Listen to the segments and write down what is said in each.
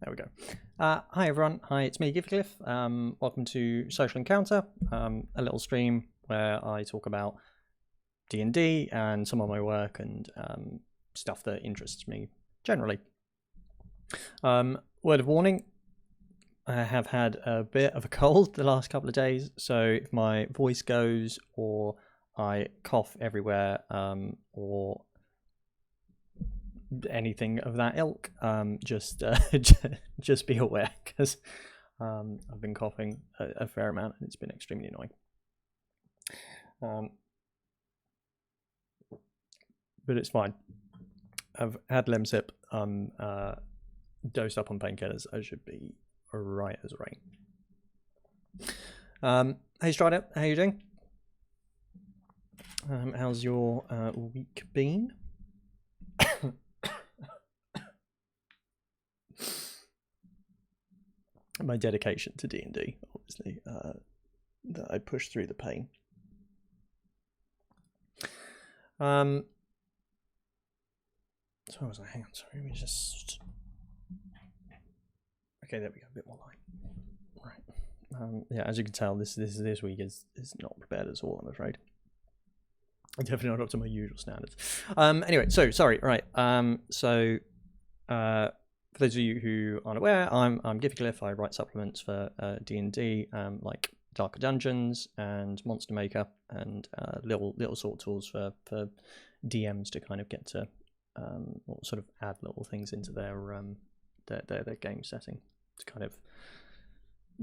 There we go. Hi everyone. Hi, it's me, Giffyglyph. Welcome to Social Encounter, a little stream where I talk about D&D and some of my work and stuff that interests me generally. Word of warning, I have had a bit of a cold the last couple of days, so if my voice goes or I cough everywhere or anything of that ilk, just be aware, because I've been coughing a fair amount and it's been extremely annoying. But it's fine. I've had Lemsip. I'm dosed up on painkillers. I should be right as rain. Hey Strider, how you doing? How's your week been? My dedication to D&D, obviously, that I push through the pain. So where was I? Hang on, sorry, let me just... Okay, there we go, a bit more light. Right. Yeah, as you can tell, this week is not prepared at all, I'm afraid. Definitely not up to my usual standards. Anyway, so sorry, right. For those of you who aren't aware, I'm Giffyglyph. I write supplements for D&D, like Darker Dungeons and Monster Maker, and little sort of tools for DMs to kind of get to or sort of add little things into their game setting to kind of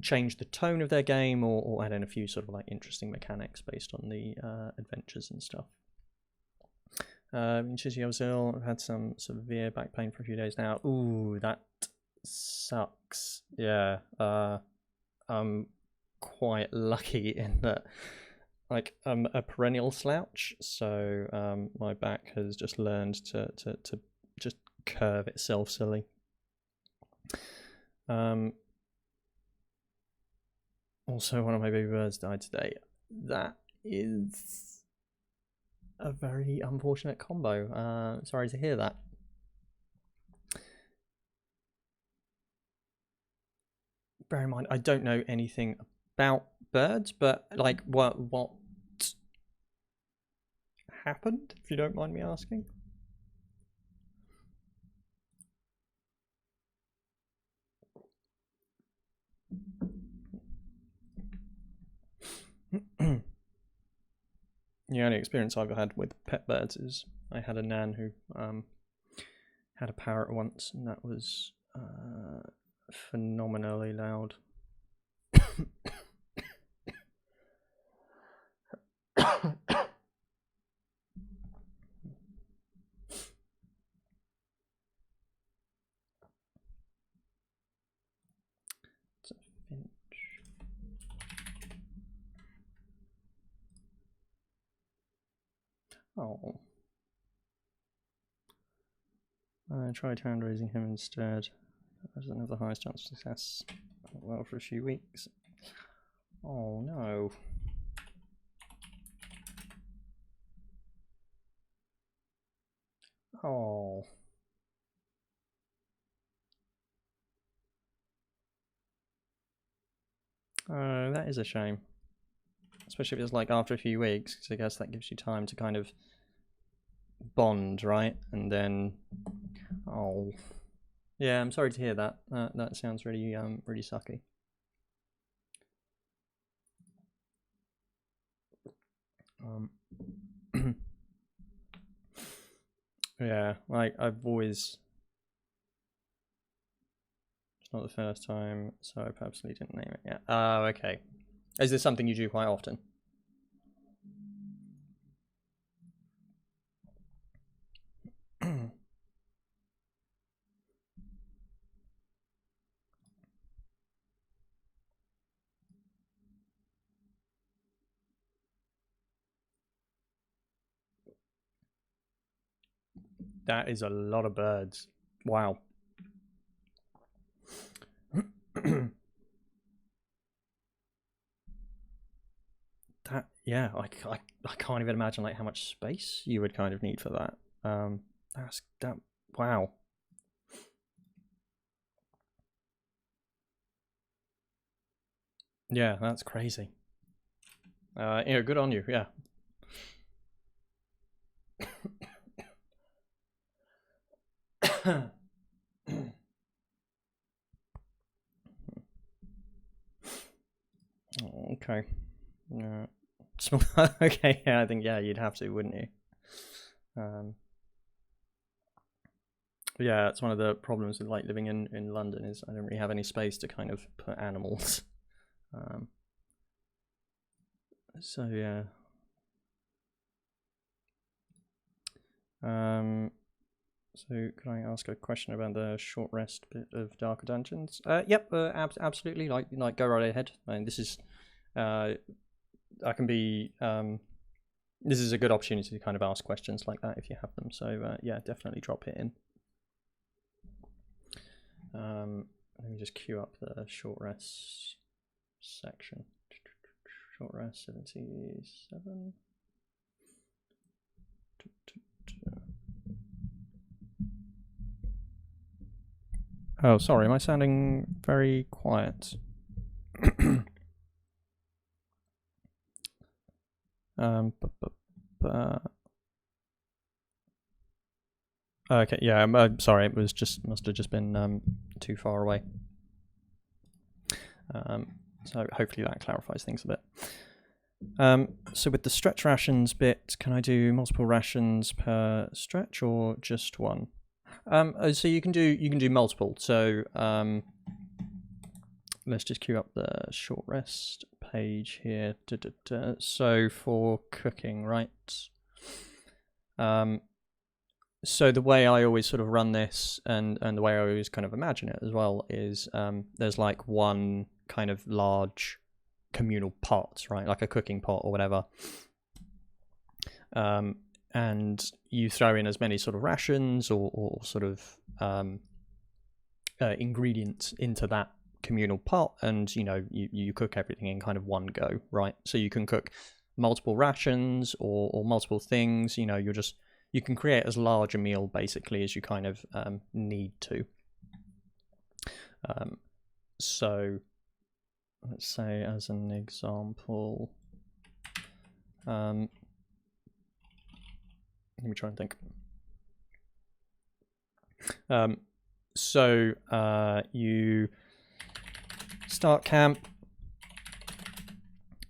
change the tone of their game or add in a few sort of like interesting mechanics based on the adventures and stuff. I've had some severe back pain for a few days now. Ooh, that sucks. Yeah, I'm quite lucky in that, like, I'm a perennial slouch, so my back has just learned to just curve itself silly. Also, one of my baby birds died today. That is a very unfortunate combo. Sorry to hear that. Bear in mind, I don't know anything about birds, but like what happened, if you don't mind me asking? The only experience I've had with pet birds is I had a nan who had a parrot once, and that was phenomenally loud. It's a finch. Oh. I tried hand raising him instead. I doesn't have the highest chance of success. Well, for a few weeks. Oh no. Oh. Oh, that is a shame. Especially if it's like after a few weeks, because I guess that gives you time to kind of bond, right? And then, oh, yeah, I'm sorry to hear that. That sounds really, really sucky. Yeah, like I've always. It's not the first time, so I purposely didn't name it yet. Oh, okay. Is this something you do quite often? That is a lot of birds. Wow. That, yeah, I can't even imagine like how much space you would kind of need for that. Wow. Yeah, that's crazy. Yeah, good on you. Yeah. Okay. Yeah. Okay. Yeah, I think you'd have to, wouldn't you? Yeah, it's one of the problems with like living in London is I don't really have any space to kind of put animals. So yeah. So can I ask a question about the short rest bit of Darker Dungeons? Yep, absolutely. Like go right ahead. I mean, this is, I can be. This is a good opportunity to kind of ask questions like that if you have them. So yeah, definitely drop it in. Let me just queue up the short rest section. Short rest 77. Oh, sorry, am I sounding very quiet? Okay, yeah, I'm sorry, it was must have just been too far away. So hopefully that clarifies things a bit. So with the stretch rations bit, can I do multiple rations per stretch or just one? So you can do multiple. So let's just queue up the short rest page here. So for cooking, right? So the way I always sort of run this, and the way I always kind of imagine it as well, is there's like one kind of large communal pot, right? Like a cooking pot or whatever. And you throw in as many sort of rations or sort of ingredients into that communal pot, and you cook everything in kind of one go, right? So you can cook multiple rations or multiple things. You can create as large a meal basically as you kind of need to. So let's say as an example, let me try and think. So you start camp,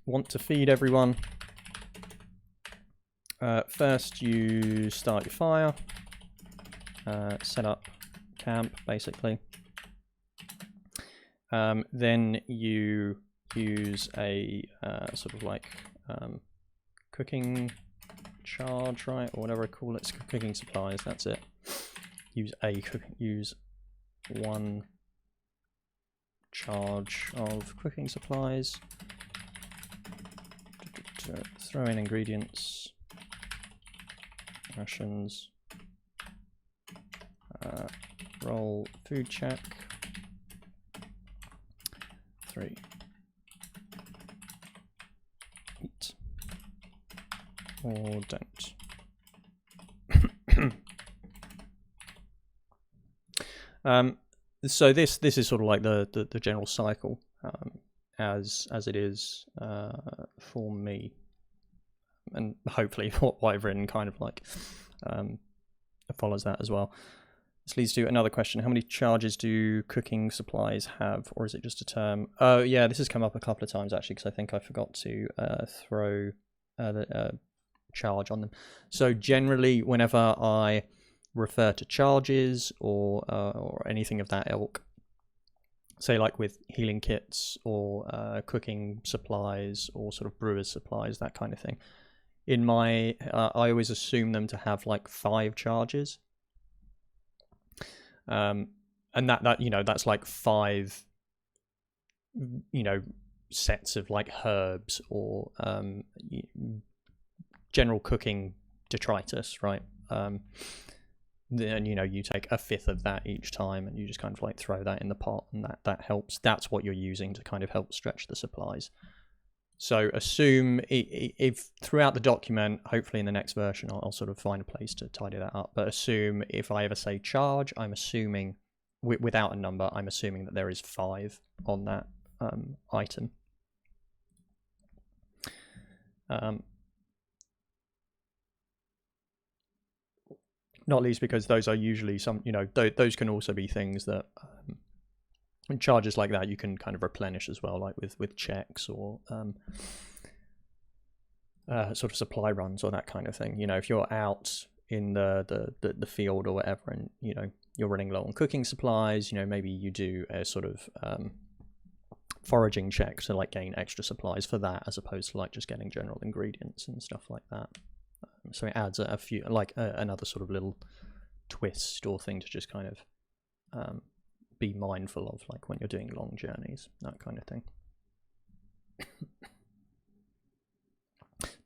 want to feed everyone. First you start your fire, set up camp basically. Then you use a sort of like cooking charge, right, or whatever I call it, cooking supplies. That's it. Use one charge of cooking supplies. Throw in ingredients, rations. Roll food check. 3. Eat or don't. So this is sort of like the general cycle as it is for me, and hopefully what I've written kind of like follows that as well. This leads to another question: how many charges do cooking supplies have, or is it just a term? Oh yeah, this has come up a couple of times actually, because I think I forgot to throw the charge on them. So generally, whenever I refer to charges or anything of that ilk, say like with healing kits or cooking supplies or sort of brewer's supplies, that kind of thing, in my I always assume them to have like 5 charges. And that that's like 5 sets of like herbs or general cooking detritus, right? Then you take a 5th of that each time, and you just kind of like throw that in the pot, and that helps. That's what you're using to kind of help stretch the supplies. So assume if throughout the document, hopefully in the next version, I'll sort of find a place to tidy that up. But assume if I ever say charge, I'm assuming without a number, I'm assuming that there is 5 on that item. Not least because those are usually some, those can also be things that charges like that you can kind of replenish as well, like with checks or sort of supply runs or that kind of thing. If you're out in the field or whatever, and you're running low on cooking supplies, maybe you do a sort of foraging check to like gain extra supplies for that, as opposed to like just getting general ingredients and stuff like that. So it adds a few, like another sort of little twist or thing to just kind of be mindful of, like when you're doing long journeys, that kind of thing.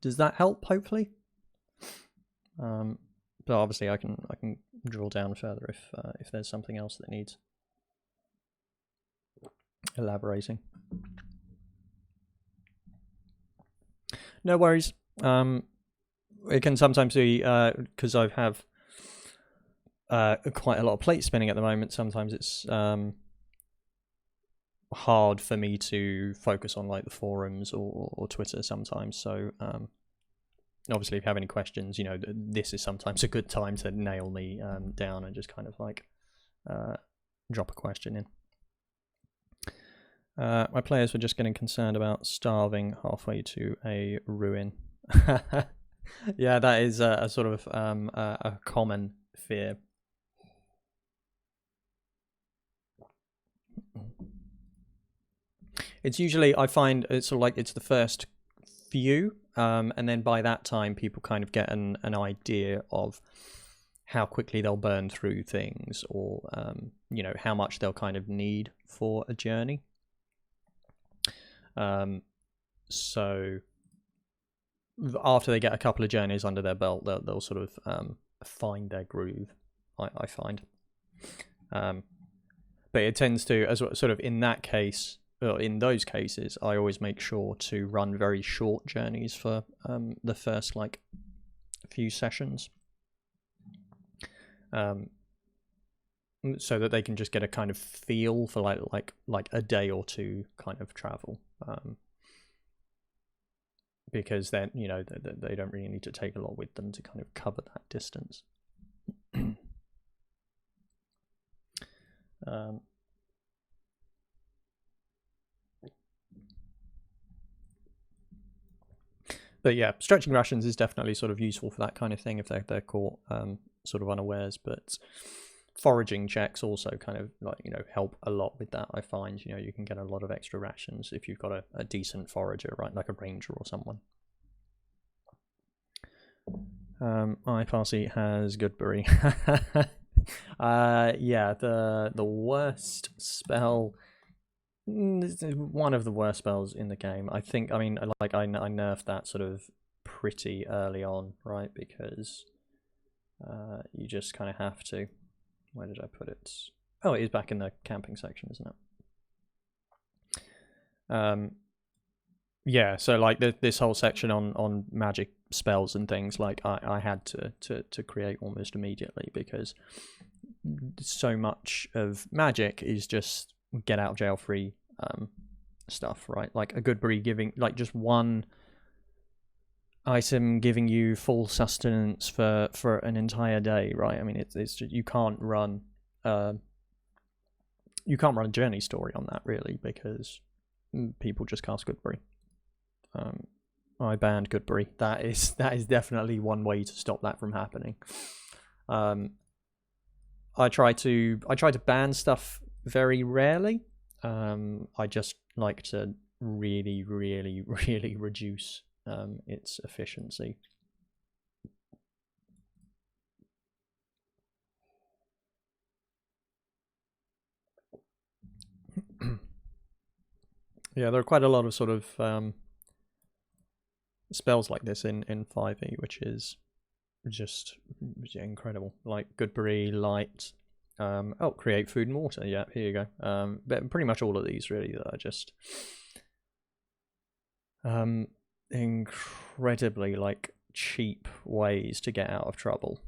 Does that help? Hopefully. But obviously, I can drill down further if there's something else that needs elaborating. No worries. It can sometimes be because I have quite a lot of plate spinning at the moment. Sometimes it's hard for me to focus on like the forums or Twitter sometimes. So obviously, if you have any questions, this is sometimes a good time to nail me down and just kind of like drop a question in. My players were just getting concerned about starving halfway to a ruin. Yeah, that is a sort of a common fear. It's usually, I find it's sort of like it's the first few, and then by that time people kind of get an idea of how quickly they'll burn through things, or how much they'll kind of need for a journey. So after they get a couple of journeys under their belt, they'll sort of find their groove, I find. But it tends to, as sort of in that case, or in those cases, I always make sure to run very short journeys for the first like few sessions, so that they can just get a kind of feel for like a day or two kind of travel. Because then they don't really need to take a lot with them to kind of cover that distance. But yeah, stretching rations is definitely sort of useful for that kind of thing if they're caught sort of unawares. But foraging checks also kind of like help a lot with that. I find you can get a lot of extra rations if you've got a decent forager, right, like a ranger or someone. iParsi has Goodberry. Yeah, the worst spell, one of the worst spells in the game. I think. I mean, like I nerfed that sort of pretty early on, right? Because you just kind of have to. Where did I put it? Oh, it is back in the camping section, isn't it? Yeah, so like this whole section on magic spells and things, like I had to create almost immediately, because so much of magic is just get out of jail free stuff, right? Like a Goodberry giving, like just one item giving you full sustenance for an entire day, right? I mean, it's just, you can't run a journey story on that really, because people just cast Goodberry. I banned Goodberry. That is definitely one way to stop that from happening. I try to ban stuff very rarely. I just like to really reduce its efficiency. Yeah, there are quite a lot of sort of spells like this in 5e, which is just incredible. Like Goodberry, Light, create food and water. Yeah, here you go. But pretty much all of these really that are just incredibly like cheap ways to get out of trouble.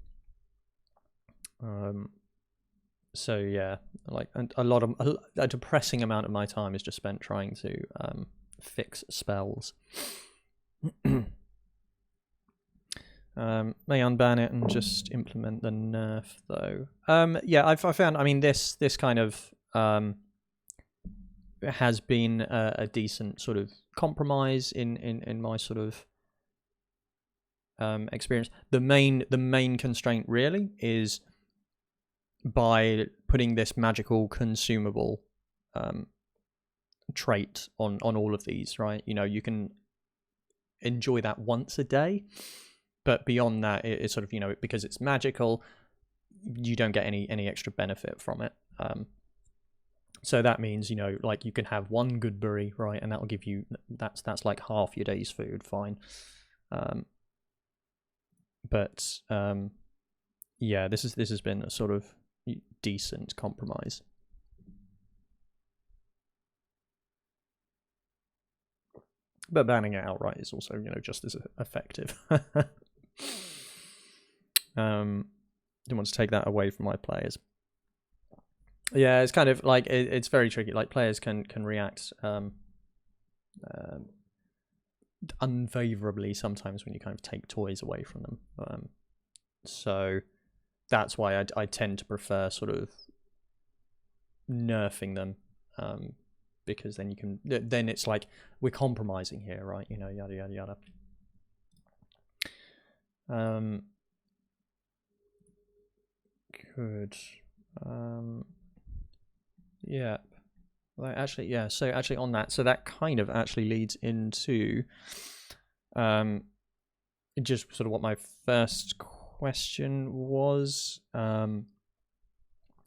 So yeah, like a depressing amount of my time is just spent trying to fix spells. May unban it and just implement the nerf though. Yeah, I found. I mean, this kind of has been a decent sort of compromise in my sort of experience. The main constraint really is by putting this magical consumable trait on all of these, right? You know, you can enjoy that once a day, but beyond that, it's sort of, you know, because it's magical, you don't get any extra benefit from it. So that means, you know, like you can have one good berry, right, and that will give you that's like half your day's food, fine. But yeah, this has been a sort of decent compromise. But banning it outright is also, you know, just as effective. Didn't want to take that away from my players. Yeah, it's kind of like it's very tricky. Like players can react unfavorably sometimes when you kind of take toys away from them. So that's why I tend to prefer sort of nerfing them, because then you can, then it's like we're compromising here, right? You know, yada yada yada. Good. Yeah. Well, actually, yeah. So actually, on that, so that kind of actually leads into just sort of what my first question was, and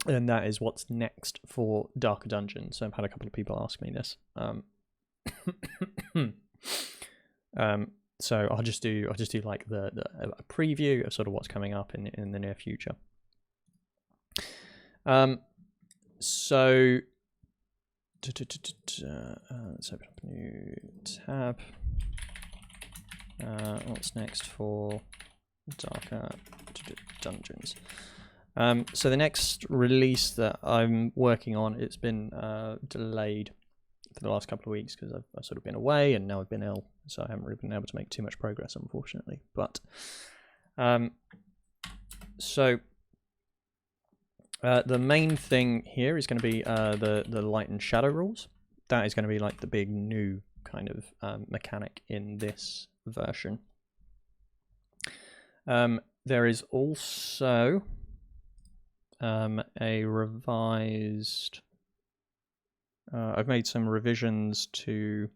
that is what's next for Darker Dungeons. So I've had a couple of people ask me this. So I'll just do like a preview of sort of what's coming up in the near future. So let's open up a new tab. What's next for Darker Dungeons? So the next release that I'm working on, it's been delayed for the last couple of weeks because I've sort of been away and now I've been ill, so I haven't really been able to make too much progress, unfortunately. But so the main thing here is going to be the light and shadow rules. That is going to be like the big new kind of mechanic in this version. There is also a revised. I've made some revisions to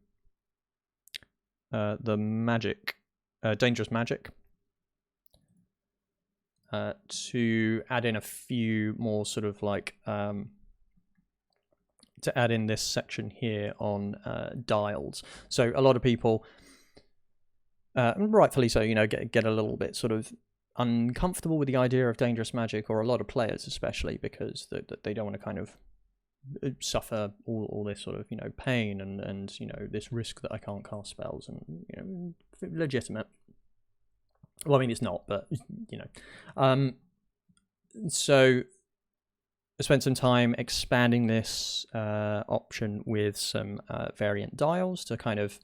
the magic, dangerous magic, to add in a few more sort of like to add in this section here on dials. So a lot of people, rightfully so, you know, get a little bit sort of uncomfortable with the idea of dangerous magic, or a lot of players especially, because they don't want to kind of suffer all this sort of, you know, pain and you know, this risk that I can't cast spells, and you know, legitimate. Well, I mean, it's not, but you know. So I spent some time expanding this option with some variant dials to kind of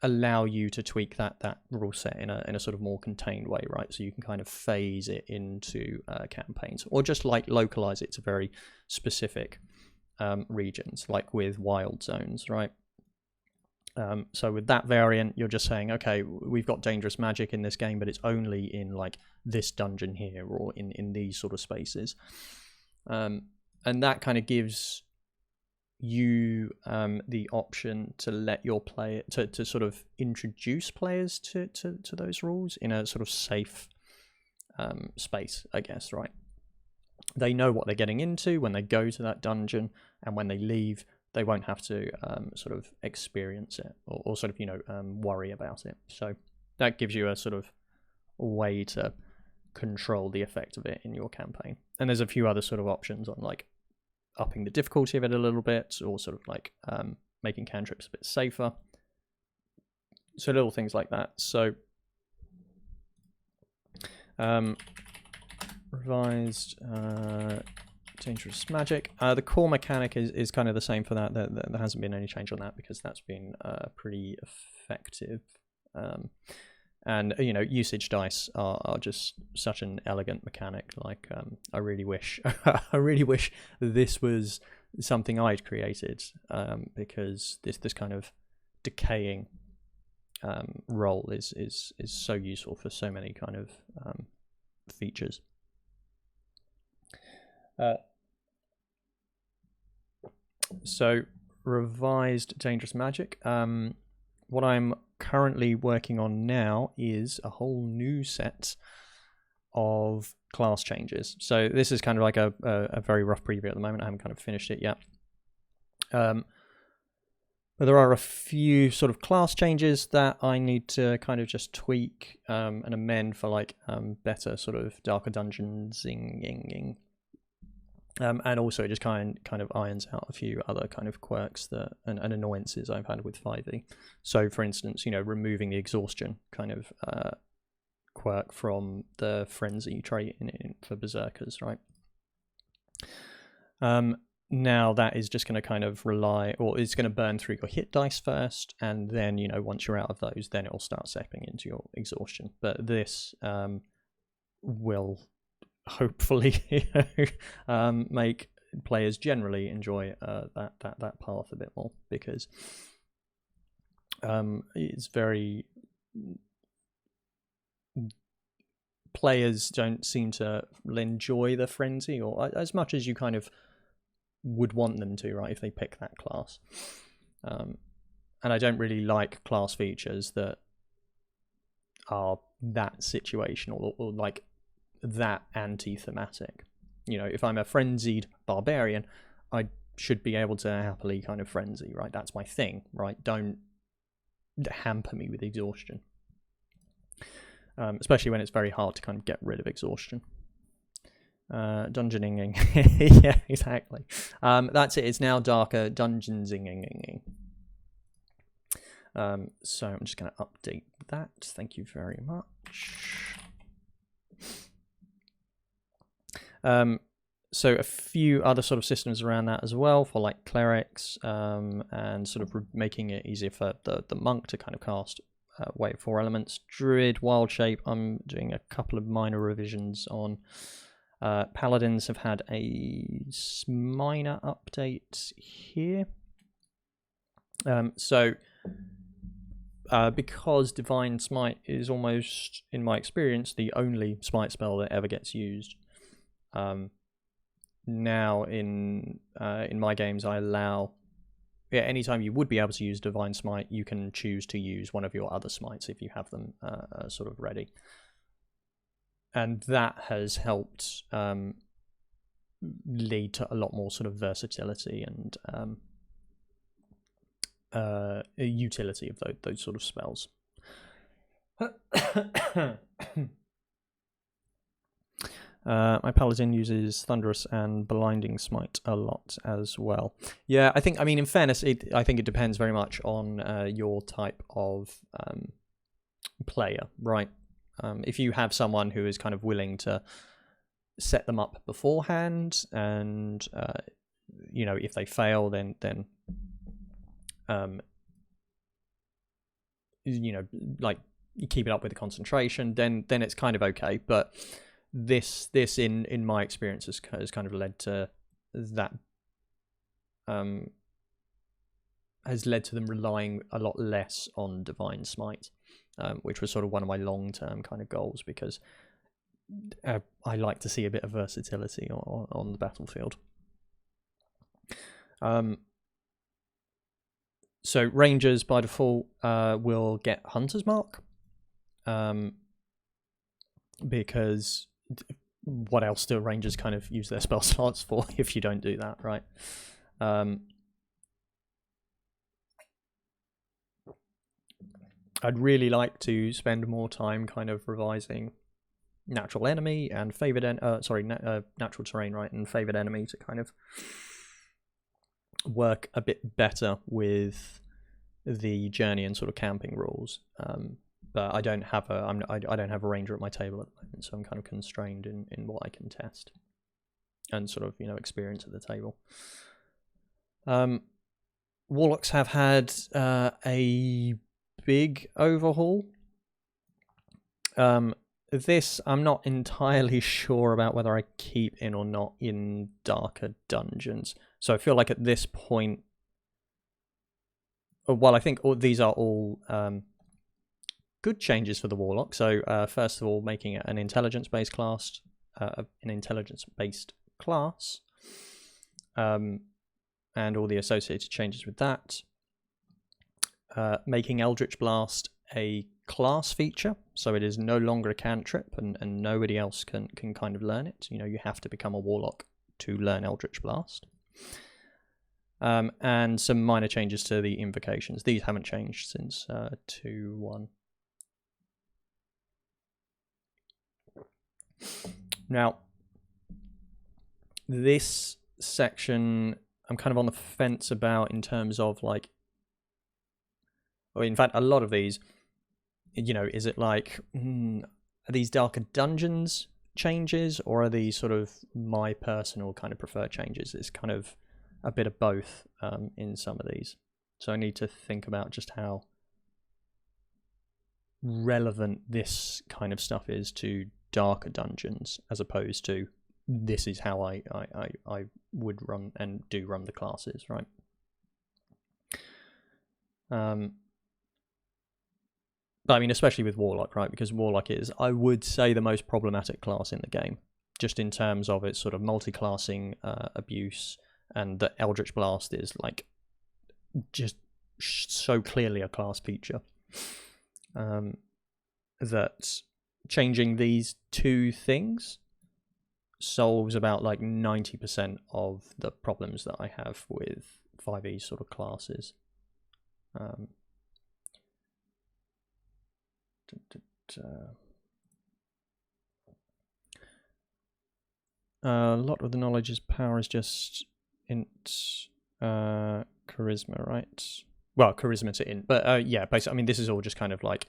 allow you to tweak that rule set in a sort of more contained way, right? So you can kind of phase it into campaigns, or just like localize it to very specific regions, like with wild zones, right? So with that variant, you're just saying, okay, we've got dangerous magic in this game, but it's only in like this dungeon here, or in these sort of spaces. And that kind of gives you the option to let your player to sort of introduce players to those rules in a sort of safe space, I guess, right? They know what they're getting into when they go to that dungeon, and when they leave, they won't have to sort of experience it, or sort of, you know, worry about it. So that gives you a sort of way to control the effect of it in your campaign. And there's a few other sort of options on like upping the difficulty of it a little bit, or sort of like making cantrips a bit safer. So little things like that. So revised dangerous magic. The core mechanic is kind of the same for that. There hasn't been any change on that, because that's been pretty effective. And usage dice are just such an elegant mechanic. Like I really wish I really wish this was something I'd created, because this kind of decaying roll is so useful for so many kind of features. So revised dangerous magic. What I'm currently working on now is a whole new set of class changes. So this is kind of like a very rough preview at the moment. I haven't kind of finished it yet. But there are a few sort of class changes that I need to kind of just tweak and amend for like better sort of darker dungeonsing. And also it just kind of irons out a few other kind of quirks that and annoyances I've had with 5e. So for instance, removing the exhaustion kind of quirk from the frenzy trait for berserkers, right? Now that is just going to kind of rely, or it's going to burn through your hit dice first, and then once you're out of those, then it'll start stepping into your exhaustion. But this will hopefully make players generally enjoy that path a bit more, because it's very, players don't seem to enjoy the frenzy or as much as you kind of would want them to, right, if they pick that class. And I don't really like class features that are that situational or like that anti-thematic. If I'm a frenzied barbarian, I should be able to happily kind of frenzy, right? That's my thing, right? Don't hamper me with exhaustion, especially when it's very hard to kind of get rid of exhaustion. Dungeoning. Yeah, exactly. That's it. It's now darker dungeonsing. So I'm just going to update that. Thank you very much. So a few other sort of systems around that as well for like clerics, and sort of making it easier for the monk to kind of cast Way of 4 Elements. Druid, Wild Shape, I'm doing a couple of minor revisions on. Paladins have had a minor update here. So because Divine Smite is almost, in my experience, the only smite spell that ever gets used, now in my games I allow, anytime you would be able to use Divine Smite, you can choose to use one of your other smites if you have them sort of ready. And that has helped lead to a lot more sort of versatility and utility of those sort of spells. My paladin uses Thunderous and Blinding Smite a lot as well. Yeah, I mean, in fairness, I think it depends very much on your type of player, right? If you have someone who is kind of willing to set them up beforehand, and if they fail, then like you keep it up with the concentration, then it's kind of okay. But this in my experience has kind of led to that, has led to them relying a lot less on Divine Smite, which was sort of one of my long-term kind of goals, because I like to see a bit of versatility on the battlefield. So Rangers by default will get Hunter's Mark, because what else do Rangers kind of use their spell slots for if you don't do that, right? I'd really like to spend more time kind of revising natural enemy and favored natural terrain, right, and favored enemy to kind of work a bit better with the journey and sort of camping rules. But I don't have I don't have a ranger at my table at the moment, so I'm kind of constrained in what I can test and sort of experience at the table. Warlocks have had a big overhaul. This I'm not entirely sure about whether I keep in or not in Darker Dungeons. So I feel like at this point, well, I think these are all good changes for the Warlock. So first of all, making it an intelligence-based class, and all the associated changes with that. Making Eldritch Blast a class feature, so it is no longer a cantrip, and nobody else can kind of learn it. You have to become a Warlock to learn Eldritch Blast. And some minor changes to the invocations. These haven't changed since 2.1. Now, this section I'm kind of on the fence about in terms of like, or in fact, a lot of these, is it like, are these Darker Dungeons changes, or are these sort of my personal kind of preferred changes? It's kind of a bit of both in some of these. So I need to think about just how relevant this kind of stuff is to Darker Dungeons, as opposed to this is how I would run and do run the classes, right? But I mean, especially with Warlock, right? Because Warlock is, I would say, the most problematic class in the game, just in terms of its sort of multi-classing abuse, and the Eldritch Blast is like just so clearly a class feature that changing these two things solves about like 90% of the problems that I have with 5e sort of classes. A lot of the knowledge's power is just int charisma, right? Well, charisma to int, but yeah, basically, I mean, this is all just kind of like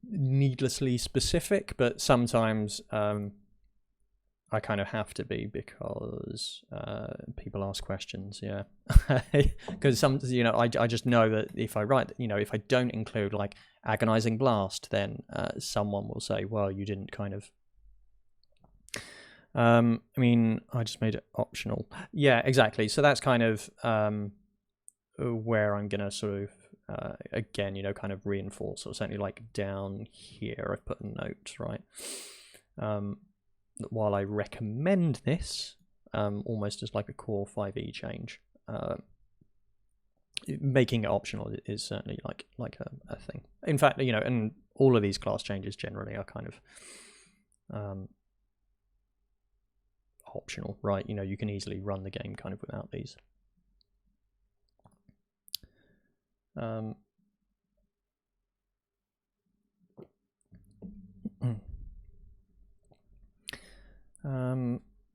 needlessly specific, but sometimes I kind of have to be, because people ask questions, yeah. Because some, I just know that if I write, if I don't include like agonizing blast, then someone will say, well, you didn't kind of. I mean, I just made it optional. Yeah, exactly. So that's kind of where I'm gonna sort of again, kind of reinforce, or certainly like down here, I've put a note, right? That while I recommend this almost as like a core 5e change, making it optional is certainly like a thing. In fact, and all of these class changes generally are kind of optional, right? You can easily run the game kind of without these. One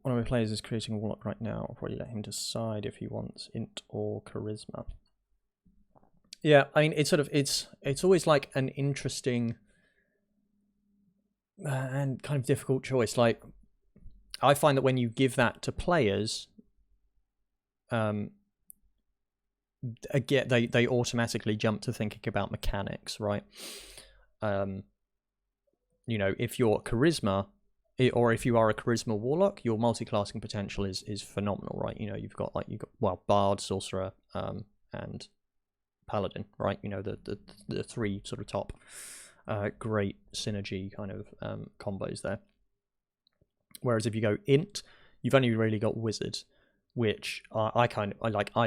of my players is creating a Warlock right now. I'll probably let him decide if he wants int or charisma. Yeah, I mean, it's sort of, it's always like an interesting and kind of difficult choice. Like, I find that when you give that to players, again, they automatically jump to thinking about mechanics, right? If you're charisma, or if you are a charisma warlock, your multi-classing potential is phenomenal, right? You've got bard, sorcerer, and paladin, right? The three sort of top great synergy kind of combos there. Whereas if you go int, you've only really got wizard, which I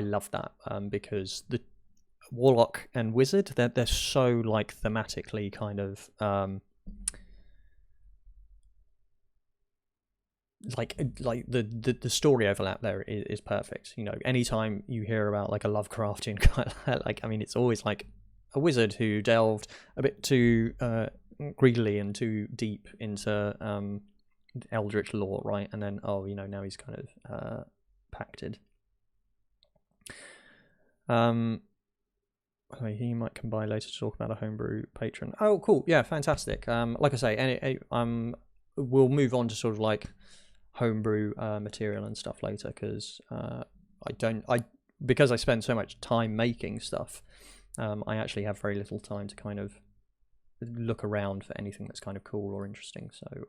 love that because the warlock and wizard, they're so like thematically kind of like the story overlap there is perfect. Anytime you hear about like a Lovecraftian kind of, like, I mean, it's always like a wizard who delved a bit too greedily and too deep into eldritch lore, right? And then now he's kind of pacted. He might come by later to talk about a homebrew patron. Oh, cool. Yeah, fantastic. Like I say, we'll move on to sort of like homebrew material and stuff later, because because I spend so much time making stuff, I actually have very little time to kind of look around for anything that's kind of cool or interesting. So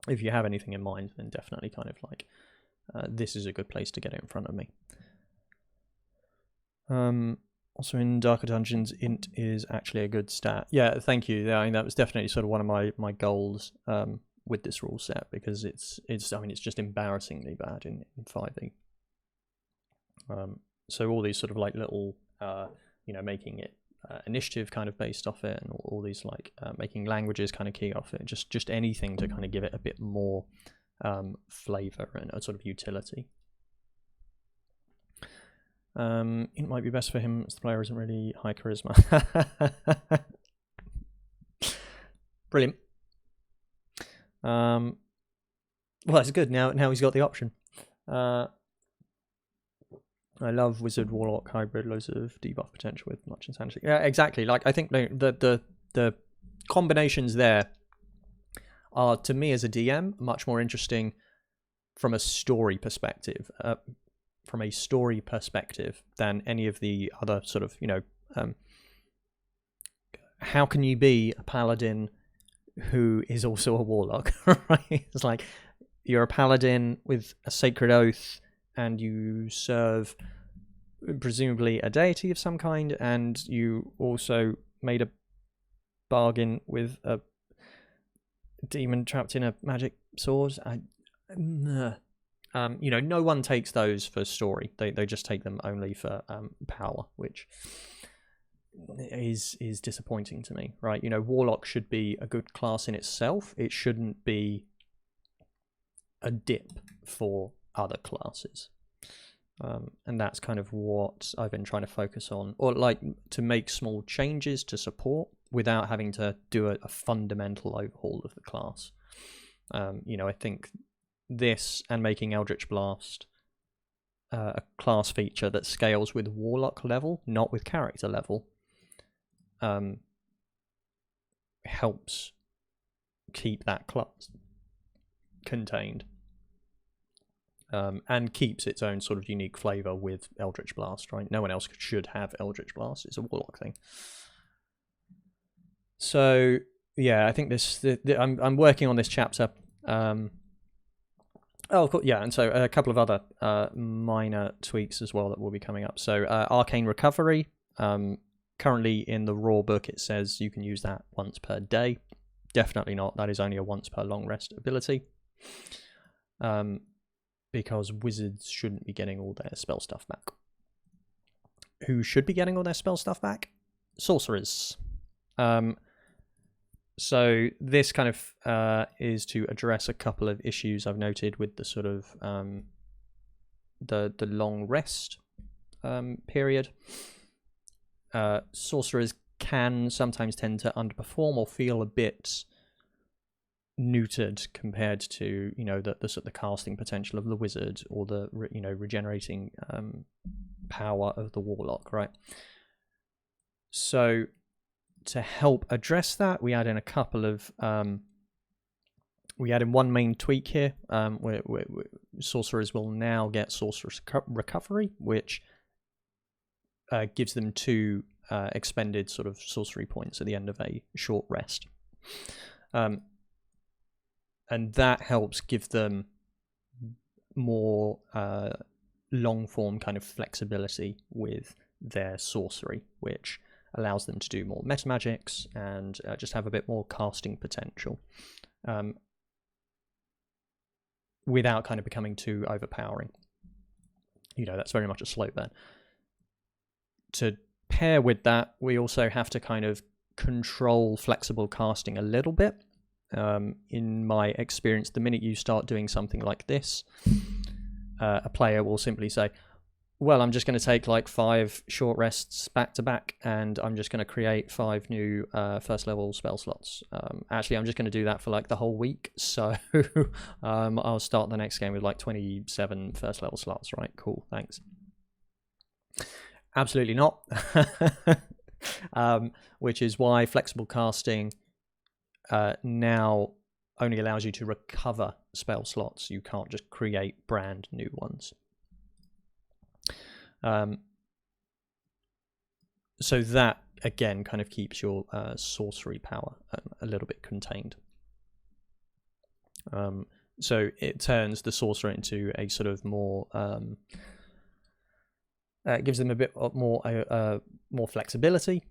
if you have anything in mind, then definitely kind of like this is a good place to get it in front of me. Also in Darker Dungeons, int is actually a good stat. Yeah, thank you. Yeah, I mean, that was definitely sort of one of my goals with this rule set, because it's I mean, it's just embarrassingly bad in 5e. So all these sort of like little you know, making it initiative kind of based off it, and all these like making languages kind of key off it, just anything to kind of give it a bit more flavor and a sort of utility. It might be best for him as the player isn't really high charisma. Brilliant. Well, that's good. Now he's got the option. I love Wizard Warlock hybrid, loads of debuff potential with much insanity. Yeah, exactly. Like, I think the combinations there are, to me as a DM, much more interesting from a story perspective. Than any of the other sort of, you know, how can you be a paladin who is also a warlock, right? It's like, you're a paladin with a sacred oath, and you serve presumably a deity of some kind, and you also made a bargain with a demon trapped in a magic sword. You know, no one takes those for story. They just take them only for power, which is disappointing to me, right? You know, Warlock should be a good class in itself. It shouldn't be a dip for other classes. And that's kind of what I've been trying to focus on, or like to make small changes to support without having to do a fundamental overhaul of the class. You know, I think this and making Eldritch Blast a class feature that scales with Warlock level, not with character level, helps keep that class contained, and keeps its own sort of unique flavor with Eldritch Blast, right? No one else should have Eldritch Blast. It's a Warlock thing. So yeah, I think I'm working on this chapter. Oh, cool. Yeah, and so a couple of other minor tweaks as well that will be coming up. So Arcane Recovery, currently in the raw book it says you can use that once per day. Definitely not. That is only a once per long rest ability. Because wizards shouldn't be getting all their spell stuff back. Who should be getting all their spell stuff back? Sorcerers. So this kind of is to address a couple of issues I've noted with the sort of the long rest period. Sorcerers can sometimes tend to underperform or feel a bit neutered compared to, you know, the sort of the casting potential of the wizard, or the, you know, regenerating power of the warlock, right? So to help address that, we add in a couple of we add in one main tweak here, where sorcerers will now get sorcerer's recovery, which gives them 2 expended sort of sorcery points at the end of a short rest, and that helps give them more long form kind of flexibility with their sorcery, which allows them to do more meta magics and just have a bit more casting potential, without kind of becoming too overpowering. You know, that's very much a slow burn. To pair with that, we also have to kind of control flexible casting a little bit. In my experience, the minute you start doing something like this, a player will simply say, well, I'm just going to take like 5 short rests back to back, and I'm just going to create 5 new first level spell slots. Actually, I'm just going to do that for like the whole week. So I'll start the next game with like 27 first level slots, right? Cool, thanks. Absolutely not. Which is why flexible casting now only allows you to recover spell slots. You can't just create brand new ones. so that again kind of keeps your sorcery power a little bit contained. So it turns the sorcerer into a sort of more gives them a bit more flexibility,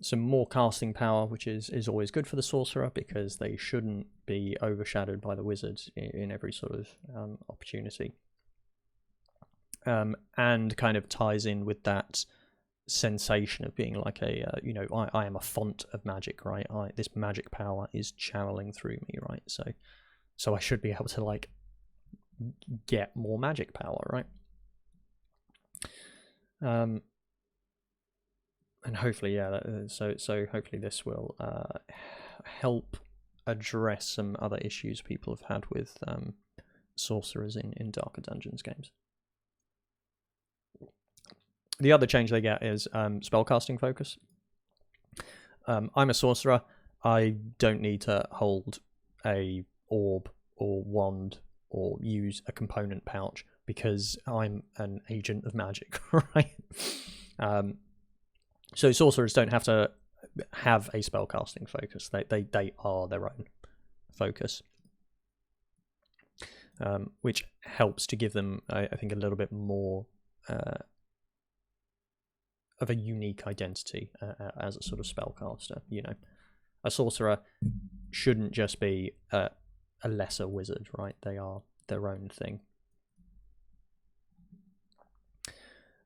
some more casting power, which is always good for the sorcerer because they shouldn't be overshadowed by the wizards in every sort of opportunity. And kind of ties in with that sensation of being like a I am a font of magic, right? This magic power is channeling through me, right? So I should be able to like get more magic power, right? And hopefully, yeah. So hopefully this will help address some other issues people have had with sorcerers in Darker Dungeons games. The other change they get is spellcasting focus. I'm a sorcerer. I don't need to hold a orb or wand or use a component pouch because I'm an agent of magic, right? So sorcerers don't have to have a spellcasting focus. They are their own focus, which helps to give them, I think, a little bit more of a unique identity as a sort of spellcaster. You know, a sorcerer shouldn't just be a lesser wizard, right? They are their own thing.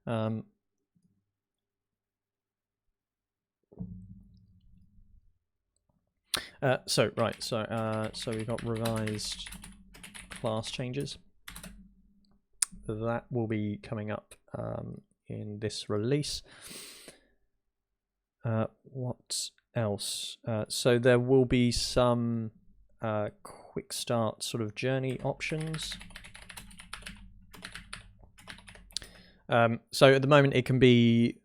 So we've got revised class changes that will be coming up in this release. What else? So there will be some quick start sort of journey options. So at the moment it can be,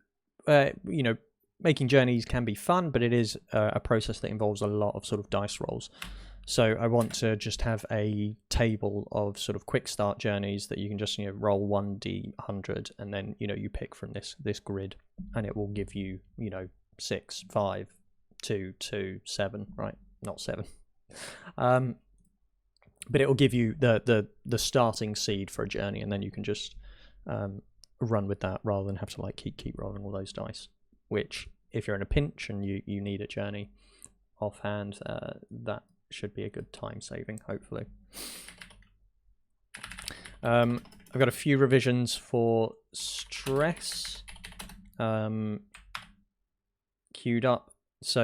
making journeys can be fun, but it is a process that involves a lot of sort of dice rolls. So I want to just have a table of sort of quick start journeys that you can just roll 1d100, and then you pick from this grid, and it will give you 6, 5, 2, 2, 7, right? Not 7. But it will give you the starting seed for a journey, and then you can just run with that rather than have to like keep rolling all those dice. Which, if you're in a pinch and you need a journey offhand, that should be a good time saving, hopefully. I've got a few revisions for stress queued up, so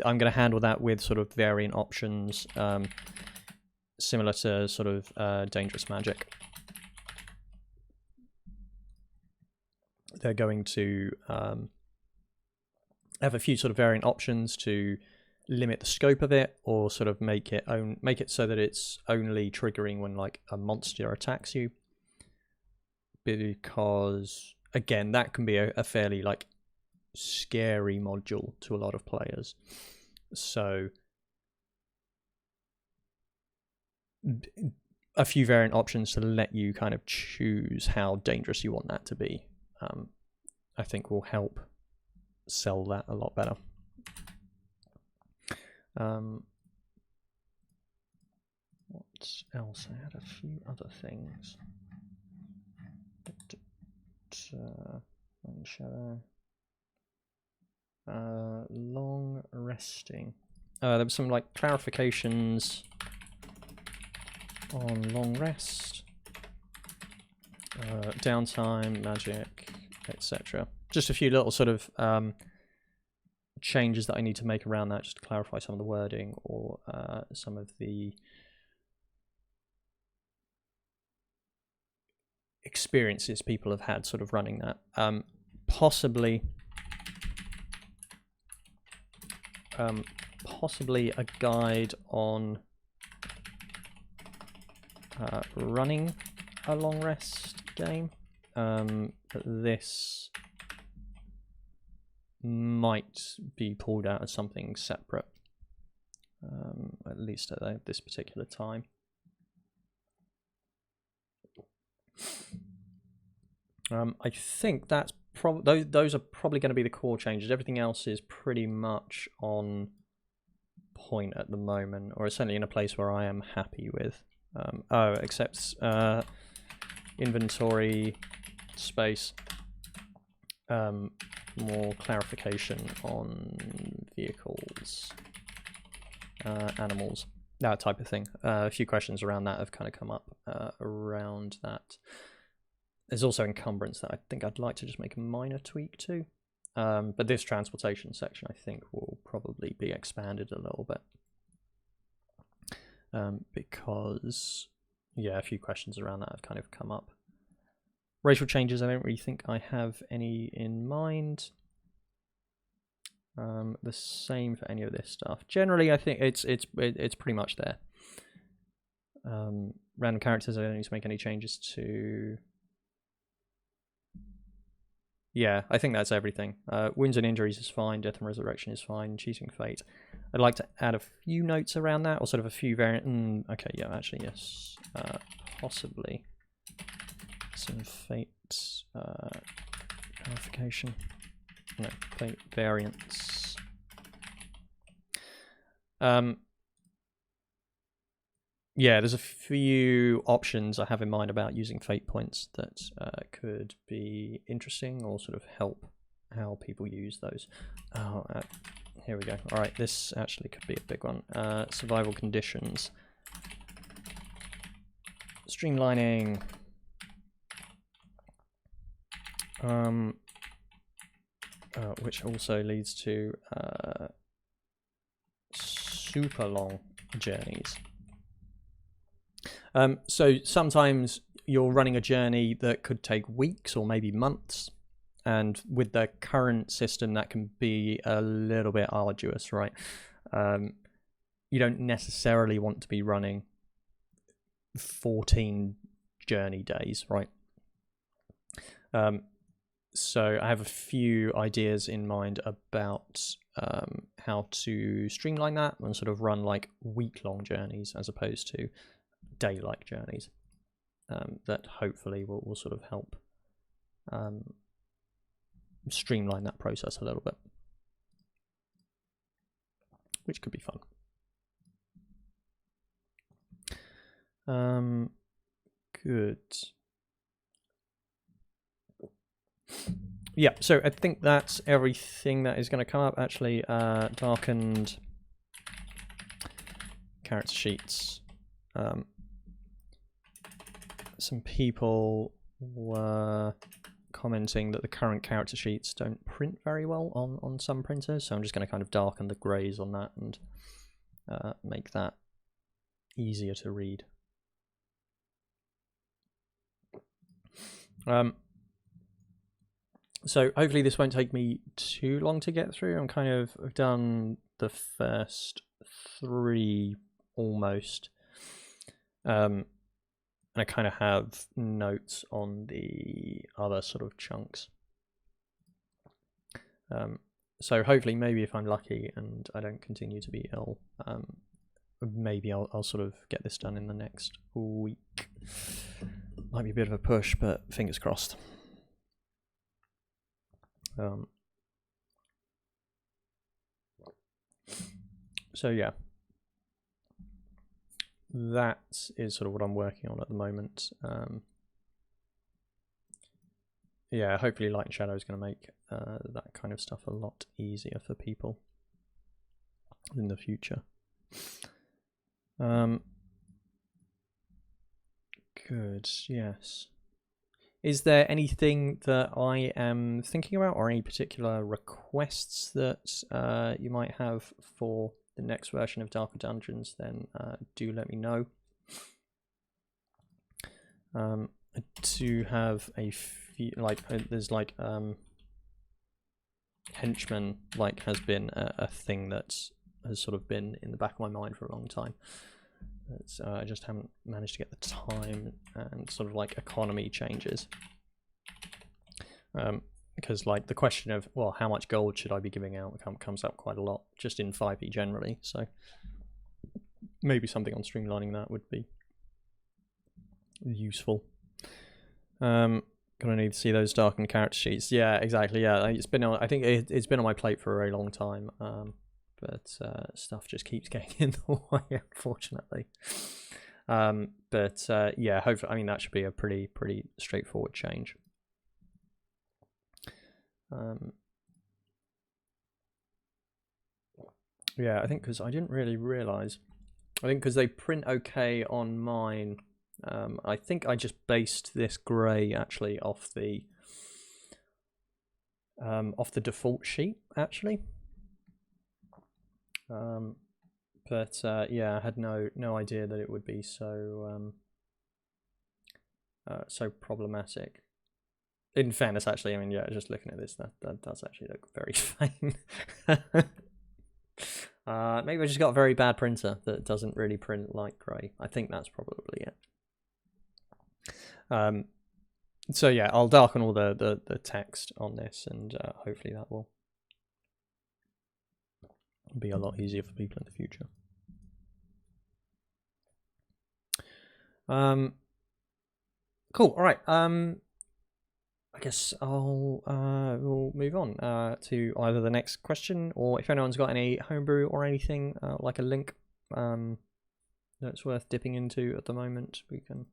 I'm going to handle that with sort of variant options, similar to sort of dangerous magic. They're going to have a few sort of variant options to limit the scope of it, or sort of make it so that it's only triggering when like a monster attacks you, because again that can be a fairly like scary module to a lot of players. So a few variant options to let you kind of choose how dangerous you want that to be, I think will help sell that a lot better. What else? I had a few other things. Shadow. Long resting. There was some like clarifications on long rest, downtime, magic, etc. Just a few little sort of changes that I need to make around that, just to clarify some of the wording or some of the experiences people have had sort of running that. Possibly a guide on running a long rest game, but this might be pulled out as something separate, at least at this particular time. I think that's those are probably going to be the core changes. Everything else is pretty much on point at the moment, or certainly in a place where I am happy with. Except inventory space. More clarification on vehicles, animals, that type of thing. A few questions around that have kind of come up around that. There's also encumbrance that I think I'd like to just make a minor tweak to. But this transportation section, I think, will probably be expanded a little bit. Because, yeah, a few questions around that have kind of come up. Racial changes, I don't really think I have any in mind. The same for any of this stuff. Generally, I think it's pretty much there. Random characters, I don't need to make any changes to. Yeah, I think that's everything. Wounds and injuries is fine. Death and resurrection is fine. Cheating fate. I'd like to add a few notes around that, or sort of a few variant. Okay, yeah, actually, yes. Possibly some fate clarification. No, fate variants. Yeah, there's a few options I have in mind about using fate points that could be interesting or sort of help how people use those. Oh, here we go. All right, this actually could be a big one. Survival conditions. Streamlining. Which also leads to super long journeys. So sometimes you're running a journey that could take weeks or maybe months, and with the current system that can be a little bit arduous, right? You don't necessarily want to be running 14 journey days, right? So I have a few ideas in mind about how to streamline that and sort of run like week-long journeys as opposed to day-like journeys that hopefully will sort of help streamline that process a little bit, which could be fun. Good. Yeah, so I think that's everything that is going to come up. Actually, darkened character sheets. Some people were commenting that the current character sheets don't print very well on some printers, so I'm just going to kind of darken the greys on that and make that easier to read. So hopefully this won't take me too long to get through. I've done the first 3 almost. And I kind of have notes on the other sort of chunks. So hopefully, maybe if I'm lucky and I don't continue to be ill, maybe I'll sort of get this done in the next week. Might be a bit of a push, but fingers crossed. So yeah, that is sort of what I'm working on at the moment. Yeah, hopefully Light and Shadow is going to make that kind of stuff a lot easier for people in the future. Good, yes. Is there anything that I am thinking about, or any particular requests that you might have for the next version of Darker Dungeons? Then do let me know. I do have a few, there's henchman has been a thing that has sort of been in the back of my mind for a long time. I just haven't managed to get the time and sort of economy changes. Because the question of, well, how much gold should I be giving out comes up quite a lot just in 5e generally. So maybe something on streamlining that would be useful. Gonna need to see those darkened character sheets. Yeah, exactly. Yeah, it's been on. I think it's been on my plate for a very long time. But stuff just keeps getting in the way, unfortunately. But yeah, hopefully, I mean that should be a pretty straightforward change. Yeah, I think because I didn't really realize. I think because they print okay on mine. I think I just based this grey actually off the default sheet actually. But yeah, I had no idea that it would be so so problematic. In fairness, actually, I mean, yeah, just looking at this, that does actually look very fine. Maybe I just got a very bad printer that doesn't really print light grey. I think that's probably it. So yeah, I'll darken all the text on this, and hopefully that will be a lot easier for people in the future. Cool. All right. I guess we'll move on to either the next question, or if anyone's got any homebrew or anything like a link that's worth dipping into at the moment, we can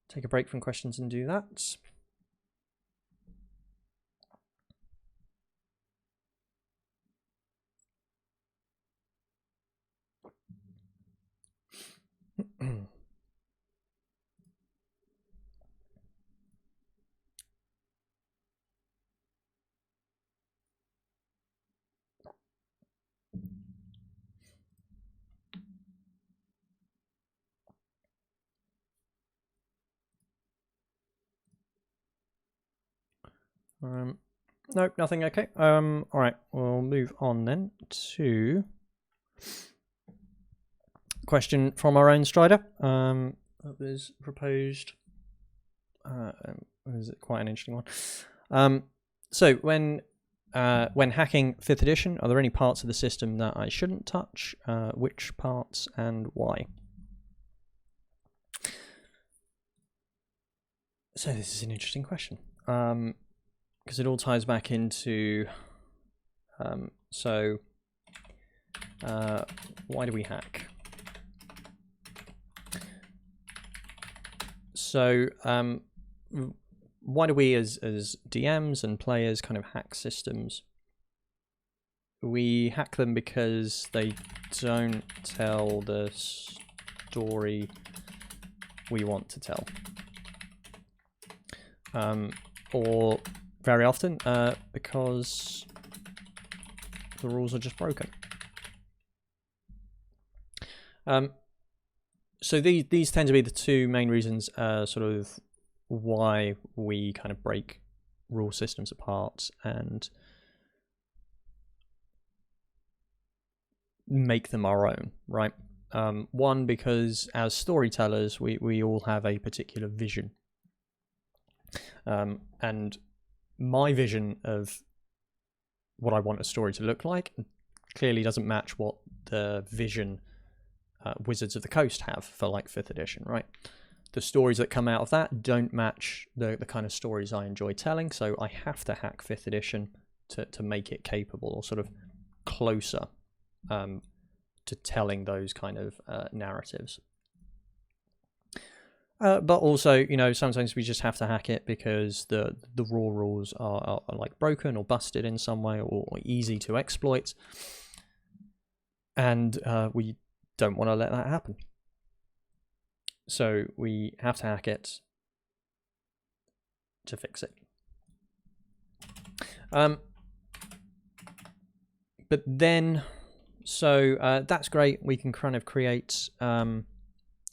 take a break from questions and do that. Nope, nothing. Okay. All right, we'll move on then to question from our own Strider. That was proposed. Was it quite an interesting one? So when hacking 5th edition, are there any parts of the system that I shouldn't touch? Which parts and why? So this is an interesting question. Because it all ties back into why do we hack? So why do we as DMs and players kind of hack systems? We hack them because they don't tell the story we want to tell. Or very often because the rules are just broken. So these tend to be the two main reasons sort of why we kind of break rule systems apart and make them our own, right? One, because as storytellers, we all have a particular vision. And my vision of what I want a story to look like clearly doesn't match what the vision Wizards of the Coast have for like 5th edition, right? The stories that come out of that don't match the kind of stories I enjoy telling, so I have to hack 5th edition to make it capable or sort of closer to telling those kind of narratives. But also, you know, sometimes we just have to hack it because the raw rules are like broken or busted in some way or easy to exploit, and we don't want to let that happen. So we have to hack it to fix it. But then, so that's great. We can kind of create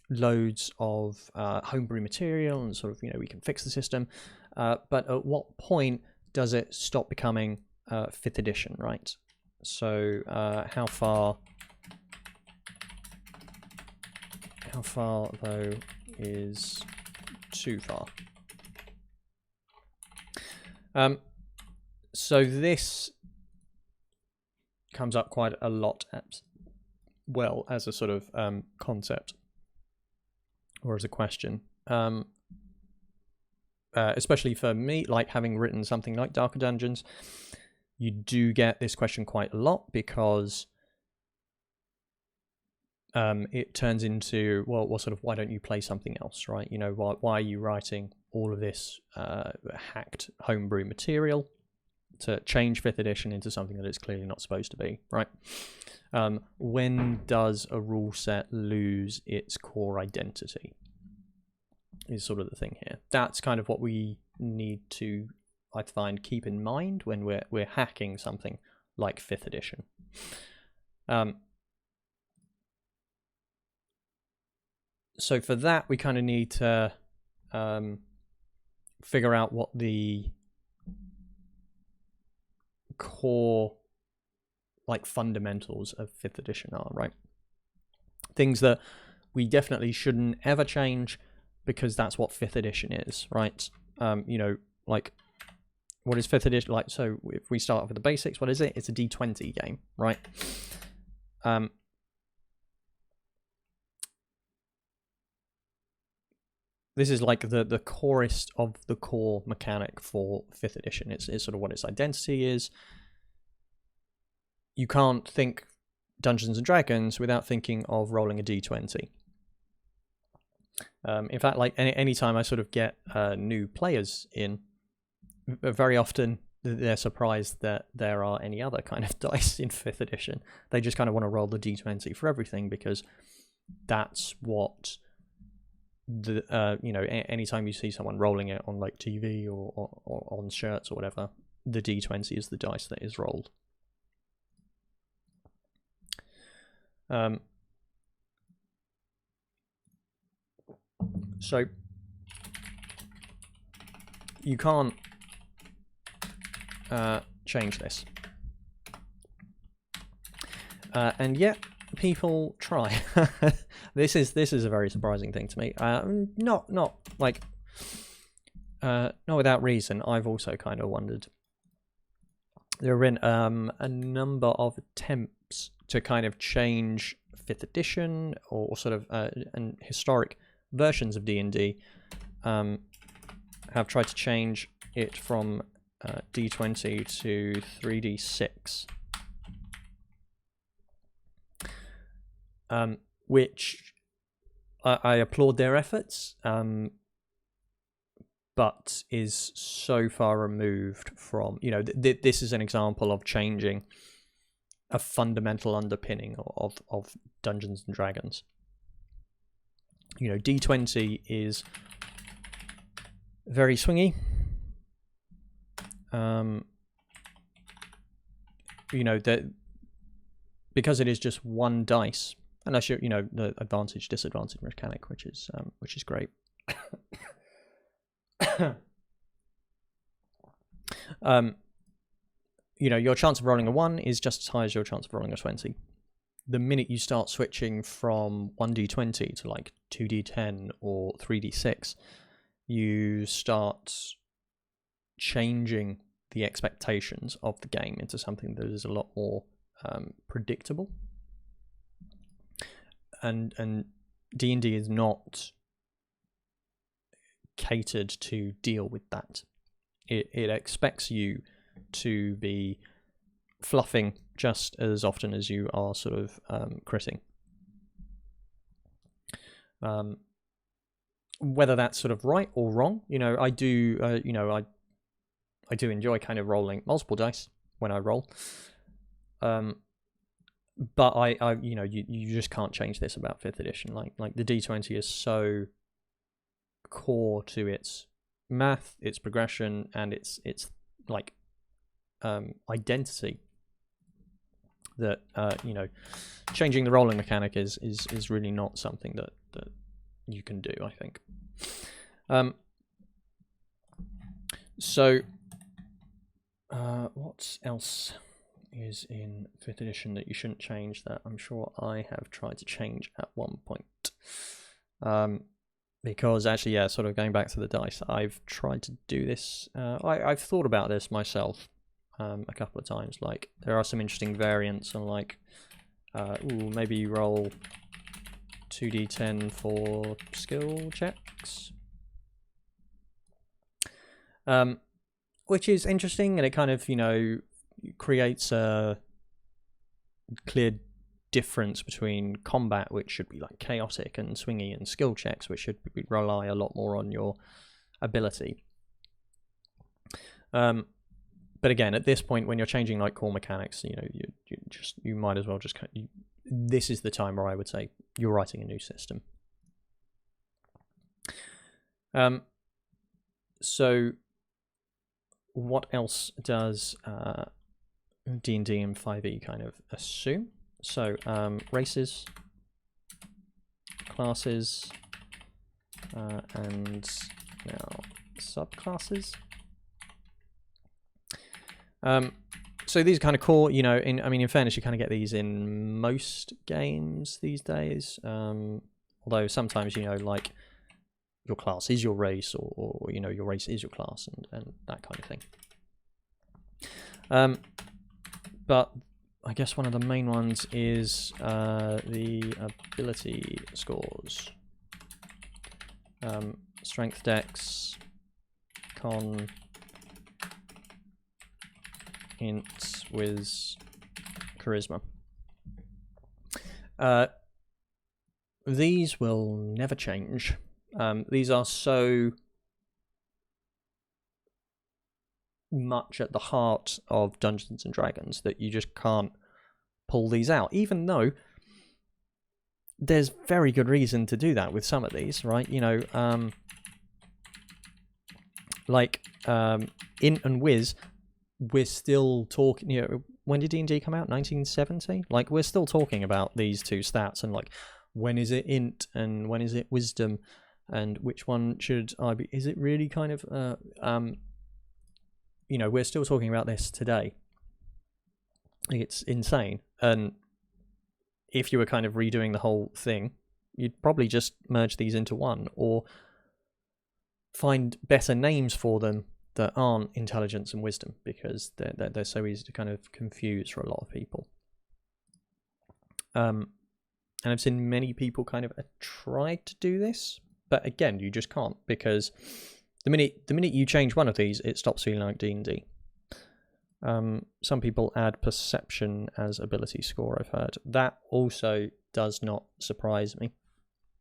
loads of homebrew material and sort of, you know, we can fix the system. But at what point does it stop becoming 5th edition, right? So how far though is too far? So this comes up quite a lot as a sort of concept or as a question. especially for me, like having written something like Darker Dungeons, you do get this question quite a lot because it turns into, well, sort of, why don't you play something else, right? You know, why are you writing all of this hacked homebrew material to change 5th edition into something that it's clearly not supposed to be, right? When does a rule set lose its core identity? Is sort of the thing here. That's kind of what we need to, I find, keep in mind when we're hacking something like 5th edition. So for that, we kind of need to figure out what the core, like, fundamentals of 5th edition are, right? Things that we definitely shouldn't ever change because that's what 5th edition is, right? You know, like, what is 5th edition? Like, so if we start off with the basics, what is it? It's a D20 game, right? This is like the corest of the core mechanic for 5th edition. It's sort of what its identity is. You can't think Dungeons and Dragons without thinking of rolling a D20. In fact, like any time I sort of get new players in, very often they're surprised that there are any other kind of dice in 5th edition. They just kind of want to roll the D20 for everything because that's what the you know, anytime you see someone rolling it on like TV or on shirts or whatever, the D20 is the dice that is rolled. So you can't change this, and yet people try. This is a very surprising thing to me. Not like not without reason. I've also kind of wondered. There have been a number of attempts to kind of change 5th edition or sort of and historic versions of D&D have tried to change it from D20 to 3D6. Which I applaud their efforts, but is so far removed from, you know, this is an example of changing a fundamental underpinning of Dungeons and Dragons. You know, D20 is very swingy. You know, that because it is just one dice, unless you're, you know, the advantage disadvantage mechanic, which is great. You know, your chance of rolling a 1 is just as high as your chance of rolling a 20. The minute you start switching from 1d20 to like 2d10 or 3d6, you start changing the expectations of the game into something that is a lot more predictable. And D&D is not catered to deal with that. It expects you to be fluffing just as often as you are sort of critting. Whether that's sort of right or wrong, you know, I do, you know, I do enjoy kind of rolling multiple dice when I roll. But I you know, you just can't change this about 5th edition. Like the D20 is so core to its math, its progression, and its like identity that you know, changing the rolling mechanic is really not something that you can do, I think. So what else is in 5th edition that you shouldn't change that I'm sure I have tried to change at one point? Because actually, yeah, sort of going back to the dice, I've tried to do this. I've thought about this myself a couple of times. Like, there are some interesting variants on, like, maybe you roll 2d10 for skill checks. which is interesting, and it kind of, you know, creates a clear difference between combat, which should be like chaotic and swingy, and skill checks, which should rely a lot more on your ability. But again, at this point, when you're changing like core mechanics, you know, you might as well just this is the time where I would say you're writing a new system. So what else does D&D and 5e kind of assume? So races, classes, and now subclasses. So these are kind of core, you know, in fairness, you kind of get these in most games these days. Although sometimes, you know, like your class is your race, or you know, your race is your class, and that kind of thing. But I guess one of the main ones is the ability scores. Strength, dex, con, int, whiz, charisma. These will never change. These are so much at the heart of Dungeons and Dragons that you just can't pull these out, even though there's very good reason to do that with some of these, right? You know, like int and whiz, we're still talking, you know, when did D&D come out? 1970? Like, we're still talking about these two stats, and like, when is it int and when is it wisdom, and which one should I be? Is it really kind of you know, we're still talking about this today. It's insane. And if you were kind of redoing the whole thing, you'd probably just merge these into one, or find better names for them that aren't intelligence and wisdom, because they're so easy to kind of confuse for a lot of people. And I've seen many people kind of try to do this, but again, you just can't, because the minute you change one of these, it stops feeling like D&D. Some people add perception as ability score, I've heard. That also does not surprise me.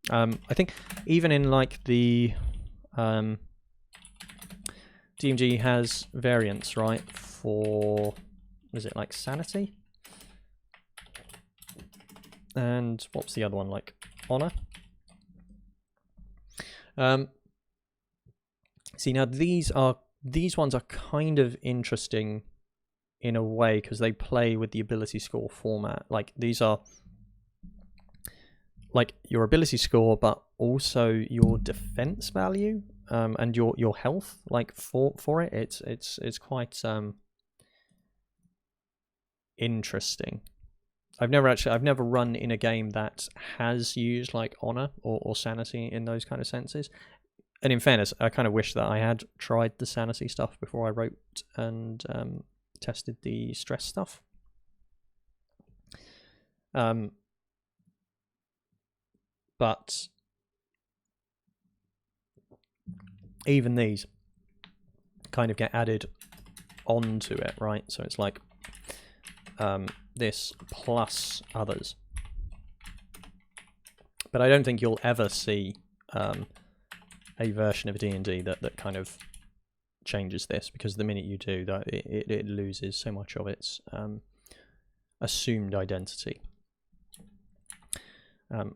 I think even in like the DMG has variants, right, for, is it like sanity? And what's the other one, like honor? See, now these ones are kind of interesting in a way, because they play with the ability score format. Like, these are like your ability score, but also your defense value, and your health, like for it. It's quite interesting. I've never run in a game that has used like honor or sanity in those kind of senses. And in fairness, I kind of wish that I had tried the sanity stuff before I wrote and tested the stress stuff. But even these kind of get added onto it, right? So it's like this plus others. But I don't think you'll ever see a version of D&D that kind of changes this, because the minute you do that, it loses so much of its assumed identity.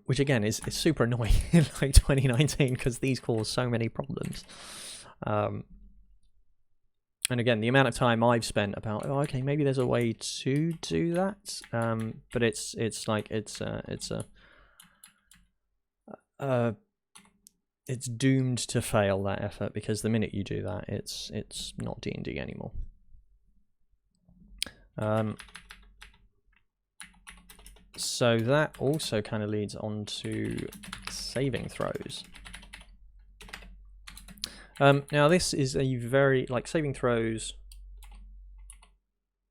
Which again is super annoying in like 2019, because these cause so many problems. And again, the amount of time I've spent about, oh, okay, maybe there's a way to do that, but it's doomed to fail, that effort, because the minute you do that, it's not D&D anymore. So that also kind of leads on to saving throws. Now this is a very, like, saving throws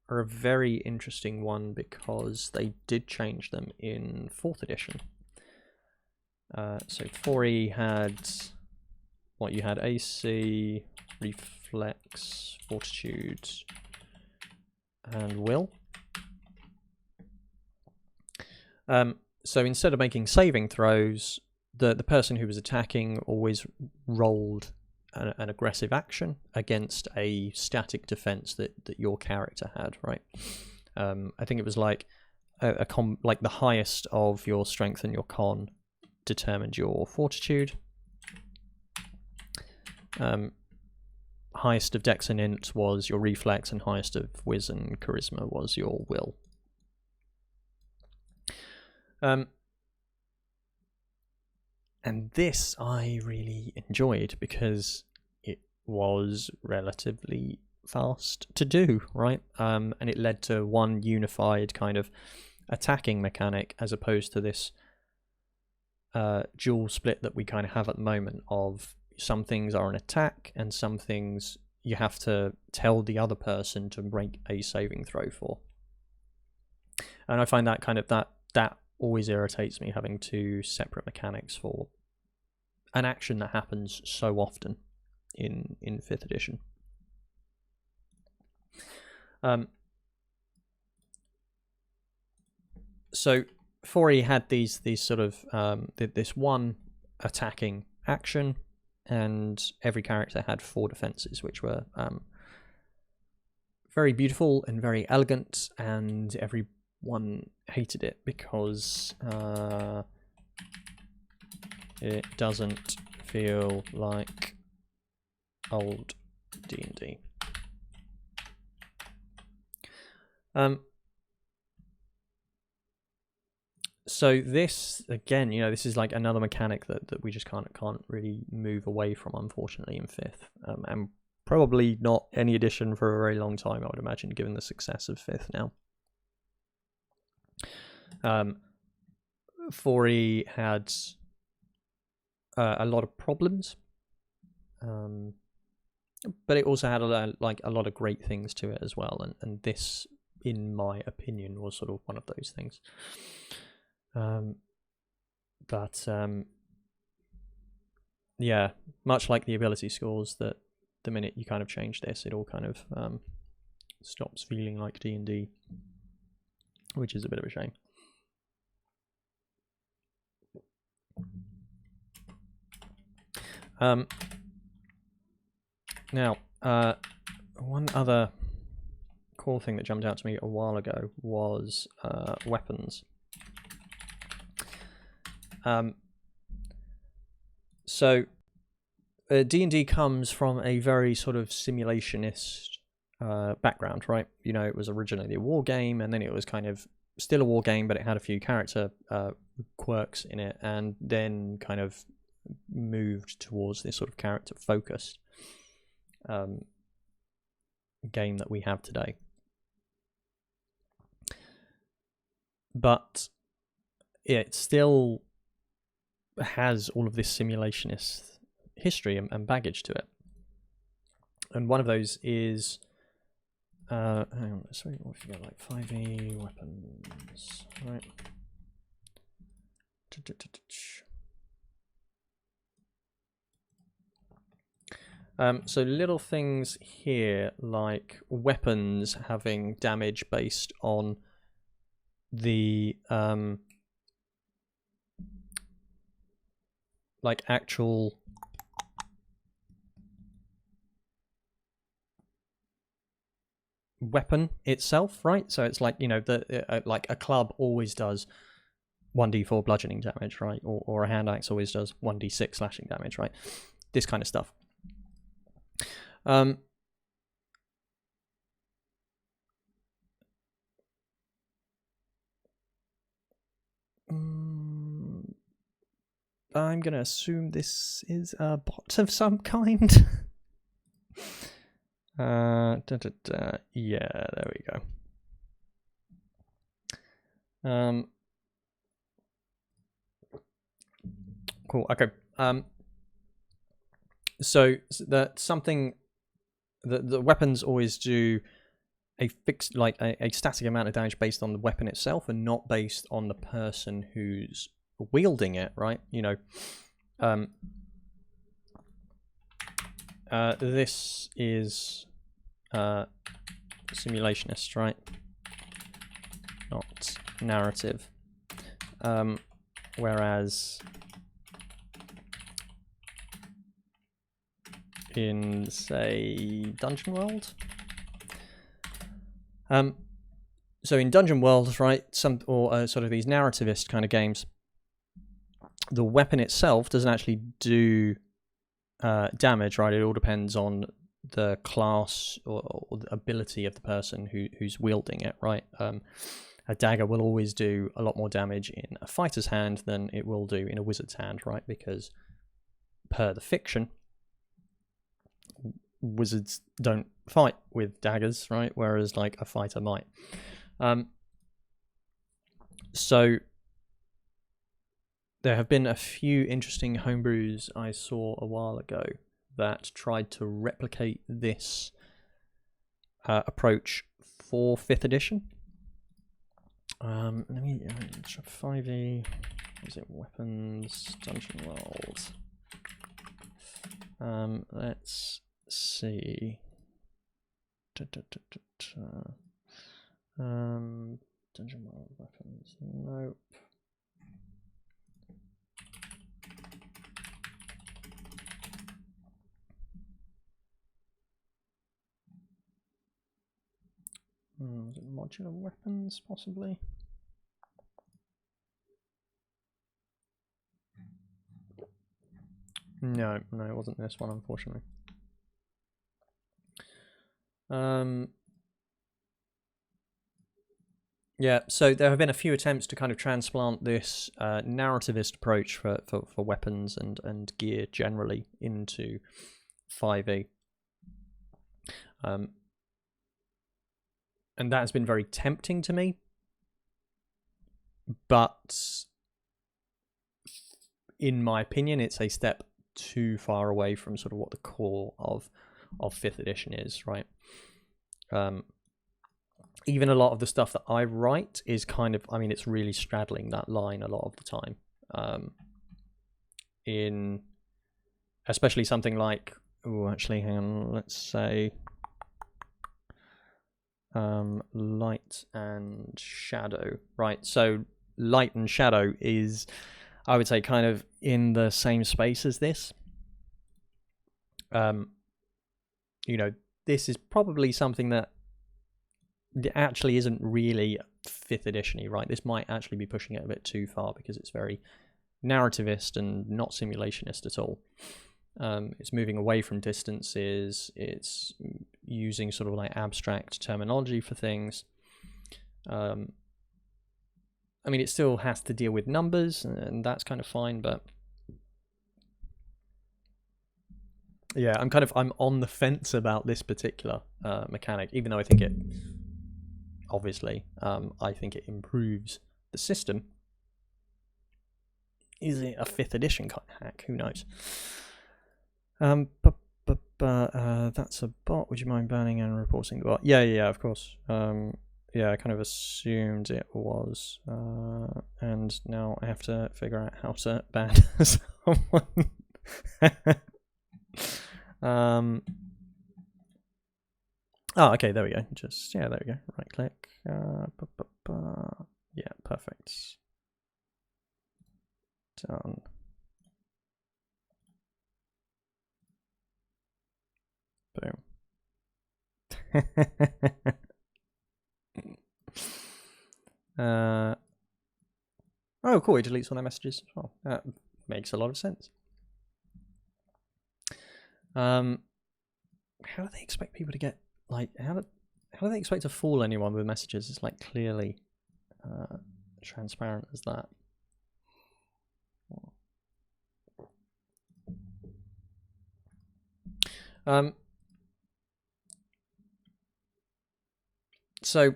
are a very interesting one, because they did change them in 4th edition. So 4E had, what, you had AC, reflex, fortitude, and will. So instead of making saving throws, the person who was attacking always rolled an aggressive action against a static defense that your character had, right? I think it was like like the highest of your strength and your con determined your fortitude. Highest of dex and int was your reflex, and highest of whiz and charisma was your will. And this I really enjoyed because it was relatively fast to do, right? And it led to one unified kind of attacking mechanic as opposed to this dual split that we kind of have at the moment of some things are an attack and some things you have to tell the other person to make a saving throw for. And I find that kind of that always irritates me, having two separate mechanics for an action that happens so often in 5th edition. So 4E had these sort of this one attacking action, and every character had 4 defenses, which were very beautiful and very elegant, and everyone hated it because it doesn't feel like old D&D. So this, again, you know, this is like another mechanic that we just can't really move away from, unfortunately, in 5th. And probably not any edition for a very long time, I would imagine, given the success of 5th now. 4E had a lot of problems, but it also had a lot of great things to it as well, and this, in my opinion, was sort of one of those things. Yeah, much like the ability scores, that the minute you kind of change this, it all kind of stops feeling like D&D, which is a bit of a shame. Now, one other cool thing that jumped out to me a while ago was weapons. So D&D comes from a very sort of simulationist background, right? You know, it was originally a war game, and then it was kind of still a war game, but it had a few character quirks in it, and then kind of moved towards this sort of character focused game that we have today. But it still has all of this simulationist history and baggage to it. And one of those is hang on, sorry, what if you got like 5e weapons, right? So little things here like weapons having damage based on the like actual weapon itself, right? So it's like, you know, like a club always does 1d4 bludgeoning damage, right? Or a hand axe always does 1d6 slashing damage, right? This kind of stuff. I'm going to assume this is a bot of some kind. Yeah, there we go. Cool, okay. So that something that the weapons always do a fixed, like a static amount of damage based on the weapon itself and not based on the person who's wielding it, right? You know, this is simulationist, right? Not narrative. Whereas in, say, Dungeon World. So in Dungeon World, right, or sort of these narrativist kind of games, the weapon itself doesn't actually do damage, right? It all depends on the class or the ability of the person who's wielding it, right? A dagger will always do a lot more damage in a fighter's hand than it will do in a wizard's hand, right? Because per the fiction, wizards don't fight with daggers, right? Whereas like a fighter might. So there have been a few interesting homebrews I saw a while ago that tried to replicate this approach for 5th edition. Let me try 5e. Is it weapons? Dungeon World. Let's see. Dungeon World weapons. Nope. Was it modular weapons, possibly? No, it wasn't this one, unfortunately. Yeah, so there have been a few attempts to kind of transplant this narrativist approach for weapons and gear generally into 5e. And that has been very tempting to me. But in my opinion, it's a step too far away from sort of what the core of 5th edition is, right? Even a lot of the stuff that I write is kind of, I mean, it's really straddling that line a lot of the time. In especially something like, actually, hang on, let's say light and shadow, right? So light and shadow is, I would say, kind of in the same space as this. This is probably something that actually isn't really 5th edition-y, right? This might actually be pushing it a bit too far because it's very narrativist and not simulationist at all. It's moving away from distances. It's using sort of like abstract terminology for things. I mean, it still has to deal with numbers, and that's kind of fine, but yeah, I'm on the fence about this particular mechanic, even though I think it, obviously, I think it improves the system. Is it a 5th edition kind of hack? Who knows? That's a bot. Would you mind banning and reporting the bot? Yeah, of course. Yeah, I kind of assumed it was, and now I have to figure out how to ban someone. Oh, okay, there we go. There we go. Right click. Yeah, perfect. Done. Boom. Oh, cool. It deletes all their messages as well. That makes a lot of sense. How do they expect people to get, like, how do they expect to fool anyone with messages? It's like clearly transparent as that. So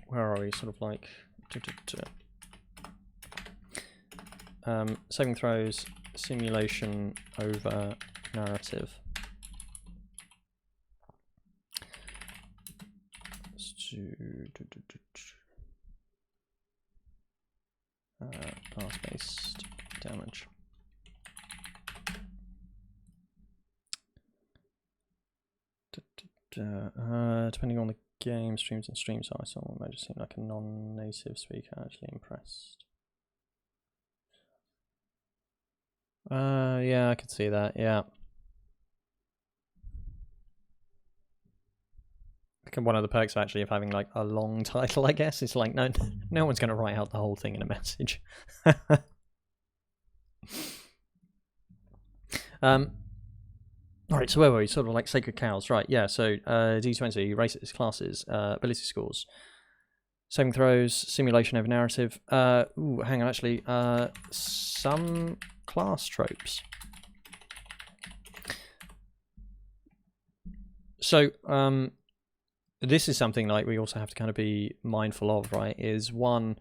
where are we? Sort of like saving throws, simulation over narrative. Class-based damage. Depending on the game, streams and stream size, someone might just seem like a non-native speaker. Actually impressed. Yeah, I could see that. Yeah. One of the perks actually of having like a long title, I guess, is like no one's going to write out the whole thing in a message. Alright, so where were we? Sort of like Sacred Cows, right? Yeah, so D20, races, classes, ability scores, saving throws, simulation over narrative. Ooh, hang on, actually, some class tropes. So, this is something like we also have to kind of be mindful of, right? Is one,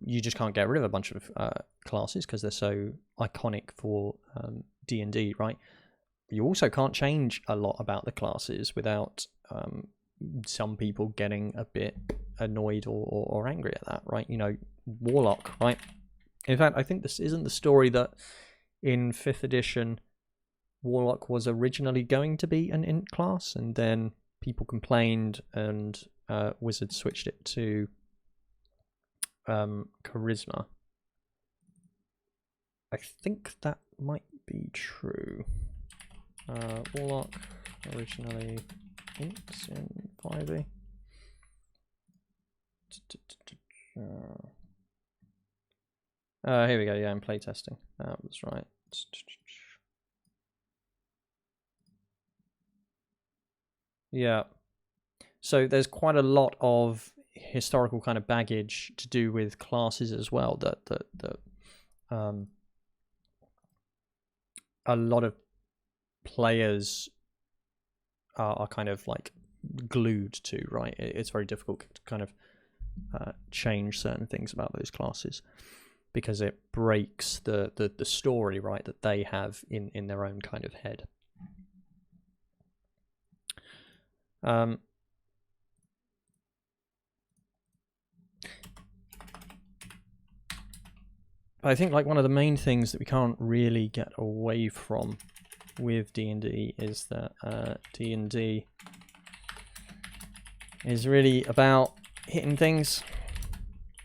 you just can't get rid of a bunch of classes because they're so iconic for D&D, right? You also can't change a lot about the classes without some people getting a bit annoyed or angry at that, right? You know, Warlock, right? In fact, I think this isn't the story that in 5th edition, Warlock was originally going to be an int class, and then people complained and Wizards switched it to charisma. I think that might be true. Warlock originally ints in 5e. Here we go, yeah, in playtesting. That was right. Yeah. So there's quite a lot of historical kind of baggage to do with classes as well that a lot of players are kind of like glued to, right? It's very difficult to kind of change certain things about those classes because it breaks the story, right, that they have in their own kind of head. I think like one of the main things that we can't really get away from with D&D is that D&D is really about hitting things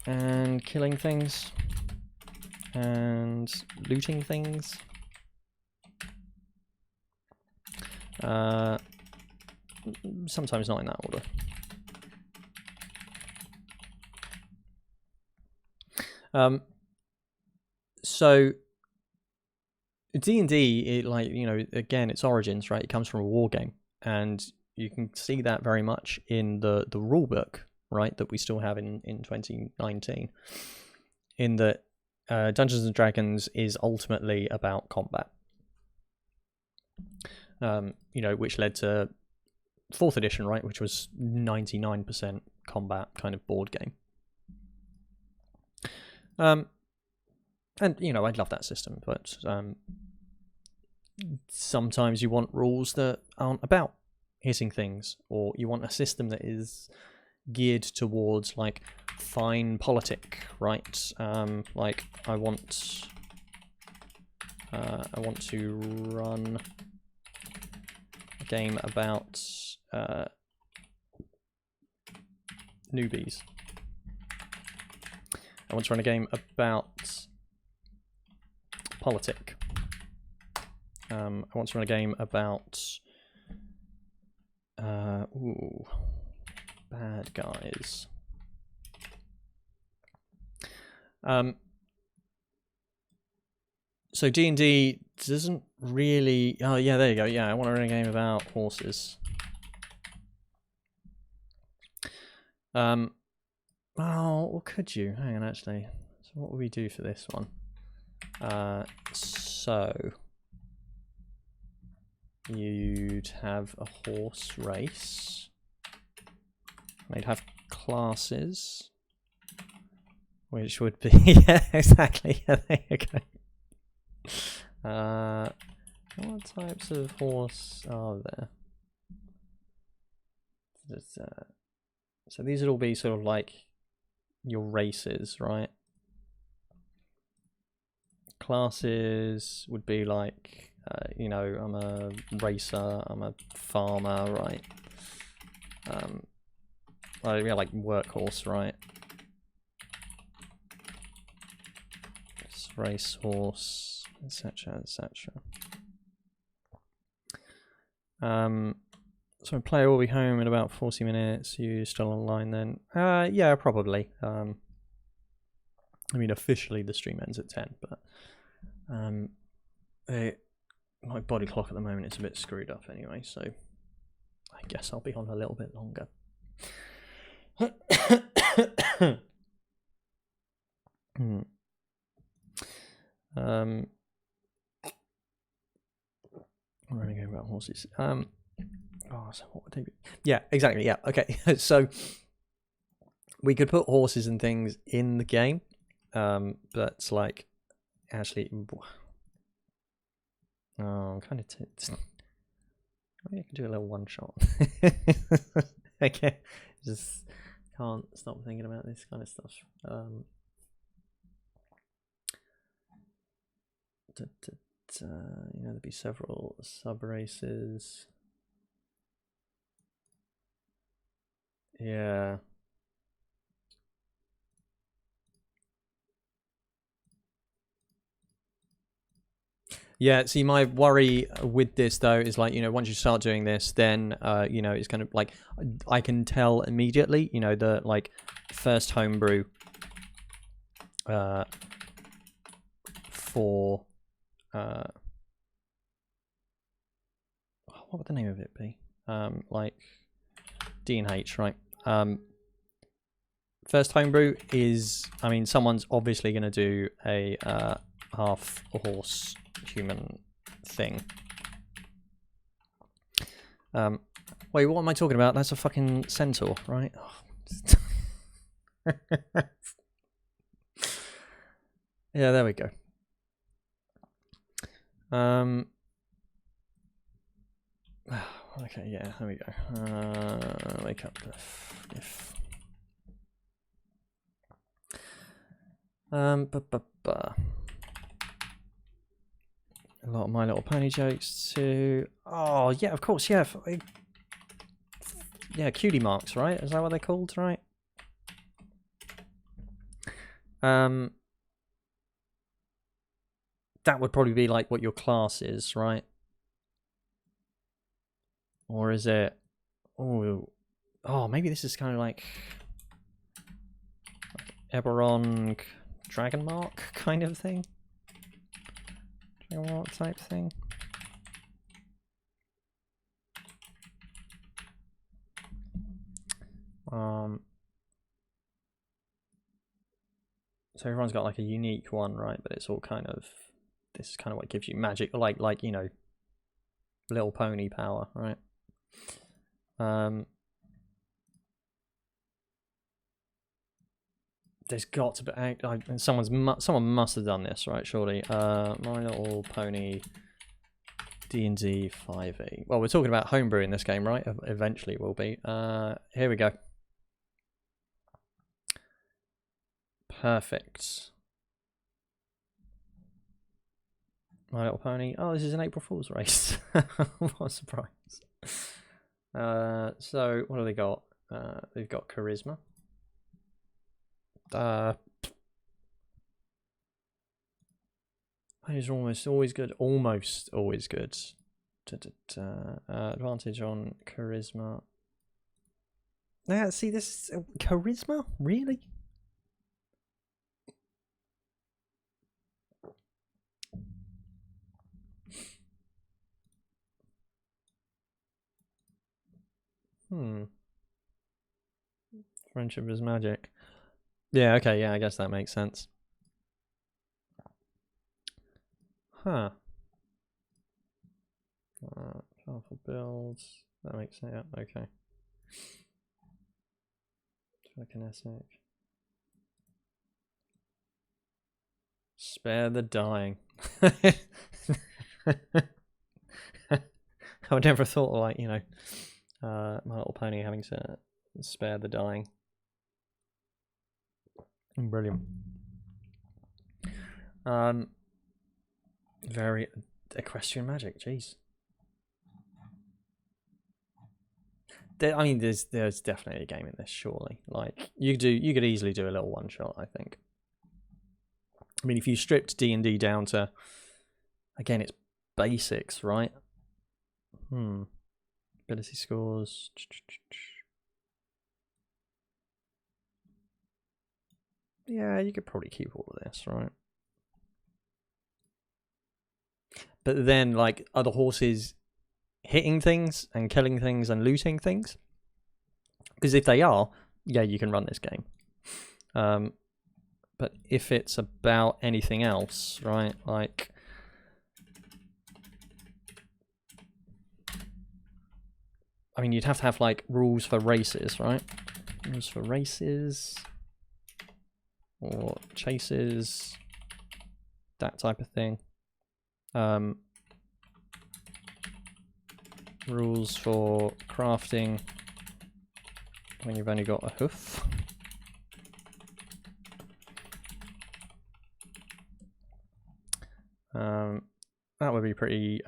and killing things and looting things. Sometimes not in that order. So D&D, it, like, you know, again, its origins, right? It comes from a war game, and you can see that very much in the rule book, right, that we still have in 2019. In that Dungeons and Dragons is ultimately about combat. You know, which led to 4th edition, right, which was 99% combat kind of board game. And, you know, I'd love that system, but sometimes you want rules that aren't about hitting things, or you want a system that is geared towards, like, fine politic, right? Like, I want to run a game about newbies. I want to run a game about politic. I want to run a game about bad guys. So D&D doesn't really... Oh, yeah, there you go. Yeah, I want to run a game about horses. Oh, or could you? Hang on, actually. So what would we do for this one? So you'd have a horse race. They'd have classes, which would be yeah, exactly. Yeah, there you go. What types of horse are there? So these would all be sort of like your races, right? Classes would be like you know, I'm a racer, I'm a farmer, right? Yeah, like workhorse, right? Racehorse, etc., etc. So player will be home in about 40 minutes. You still online then? Yeah, probably. I mean, officially the stream ends at 10, but my body clock at the moment is a bit screwed up anyway, so I guess I'll be on a little bit longer. We're only going about horses. So what would they be? Yeah, exactly. Yeah, okay. So we could put horses and things in the game, but like actually, I'm kind of. Maybe I can do a little one shot. Okay, just can't stop thinking about this kind of stuff. You know, there'd be several sub races. Yeah. Yeah, see, my worry with this though is like, you know, once you start doing this, then you know, it's kind of like I can tell immediately, you know, the like first homebrew for what would the name of it be? Like D&H, right? First homebrew is, I mean, someone's obviously going to do a half horse human thing. Wait, what am I talking about? That's a fucking centaur, right? Yeah, there we go. Okay, yeah, there we go. Wake up, Glyph. A lot of My Little Pony jokes too. Oh yeah, of course, yeah. Yeah, cutie marks, right? Is that what they're called, right? That would probably be like what your class is, right? Or is it? Oh, maybe this is kind of like Eberron Dragon Mark kind of thing. Dragon Mark type thing. So everyone's got like a unique one, right? But it's all kind of, this is kind of what gives you magic, like you know, Little Pony power, right? There's got to be someone must have done this, right? Surely. My Little Pony D&D 5e. Well, we're talking about homebrew in this game, right? Eventually will be. Here we go. Perfect. My Little Pony. Oh, this is an April Fool's race. What a surprise. So what have they got? They've got charisma. Is almost always good. Almost always good. Advantage on charisma. Yeah, see, this is charisma? Really? Friendship is magic. Yeah, okay, yeah, I guess that makes sense. Huh. Powerful builds. That makes sense. Yeah, okay. Telekinetic. Spare the dying. I would never thought, like, you know, My Little Pony having to spare the dying. Brilliant. Very Equestrian Magic, jeez. I mean, there's definitely a game in this, surely. Like you could easily do a little one shot, I think. I mean, if you stripped D&D down to, again, it's basics, right? Ability scores. Yeah, you could probably keep all of this, right? But then, like, are the horses hitting things and killing things and looting things? Because if they are, yeah, you can run this game. But if it's about anything else, right, like... I mean, you'd have to have, like, rules for races, right? Rules for races... or chases, that type of thing. Rules for crafting when you've only got a hoof. That would be pretty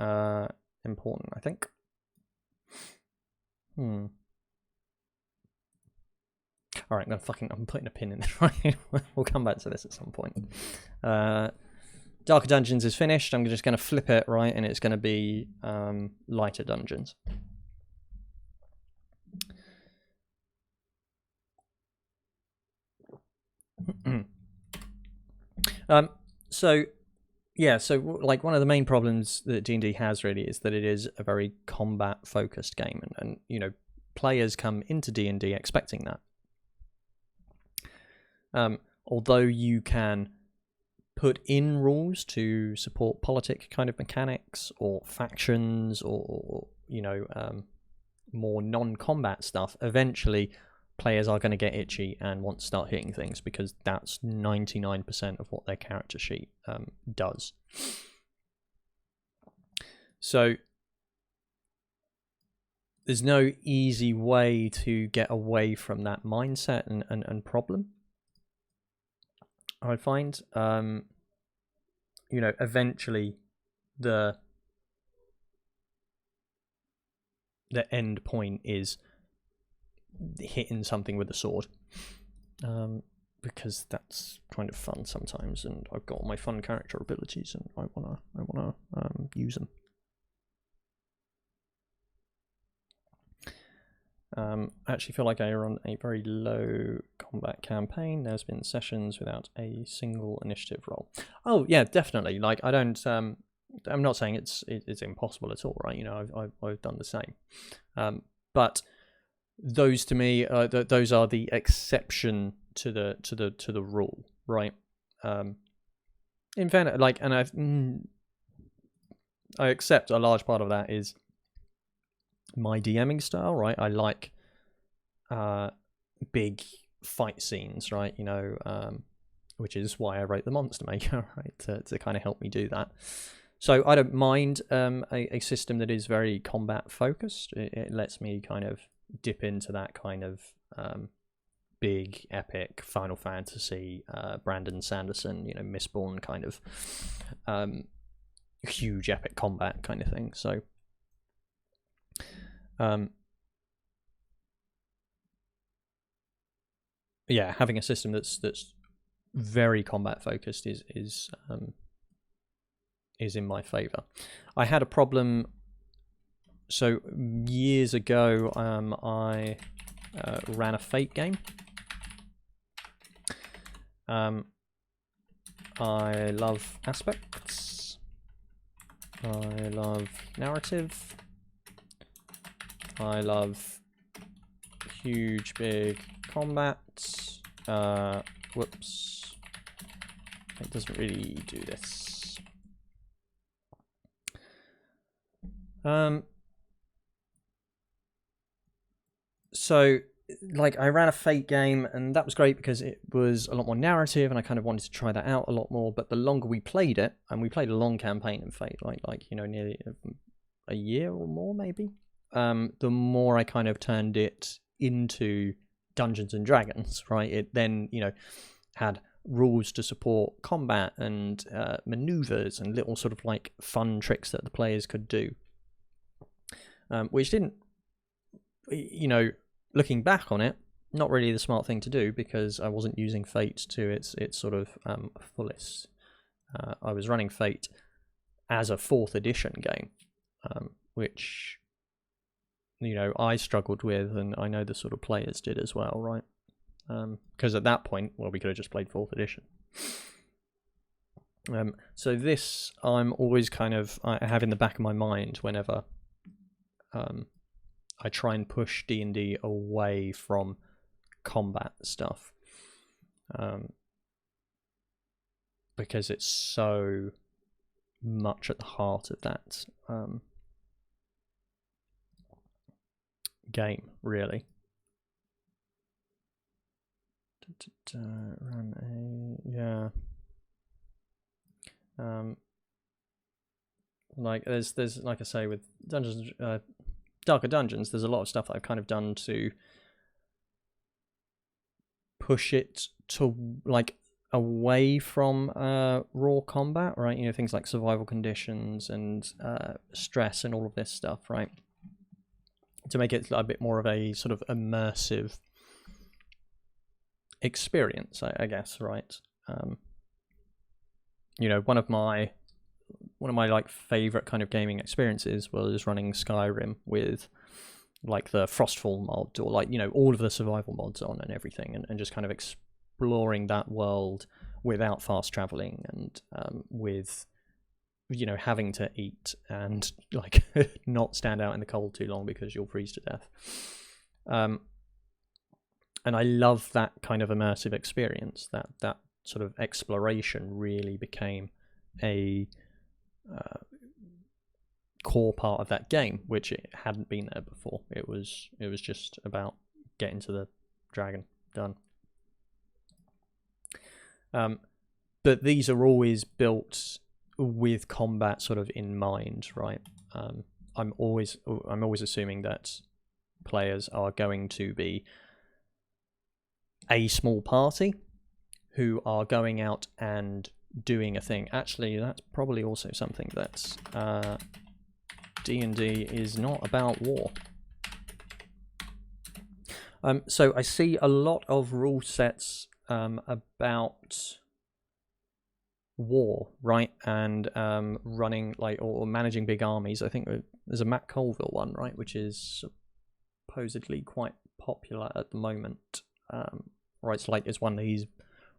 important, I think. All right, I'm putting a pin in this. Right, we'll come back to this at some point. Darker Dungeons is finished. I'm just going to flip it, right, and it's going to be Lighter Dungeons. So like one of the main problems that D&D has really is that it is a very combat focused game, and you know, players come into D&D expecting that. Although you can put in rules to support politic kind of mechanics or factions or you know, more non-combat stuff, eventually players are going to get itchy and want to start hitting things, because that's 99% of what their character sheet does. So there's no easy way to get away from that mindset and problem. I find, you know, eventually the end point is hitting something with a sword, because that's kind of fun sometimes, and I've got all my fun character abilities, and I wanna use them. I actually feel like I run a very low combat campaign. There's been sessions without a single initiative roll. Oh yeah, definitely. Like I don't. I'm not saying it's impossible at all, right? You know, I've done the same, but those to me, those are the exception to the rule, right? In fairness, like, and I accept a large part of that is my DMing style, right? I like big fight scenes, right? You know, which is why I wrote the Monster Maker, right? To kind of help me do that. So I don't mind a system that is very combat focused. It lets me kind of dip into that kind of big epic Final Fantasy, Brandon Sanderson, you know, Mistborn kind of huge epic combat kind of thing. So yeah, having a system that's very combat focused is in my favor. I had a problem. So years ago, I ran a Fate game. I love aspects. I love narrative. I love huge, big combat. Whoops. It doesn't really do this. So, like, I ran a Fate game, and that was great because it was a lot more narrative, and I kind of wanted to try that out a lot more. But the longer we played it, and we played a long campaign in Fate, like you know, nearly a year or more, maybe. The more I kind of turned it into Dungeons and Dragons, right? It then, you know, had rules to support combat and maneuvers and little sort of like fun tricks that the players could do, which didn't, looking back on it, not really the smart thing to do, because I wasn't using Fate to its sort of fullest. I was running Fate as a 4th edition game, which I struggled with, and I know the sort of players did as well, right? Because at that point, well, we could have just played 4th edition. So this, I'm always I have in the back of my mind whenever I try and push D&D away from combat stuff, because it's so much at the heart of that game, really. Like there's like I say, with Darker Dungeons, there's a lot of stuff that I've kind of done to push it to like away from raw combat, right? Things like survival conditions and stress and all of this stuff, right? To make it a bit more of a sort of immersive experience, I guess, right? One of my like favorite kind of gaming experiences was running Skyrim with like the Frostfall mod, or like all of the survival mods on and everything, and just kind of exploring that world without fast traveling, and with having to eat and like not stand out in the cold too long because you'll freeze to death. And I love that kind of immersive experience. That sort of exploration really became a core part of that game, which it hadn't been there before. It was just about getting to the dragon, done. But these are always built with combat sort of in mind, right? I'm always assuming that players are going to be a small party who are going out and doing a thing. Actually, that's probably also something that D&D is not about war. So I see a lot of rule sets about war, right? And running or managing big armies. I think there's a Matt Colville one, right, which is supposedly quite popular at the moment. Right, it's one that he's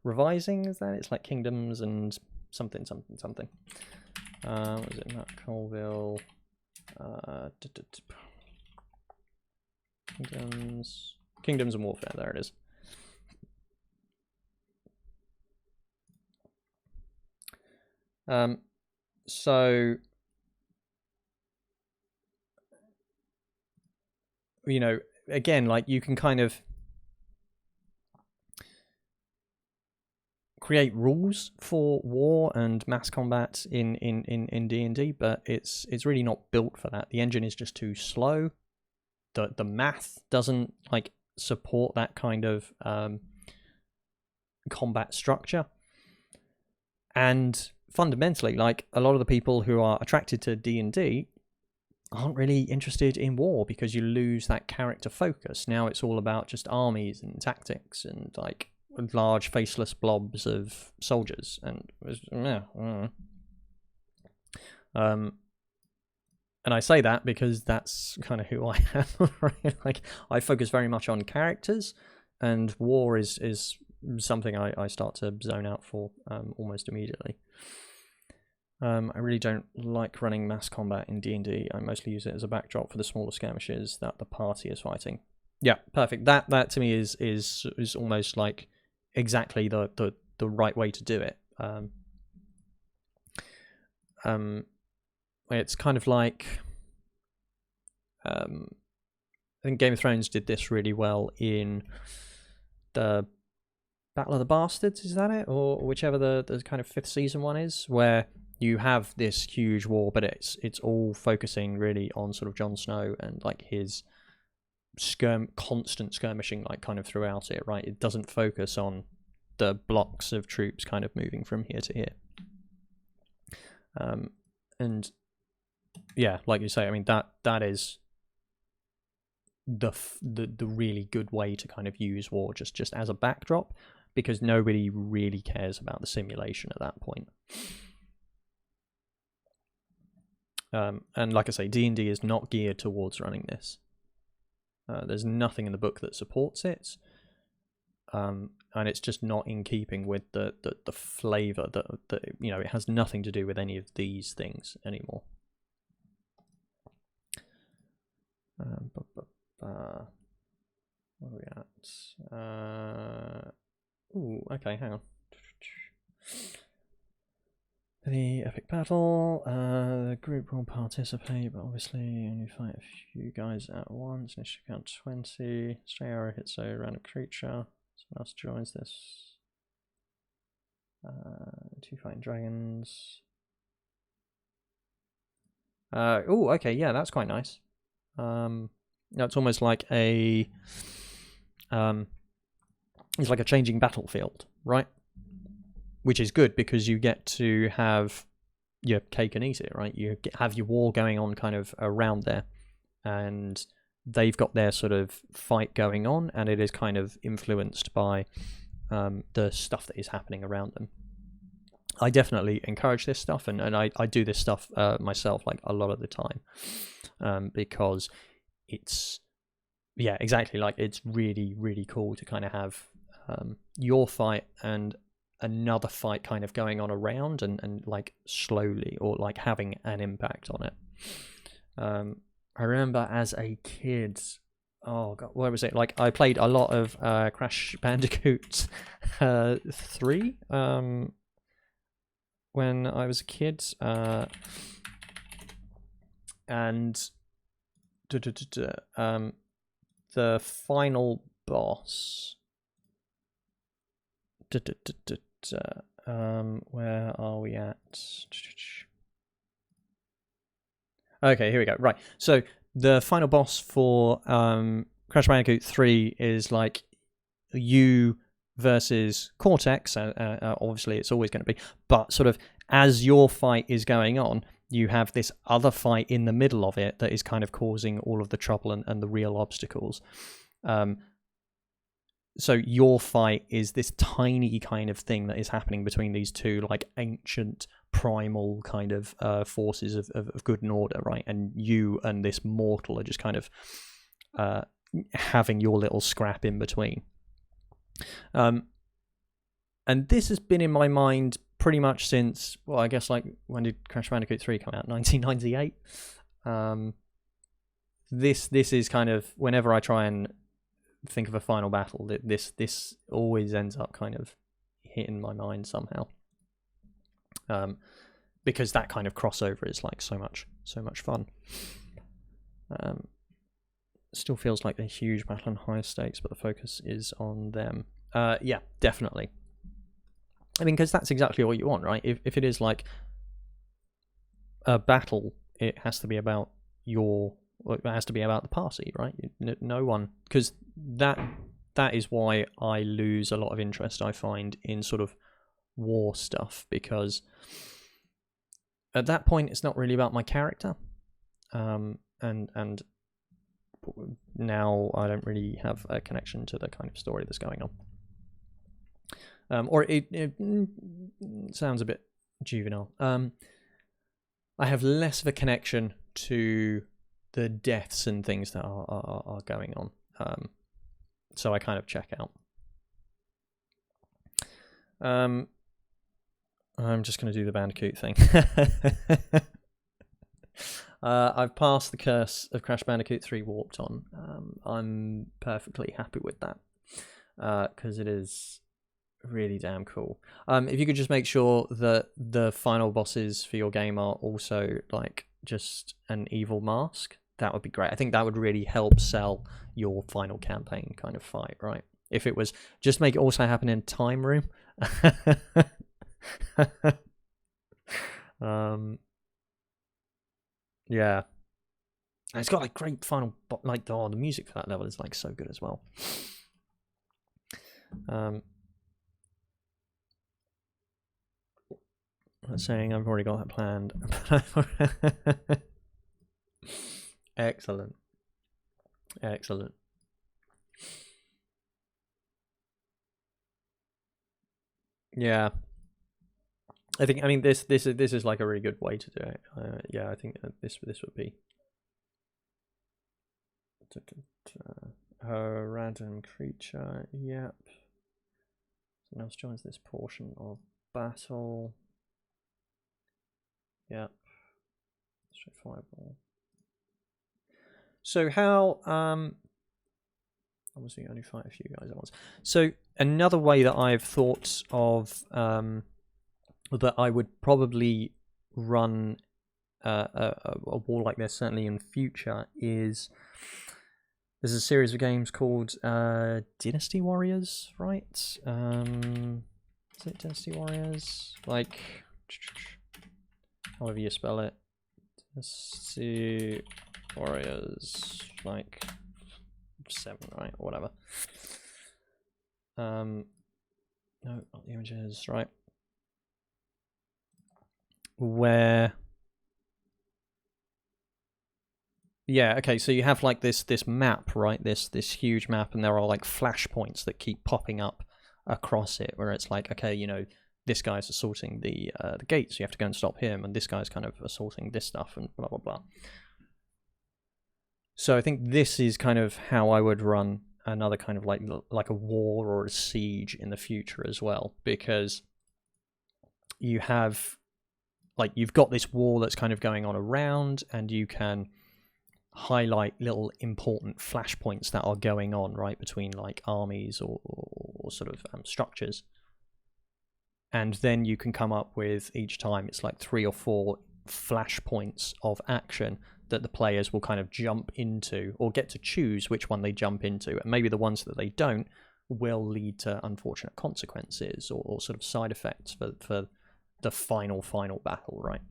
revising. Is that? It's like Kingdoms and something. What is it? Matt Colville. Kingdoms and Warfare. There it is. So again, like you can kind of create rules for war and mass combat in D&D, but it's really not built for that. The engine is just too slow. The math doesn't like support that kind of combat structure. And fundamentally, like a lot of the people who are attracted to D&D aren't really interested in war, because you lose that character focus. Now it's all about just armies and tactics and like large faceless blobs of soldiers, and and I say that because that's kind of who I am, right? Like I focus very much on characters, and war is something I start to zone out for almost immediately. I really don't like running mass combat in D&D. I mostly use it as a backdrop for the smaller skirmishes that the party is fighting. Yeah, perfect. That to me is almost like exactly the right way to do it. It's kind of like I think Game of Thrones did this really well in the Battle of the Bastards, is that it? Or whichever the kind of 5th season one is, where you have this huge war, but it's all focusing really on sort of Jon Snow and like his constant skirmishing like kind of throughout it, right? It doesn't focus on the blocks of troops kind of moving from here to here. And yeah, like you say, I mean that is the really good way to kind of use war just as a backdrop, because nobody really cares about the simulation at that point. And like I say, D&D is not geared towards running this. There's nothing in the book that supports it, and it's just not in keeping with the flavor that you know, it has nothing to do with any of these things anymore. Where are we at? Ooh, okay, hang on. The epic battle. The group will participate, but obviously only fight a few guys at once. Initial count 20. Stray arrow hits a random creature. Someone else joins this. 2 fighting dragons. Oh, okay, yeah, that's quite nice. It's almost like a it's like a changing battlefield, right? Which is good because you get to have your cake and eat it, right? You have your war going on kind of around there, and they've got their sort of fight going on, and it is kind of influenced by the stuff that is happening around them. I definitely encourage this stuff, and I do this stuff myself, like a lot of the time, because it's, yeah, exactly, like it's really, really cool to kind of have your fight and another fight kind of going on around and like slowly, or like having an impact on it. I remember as a kid, oh god, what was it? Like I played a lot of Crash Bandicoot 3 when I was a kid, and the final boss. Where are we at? Okay, here we go. Right, so the final boss for Crash Bandicoot 3 is like you versus Cortex. Obviously, it's always going to be, but sort of as your fight is going on, you have this other fight in the middle of it that is kind of causing all of the trouble and the real obstacles. So your fight is this tiny kind of thing that is happening between these two, like ancient primal kind of forces of good and order, right? And you and this mortal are just kind of having your little scrap in between. And this has been in my mind pretty much since, well, I guess, like, when did Crash Bandicoot 3 come out? 1998. This is kind of, whenever I try and think of a final battle, this always ends up kind of hitting my mind somehow, because that kind of crossover is like so much fun. Still feels like a huge battle and high stakes, but the focus is on them. Yeah, definitely. I mean, because that's exactly what you want, right? If it is like a battle, it has to be about it has to be about the party, right? No one, because that is why I lose a lot of interest, I find, in sort of war stuff, because at that point it's not really about my character, and now I don't really have a connection to the kind of story that's going on, or it sounds a bit juvenile. I have less of a connection to the deaths and things that are going on, so I kind of check out. I'm just going to do the Bandicoot thing. I've passed the curse of Crash Bandicoot 3 Warped On. I'm perfectly happy with that, because it is really damn cool. If you could just make sure that the final bosses for your game are also like just an evil mask, that would be great. I think that would really help sell your final campaign kind of fight, right? If it was just make it also happen in Time Room. Yeah. And it's got like great final, like the music for that level is like so good as well. I'm not saying I've already got that planned. Excellent. Excellent. Yeah. I mean this is like a really good way to do it. Yeah, I think this would be a random creature. Yep. Someone else joins this portion of battle. Yep. Straight fireball. So how obviously only fight a few guys at once. So another way that I've thought of that I would probably run a war like this, certainly in future, is there's a series of games called Dynasty Warriors, right? Is it Dynasty Warriors? Like, however you spell it. Dynasty Warriors, like 7, right? Or whatever. No, not the images, right? Where, yeah, okay, so you have like this map, right? This huge map, and there are like flashpoints that keep popping up across it, where it's like, okay, you know, this guy's assaulting the gates, so you have to go and stop him, and this guy's kind of assaulting this stuff, and blah blah blah. So I think this is kind of how I would run another kind of like a war or a siege in the future as well, because you have, like, you've got this war that's kind of going on around, and you can highlight little important flashpoints that are going on, right, between like armies or sort of structures. And then you can come up with, each time it's like 3 or 4 flashpoints of action that the players will kind of jump into, or get to choose which one they jump into. And maybe the ones that they don't will lead to unfortunate consequences or sort of side effects for the final battle, right?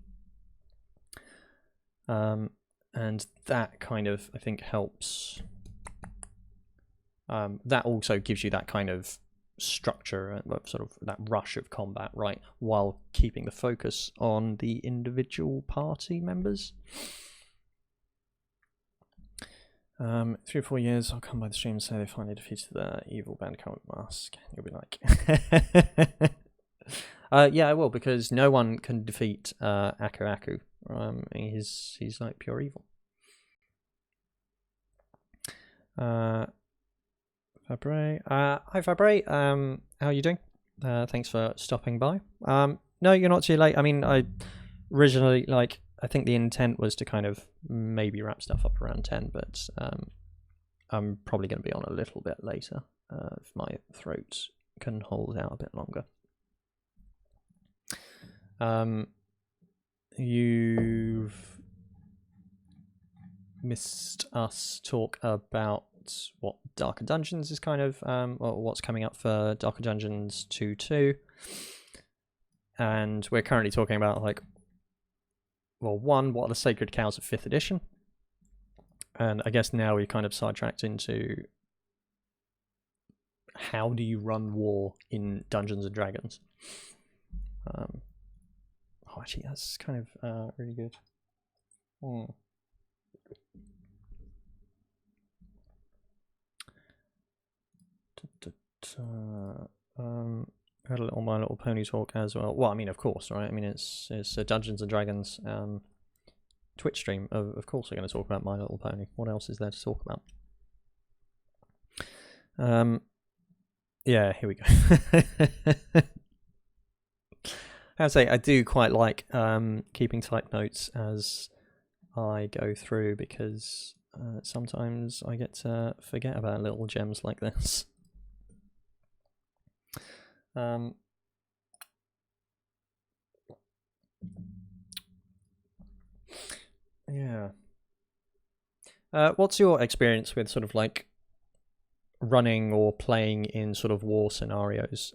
And that kind of, I think, helps. That also gives you that kind of structure, sort of that rush of combat, right, while keeping the focus on the individual party members. 3 or 4 years, I'll come by the stream and say they finally defeated the evil Bandicam Mask. You'll be like, yeah, I will, because no one can defeat Aku. He's like pure evil. Fabre. Hi Fabre. How are you doing? Thanks for stopping by. No, you're not too late. I mean, I originally, like, I think the intent was to kind of maybe wrap stuff up around 10, but I'm probably going to be on a little bit later if my throat can hold out a bit longer. You've missed us talk about what Darker Dungeons is kind of, or what's coming up for Darker Dungeons 2.2. And we're currently talking about, like, well, one, what are the Sacred Cows of 5th edition? And I guess now we kind of sidetracked into how do you run war in Dungeons and Dragons? Oh, actually, that's kind of really good. Had a little My Little Pony talk as well. Well, I mean, of course, right? I mean, it's a Dungeons and Dragons Twitch stream. Of course, we're going to talk about My Little Pony. What else is there to talk about? Yeah, here we go. I'd say I do quite like keeping type notes as I go through, because sometimes I get to forget about little gems like this. Yeah. What's your experience with sort of like running or playing in sort of war scenarios,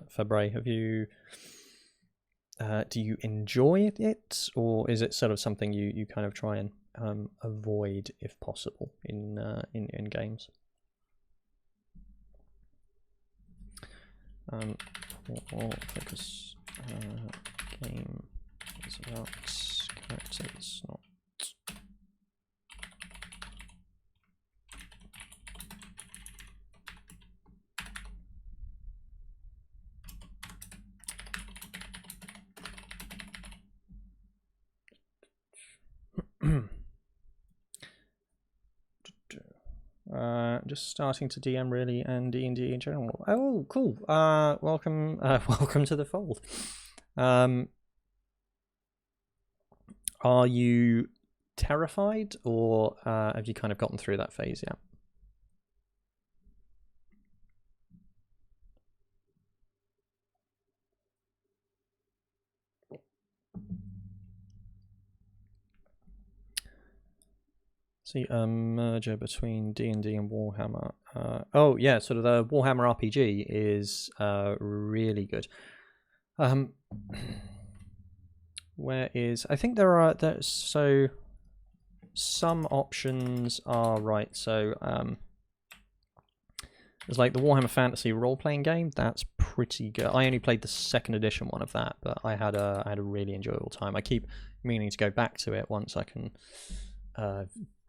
Fabre? Have you do you enjoy it, or is it sort of something you kind of try and avoid if possible in games? Focus game is about characters, not. Just starting to DM really, and D&D in general. Oh, cool. Welcome to the fold. Are you terrified, or have you kind of gotten through that phase yet? See, a merger between D&D and Warhammer. Oh yeah, sort of the Warhammer RPG is really good. Where is? I think there's so some options are right. So there's like the Warhammer Fantasy role-playing game. That's pretty good. I only played the 2nd edition one of that, but I had a really enjoyable time. I keep meaning to go back to it once I can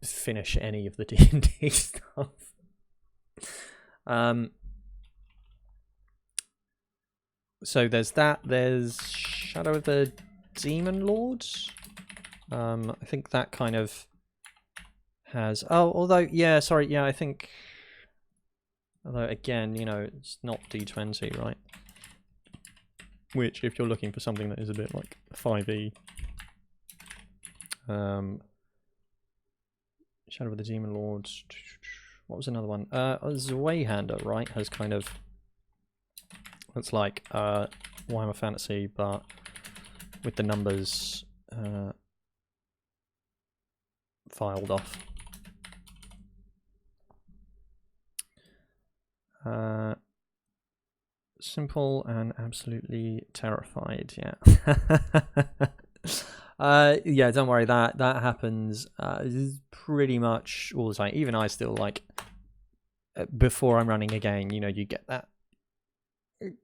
finish any of the D&D stuff. So there's that. There's Shadow of the Demon Lords. I think that kind of has. Oh, although yeah, sorry, yeah, I think. Although again, you know, it's not D20, right? Which, if you're looking for something that is a bit like 5e, Shadow of the Demon Lords. What was another one? Zweihander, right? Has kind of. It's like Warhammer Fantasy, but with the numbers filed off. Simple and absolutely terrified. Yeah. Yeah, don't worry. That happens pretty much all the time. Even I still like before I'm running a game. You know, you get that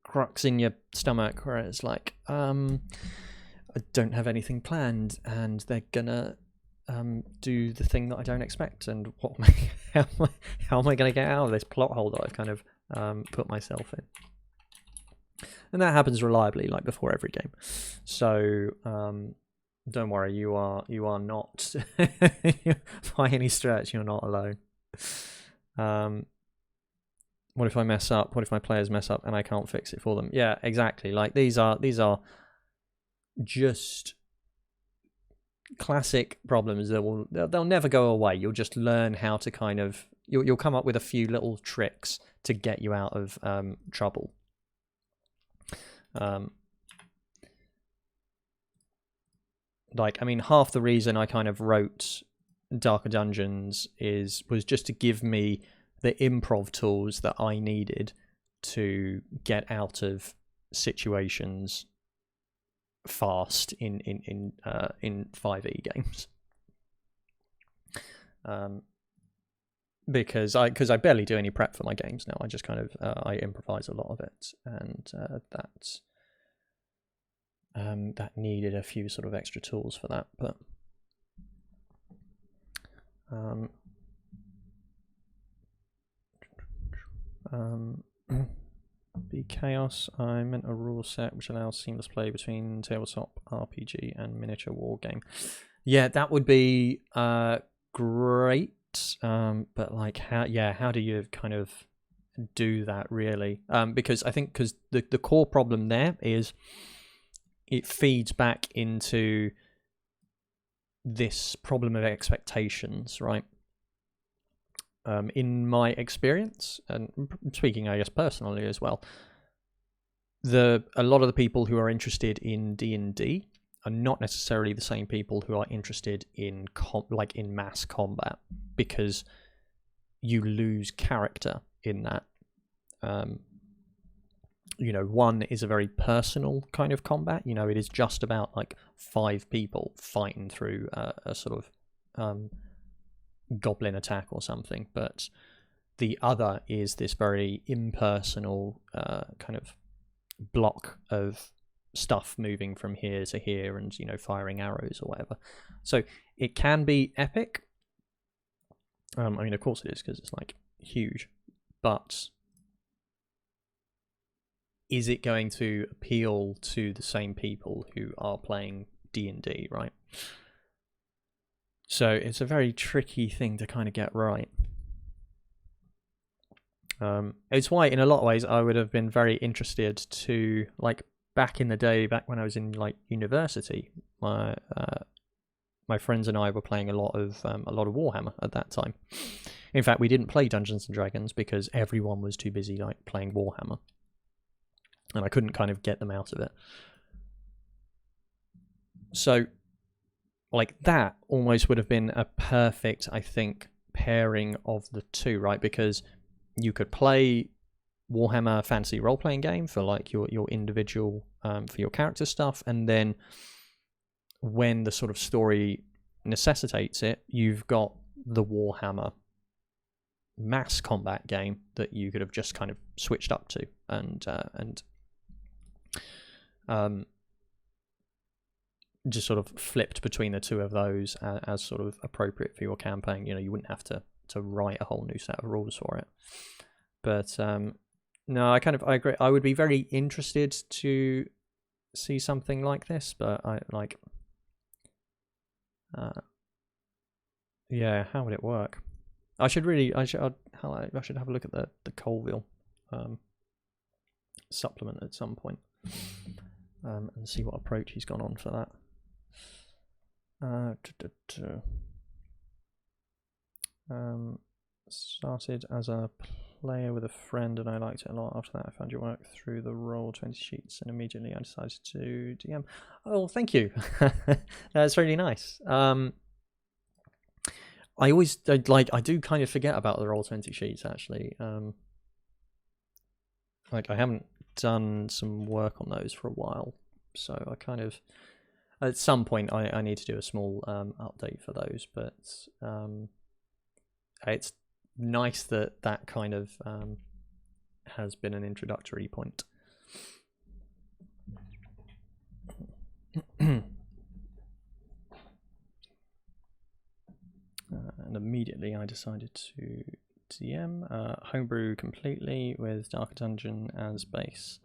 crux in your stomach where it's like, I don't have anything planned, and they're gonna do the thing that I don't expect. And what? How am I gonna get out of this plot hole that I've kind of put myself in? And that happens reliably, like before every game. So don't worry, you are not by any stretch. You're not alone. What if I mess up? What if my players mess up and I can't fix it for them? Yeah, exactly. Like these are just classic problems that they'll never go away. You'll just learn how to kind of you'll come up with a few little tricks to get you out of trouble. Like, I mean, half the reason I kind of wrote Darker Dungeons was just to give me the improv tools that I needed to get out of situations fast in 5e games. Because I barely do any prep for my games now. I just kind of I improvise a lot of it, and that needed a few sort of extra tools for that, but be chaos. I meant a rule set which allows seamless play between tabletop RPG and miniature war game. Yeah, that would be great. But like, how do you kind of do that really? Because I think the core problem there is it feeds back into this problem of expectations, right? In my experience, and speaking, I guess, personally as well, a lot of the people who are interested in D&D are not necessarily the same people who are interested in in mass combat, because you lose character in that. You know, one is a very personal kind of combat. You know, it is just about like 5 people fighting through a sort of goblin attack or something. But the other is this very impersonal kind of block of stuff moving from here to here and, you know, firing arrows or whatever. So it can be epic. I mean, of course it is, because it's like huge, but is it going to appeal to the same people who are playing D&D, right? So it's a very tricky thing to kind of get right. It's why, in a lot of ways, I would have been very interested to, like, back in the day, back when I was in like university, my friends and I were playing a lot of Warhammer at that time. In fact, we didn't play Dungeons and Dragons because everyone was too busy like playing Warhammer, and I couldn't kind of get them out of it. So, like, that almost would have been a perfect, I think, pairing of the two, right? Because you could play Warhammer fantasy role-playing game for like your individual for your character stuff, and then when the sort of story necessitates it, you've got the Warhammer mass combat game that you could have just kind of switched up to and just sort of flipped between the two of those as sort of appropriate for your campaign. You know, you wouldn't have to write a whole new set of rules for it. But no, I agree. I would be very interested to see something like this, but yeah, how would it work? I should have a look at the Colville supplement at some point and see what approach he's gone on for that. Started as a player with a friend and I liked it a lot. After that I found your work through the Roll20 sheets and immediately I decided to DM. Oh, thank you. That's really nice. I do kind of forget about the Roll20 sheets actually. Like, I haven't done some work on those for a while, so I kind of, at some point I need to do a small update for those, but it's nice that kind of has been an introductory point. And immediately I decided to DM homebrew completely with Darker Dungeon as base.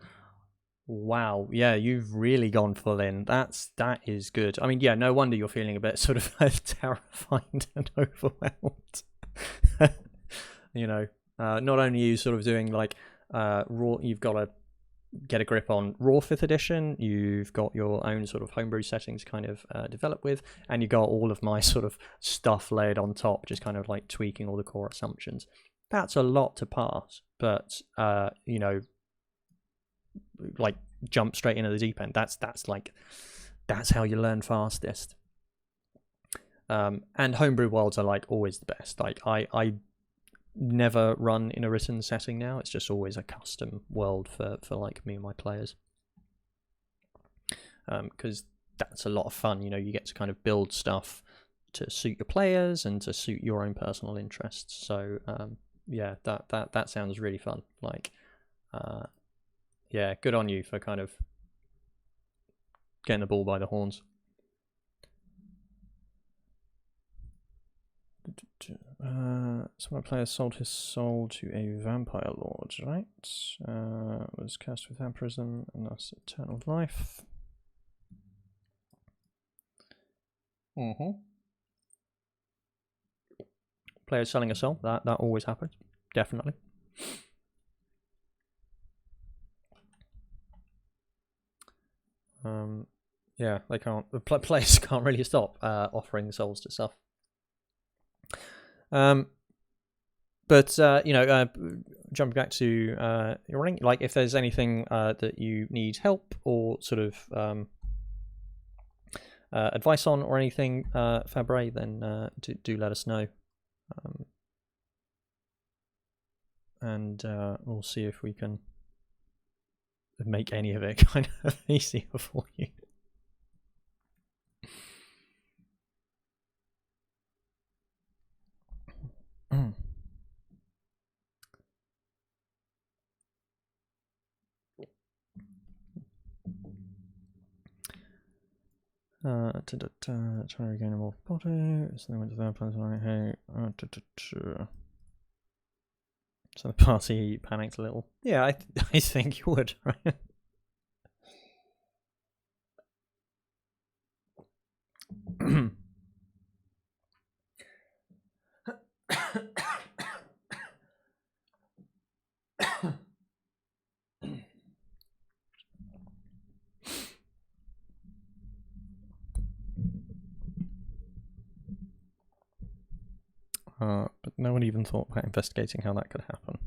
Wow, yeah, you've really gone full in. That is good. I mean, yeah, no wonder you're feeling a bit sort of terrified and overwhelmed. You know, not only are you sort of doing like raw, you've got to get a grip on raw 5th edition, you've got your own sort of homebrew settings kind of develop with, and you got all of my sort of stuff layered on top, just kind of like tweaking all the core assumptions. That's a lot to pass, but you know, like, jump straight into the deep end. That's how you learn fastest. And homebrew worlds are like always the best. Like, I never run in a written setting now. It's just always a custom world for like me and my players, because that's a lot of fun. You know, you get to kind of build stuff to suit your players and to suit your own personal interests. So yeah, that sounds really fun. Like, yeah, good on you for kind of getting the ball by the horns. So my player sold his soul to a vampire lord, right? Was cursed with vampirism and thus eternal life. Player selling a soul, that always happens, definitely. Yeah, they can't. The players can't really stop offering souls to stuff. But you know, jumping back to your running, like, if there's anything that you need help or sort of advice on or anything, Fabre, then do let us know, and we'll see if we can make any of it kind of easier for you. Trying to regain a more body. So they went to their place. Hey, so the party panicked a little. Yeah, I think you would, right? But no one even thought about investigating how that could happen.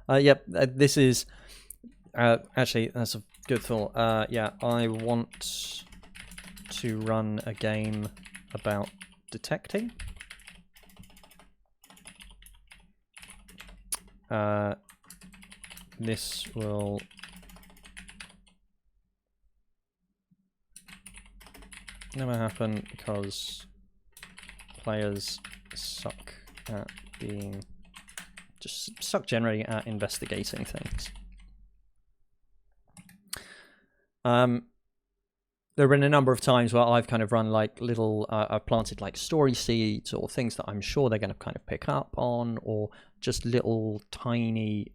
Yep, this is actually, that's a good thought. Yeah, I want to run a game about detecting. This will never happen because players suck at generally at investigating things. There have been a number of times where I've kind of run like little, I've planted like story seeds or things that I'm sure they're going to kind of pick up on, or just little tiny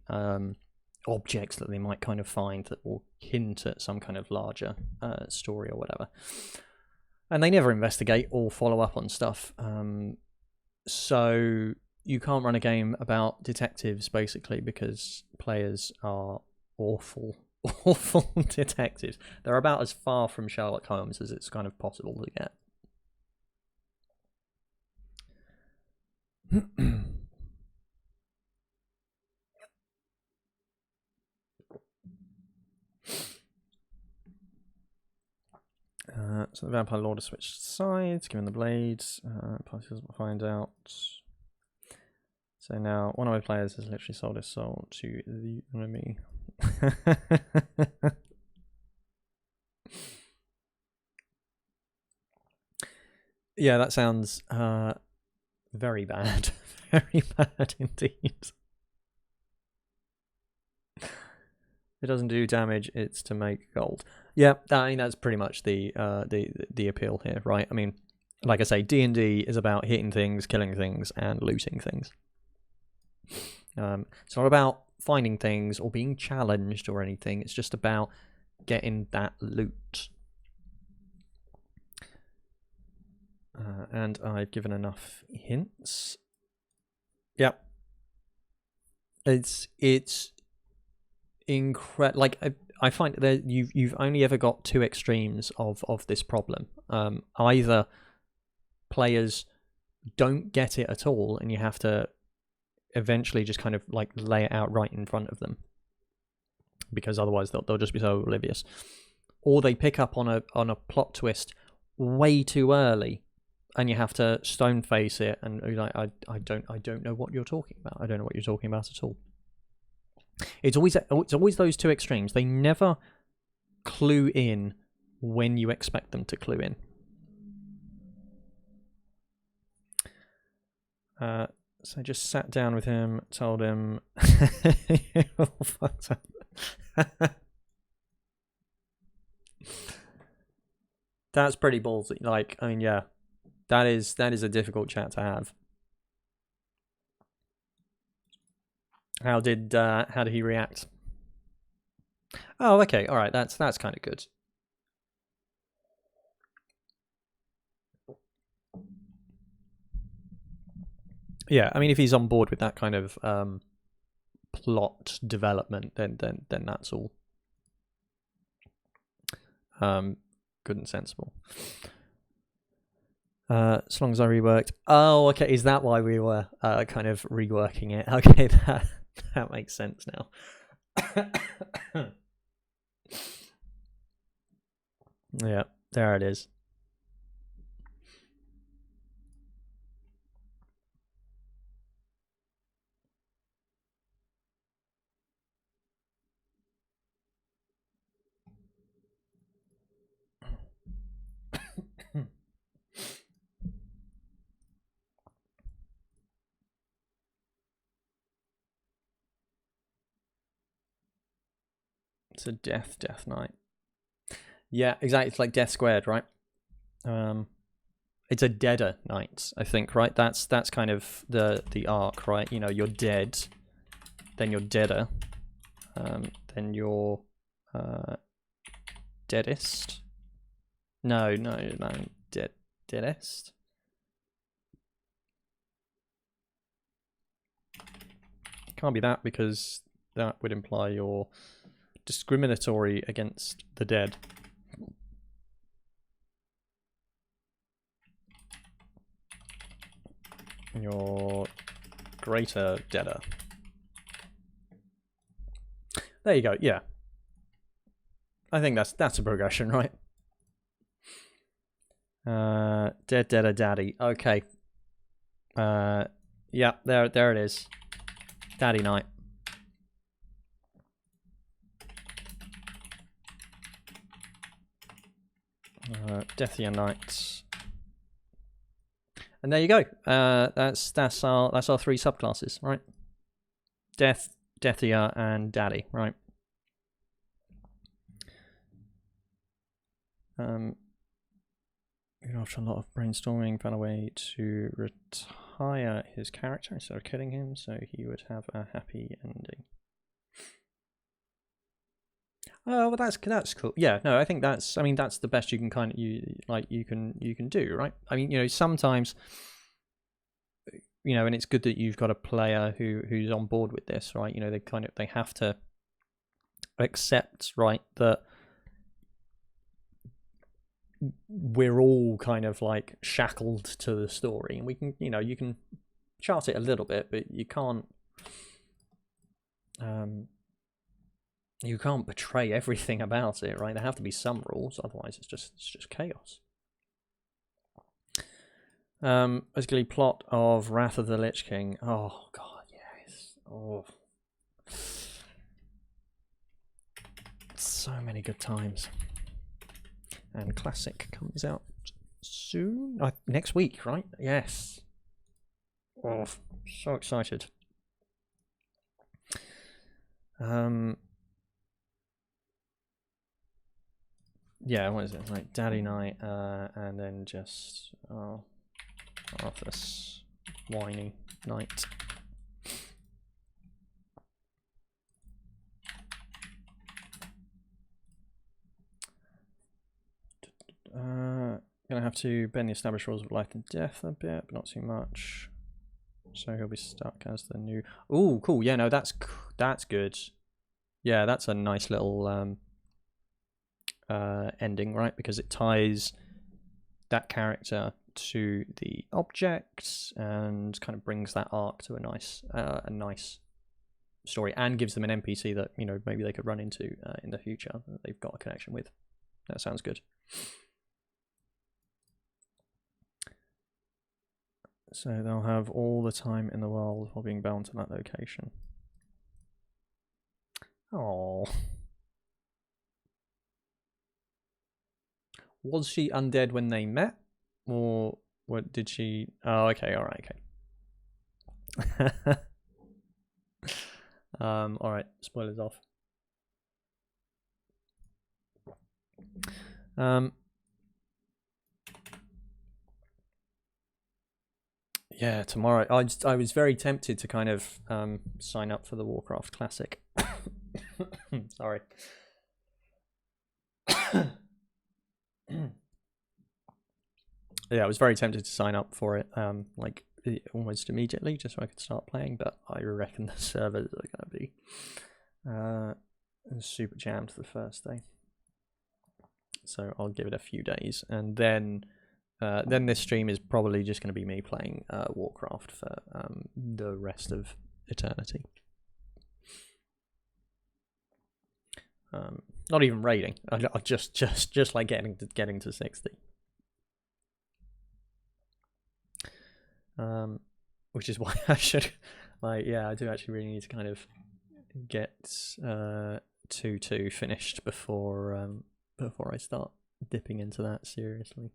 objects that they might kind of find that will hint at some kind of larger story or whatever. And they never investigate or follow up on stuff. So you can't run a game about detectives, basically, because players are awful detectives. They're about as far from Sherlock Holmes as it's kind of possible to get. So the Vampire Lord has switched sides, given the blades. Party doesn't find out. So now one of my players has literally sold his soul to the enemy. Yeah, that sounds very bad. Very bad indeed. It doesn't do damage, it's to make gold. Yeah, I mean that's pretty much the appeal here, right? I mean, like I say, D&D is about hitting things, killing things, and looting things. It's not about finding things or being challenged or anything. It's just about getting that loot. And I've given enough hints. Yep. It's incredible. Like I find that you've only ever got two extremes of this problem. Either players don't get it at all, and you have to eventually just kind of like lay it out right in front of them, because otherwise they'll just be so oblivious, or they pick up on a plot twist way too early, and you have to stone face it and be like, I don't know what you're talking about. I don't know what you're talking about at all. It's always those two extremes. They never clue in when you expect them to clue in. So I just sat down with him, told him, all fucked up. That's pretty ballsy. Like, I mean, yeah, that is a difficult chat to have. How did he react? Oh, okay, all right, that's kind of good. Yeah, I mean, if he's on board with that kind of plot development, then that's all good and sensible. As long as I reworked. Oh, okay. Is that why we were kind of reworking it? Okay, that makes sense now. Yeah, there it is. It's a death knight. Yeah, exactly. It's like death squared, right? It's a deader knight, I think, right? That's kind of the arc, right? You know, you're dead, then you're deader, then you're deadest. No, deadest. Can't be that, because that would imply you're discriminatory against the dead. You're greater deader. There you go. Yeah, I think that's a progression, right? Dead deader daddy. Okay. Yeah, there it is. Daddy knight. Deathier knight. And there you go. That's our three subclasses, right? Death, Deathier, and Daddy, right? After a lot of brainstorming, found a way to retire his character instead of killing him, so he would have a happy ending. Oh, well, that's cool. Yeah, no, I think that's the best you can you can do, right? I mean, you know, sometimes, you know, and it's good that you've got a player who's on board with this, right? You know, they have to accept, right, that we're all kind of like shackled to the story, and we can, you know, you can chart it a little bit, but you can't betray everything about it, right? There have to be some rules, otherwise it's just chaos. Basically, plot of Wrath of the Lich King. Oh god, yes. Oh, so many good times. And Classic comes out soon, next week, right? Yes. Oh, so excited. Yeah, what is it? Like Daddy Knight, and then just Arthas, whiny knight. Gonna have to bend the established rules of life and death a bit, but not too much. So he'll be stuck as the new. Ooh, cool. Yeah, no, that's good. Yeah, that's a nice little ending, right? Because it ties that character to the objects and kind of brings that arc to a nice story, and gives them an NPC that, you know, maybe they could run into in the future that they've got a connection with. That sounds good. So they'll have all the time in the world while being bound to that location. Oh. Was she undead when they met? Or what did she... Oh, okay, alright, okay. Alright, spoilers off. Yeah, tomorrow. I was very tempted to kind of sign up for the Warcraft Classic. Sorry. Yeah, I was very tempted to sign up for it, like almost immediately, just so I could start playing. But I reckon the servers are going to be super jammed the first day, so I'll give it a few days, and then this stream is probably just going to be me playing Warcraft for the rest of eternity. Not even raiding. I just like getting to 60. Which is why I should, like, yeah, I do actually really need to kind of get 2-2 finished before I start dipping into that seriously.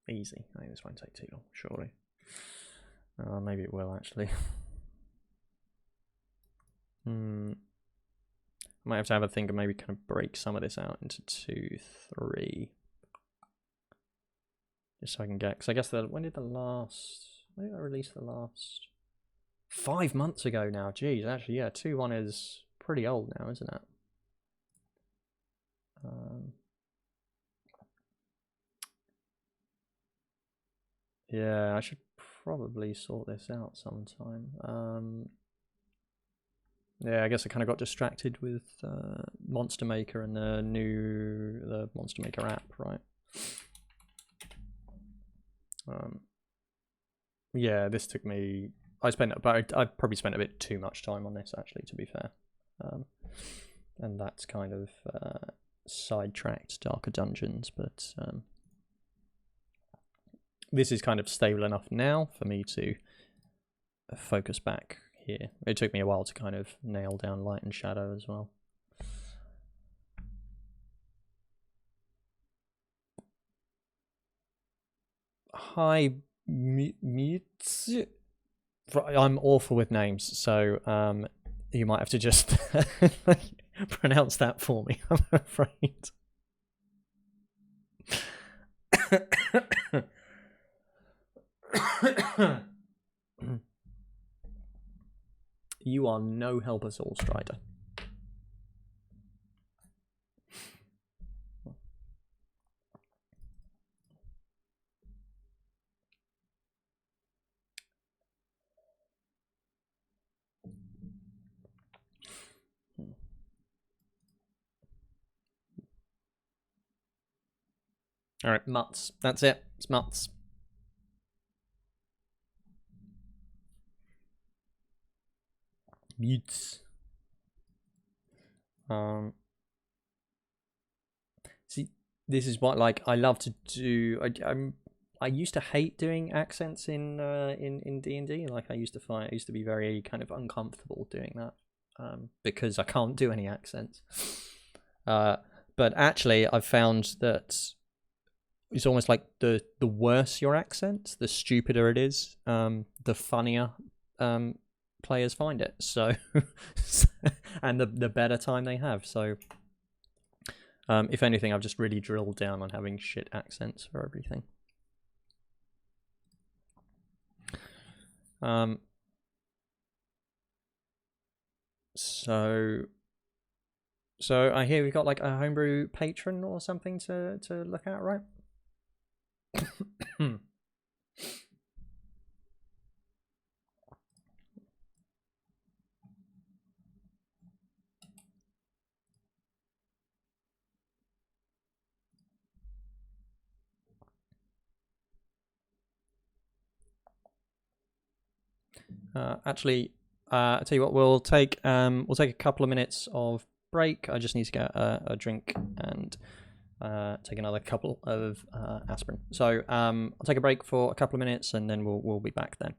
Easy. I think this won't take too long, surely. Maybe it will actually. I might have to have a think and maybe kind of break some of this out into 2, 3. Just so I can get, because I guess when did I release the last? 5 months ago now. Geez, actually, yeah, 2.1 is pretty old now, isn't it? Yeah, I should probably sort this out sometime. Yeah, I guess I kind of got distracted with Monster Maker and the Monster Maker app, right? Yeah, this took me. I probably spent a bit too much time on this, actually, to be fair. And that's kind of sidetracked Darker Dungeons, but this is kind of stable enough now for me to focus back here. It took me a while to kind of nail down light and shadow as well. Hi, I'm awful with names, so you might have to just pronounce that for me, I'm afraid. You are no help at all, Strider. All right, mutts. That's it. It's mutts. Mutes. See, this is what I love to do. I used to hate doing accents in D&D. Like I used to be very kind of uncomfortable doing that because I can't do any accents. But actually, I've found that it's almost like the worse your accent, the stupider it is, the funnier players find it. So, and the better time they have. So, if anything, I've just really drilled down on having shit accents for everything. So I hear we've got like a homebrew patron or something to look at, right? Actually, I'll tell you what. We'll take a couple of minutes of break. I just need to get a drink and take another couple of aspirin. So I'll take a break for a couple of minutes and then we'll be back then.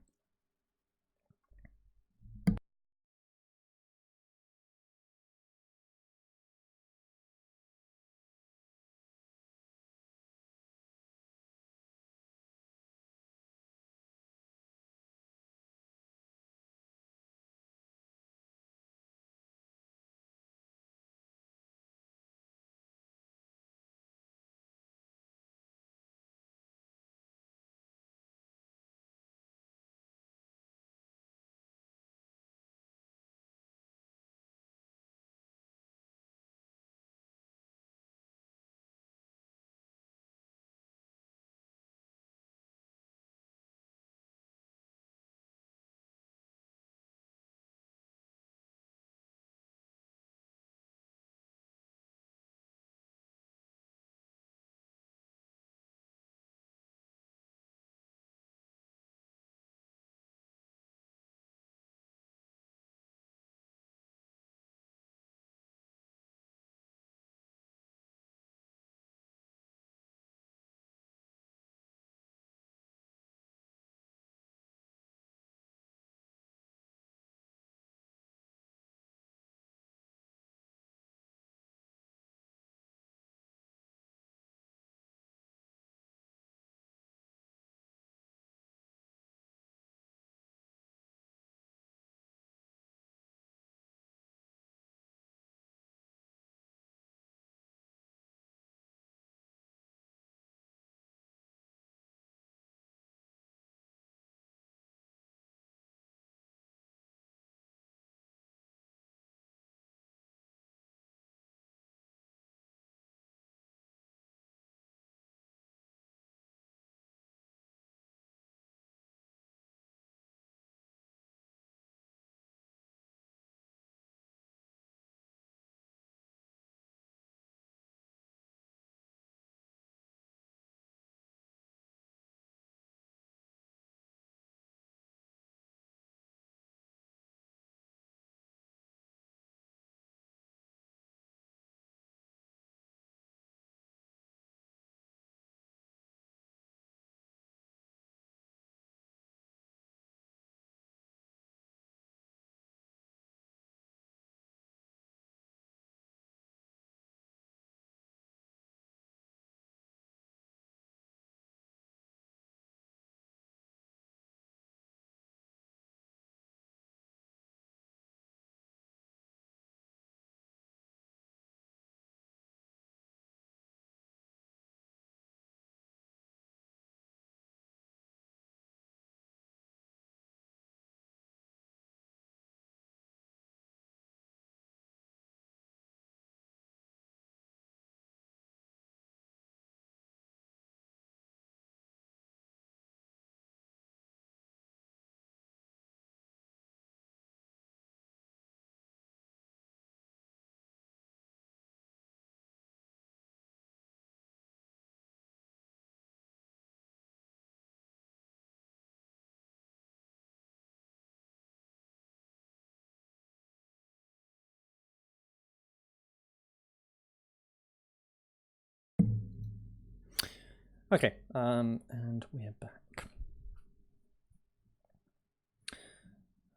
Okay, and we're back.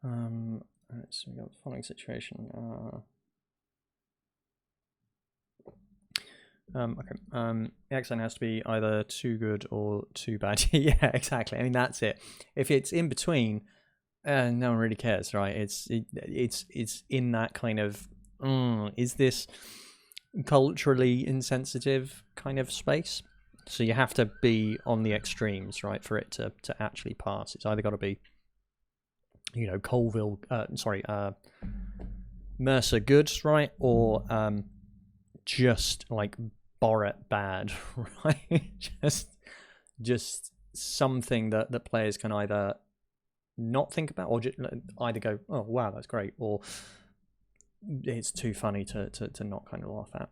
Alright, so we got the following situation. Okay. The accent has to be either too good or too bad. Yeah, exactly. I mean, that's it. If it's in between, no one really cares, right? It's in that kind of is this culturally insensitive kind of space? So you have to be on the extremes, right, for it to actually pass. It's either got to be, you know, Colville, Mercer good, right, or just like Borat bad, right? just something that players can either not think about, or just either go, oh wow, that's great, or it's too funny to not kind of laugh at.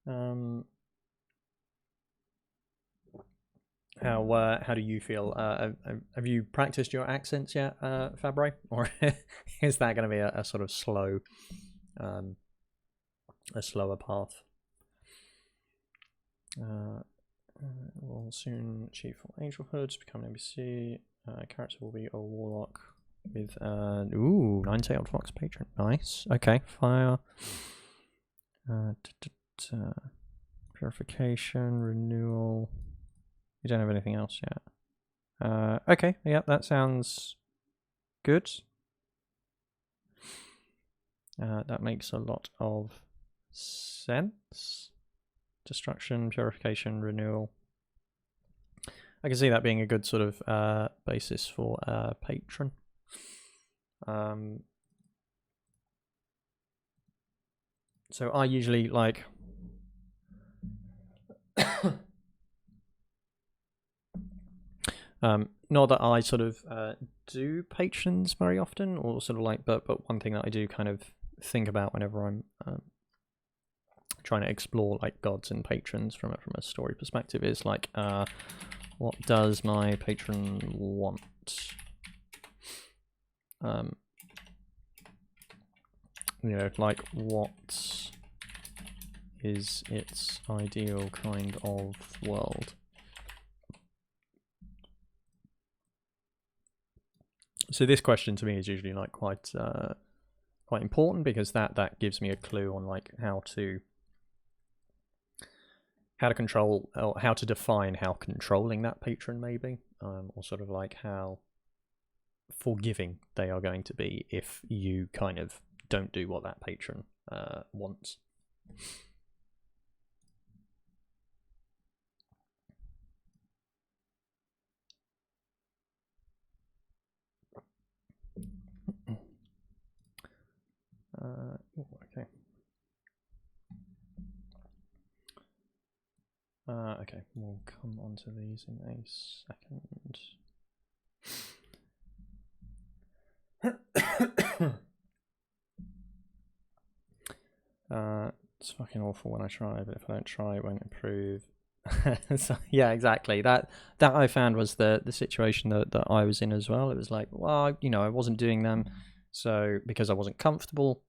How do you feel? Have you practiced your accents yet, Fabre, or is that going to be a sort of slow, a slower path? Will soon achieve full angelhood to become an NPC. Character will be a warlock with 9-tailed fox patron. Nice. Okay, fire. Purification, renewal. You don't have anything else yet. Okay, yeah, that sounds good. That makes a lot of sense. Destruction, purification, renewal. I can see that being a good sort of basis for patron. So I usually like not that I sort of do patrons very often, or sort of like, but one thing that I do kind of think about whenever I'm trying to explore like gods and patrons from a story perspective is like, what does my patron want? You know, like what is its ideal kind of world? So this question to me is usually like quite important, because that gives me a clue on like how to control, or how to define how controlling that patron may be, or sort of like how forgiving they are going to be if you kind of don't do what that patron wants. Okay. Okay, we'll come onto these in a second. It's fucking awful when I try, but if I don't try, it won't improve. So, yeah, exactly. That I found was the situation that I was in as well. It was like, well, you know, I wasn't doing them, so because I wasn't comfortable.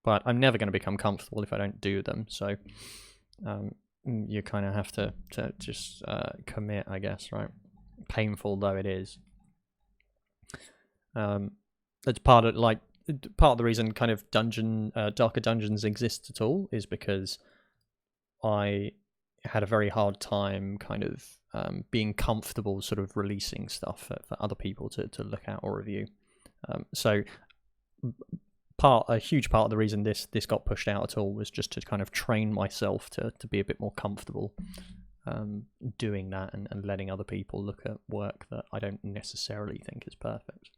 But I'm never going to become comfortable if I don't do them. So you kind of have to just commit, I guess, right? Painful though it is. It's part of the reason kind of darker dungeons exist at all is because I had a very hard time kind of being comfortable sort of releasing stuff for other people to look at or review. So a huge part of the reason this got pushed out at all was just to kind of train myself to be a bit more comfortable doing that and letting other people look at work that I don't necessarily think is perfect.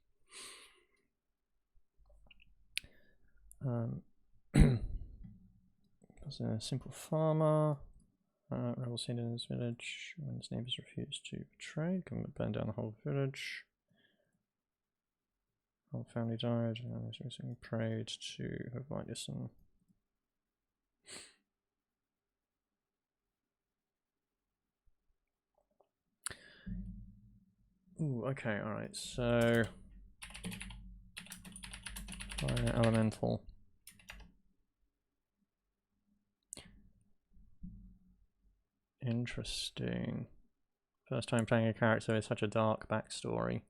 As a simple farmer, rebel seen in his village when his neighbors refused to betray. Government burned down the whole village. Whole family died, and I was recently prayed to Hevitison. Ooh, okay, alright, so fire elemental. Interesting. First time playing a character with such a dark backstory.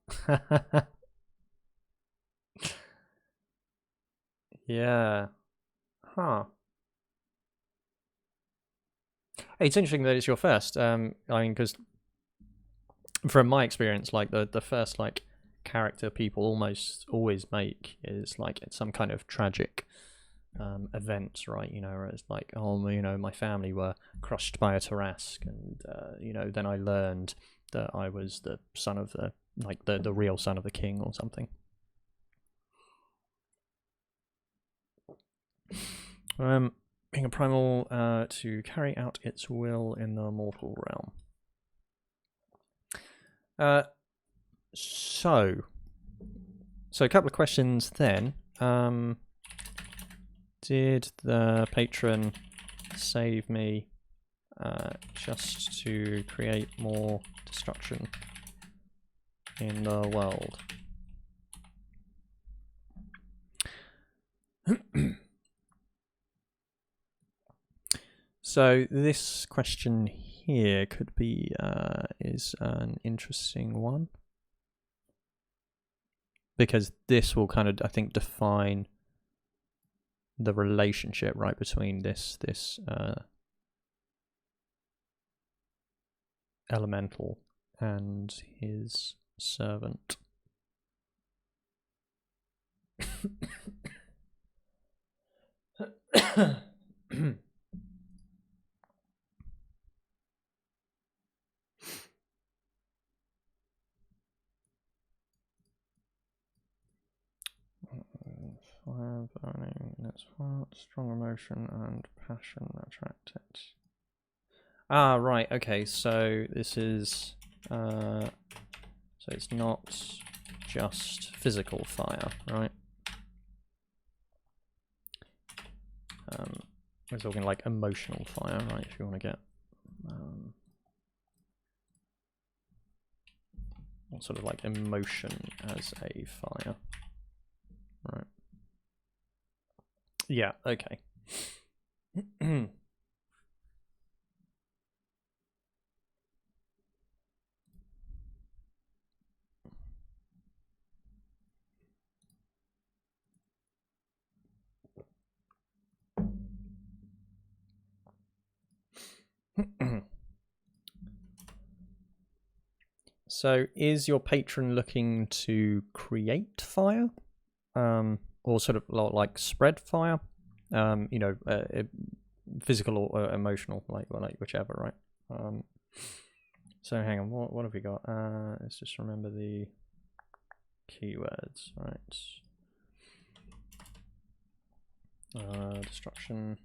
Yeah. Huh. It's interesting that it's your first. I mean, because from my experience, like the first like character people almost always make is like it's some kind of tragic event, right? You know, where it's like, oh, you know, my family were crushed by a Tarrasque, and you know, then I learned that I was the son of the the real son of the king or something. Being a primal to carry out its will in the mortal realm. So a couple of questions then. Did the patron save me just to create more destruction in the world? So this question here could be is an interesting one, because this will kind of, I think, define the relationship right between this elemental and his servant. Fire burning in its heart, strong emotion and passion attract it. Ah, right, okay, so this is so it's not just physical fire, right? We're talking like emotional fire, right? If you want to get sort of like emotion as a fire, right? Yeah, okay. So is your patron looking to create fire? Or sort of like spread fire? You know, physical or emotional, like whichever, right? So hang on, what have we got? Let's just remember the keywords, right? Destruction,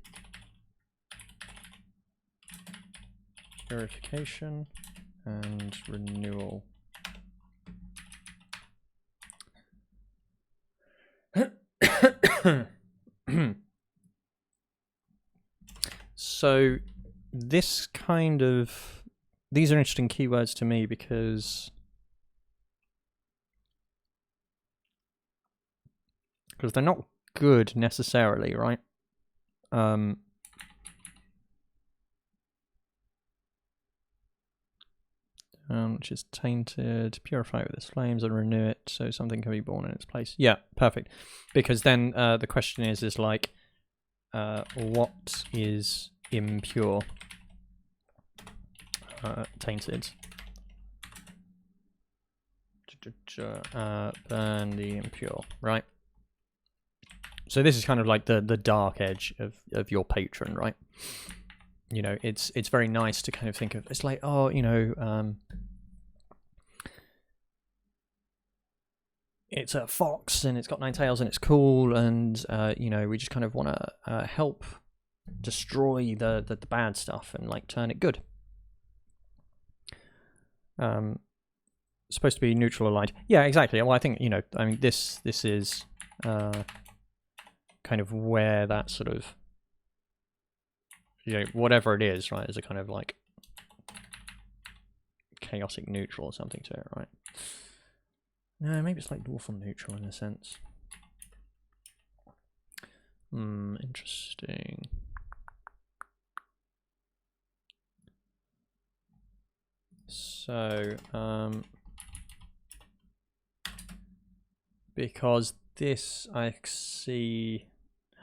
purification, and renewal. So this kind of, these are interesting keywords to me because they're not good necessarily, right? Which is tainted, purify it with its flames and renew it so something can be born in its place. Yeah, perfect. Because then the question is like, what is impure? Tainted. Burn the impure, right? So this is kind of like the dark edge of your patron, right? You know, it's very nice to kind of think of, it's like, oh, you know, it's a fox and it's got 9 tails and it's cool, and you know, we just kind of want to help destroy the bad stuff and like turn it good. Supposed to be neutral aligned. Yeah, exactly. Well, I think, you know, I mean, this is kind of where that sort of, you know, whatever it is, right, is a kind of like chaotic neutral or something to it, right? No, maybe it's like lawful neutral in a sense. Interesting. So, because this I see,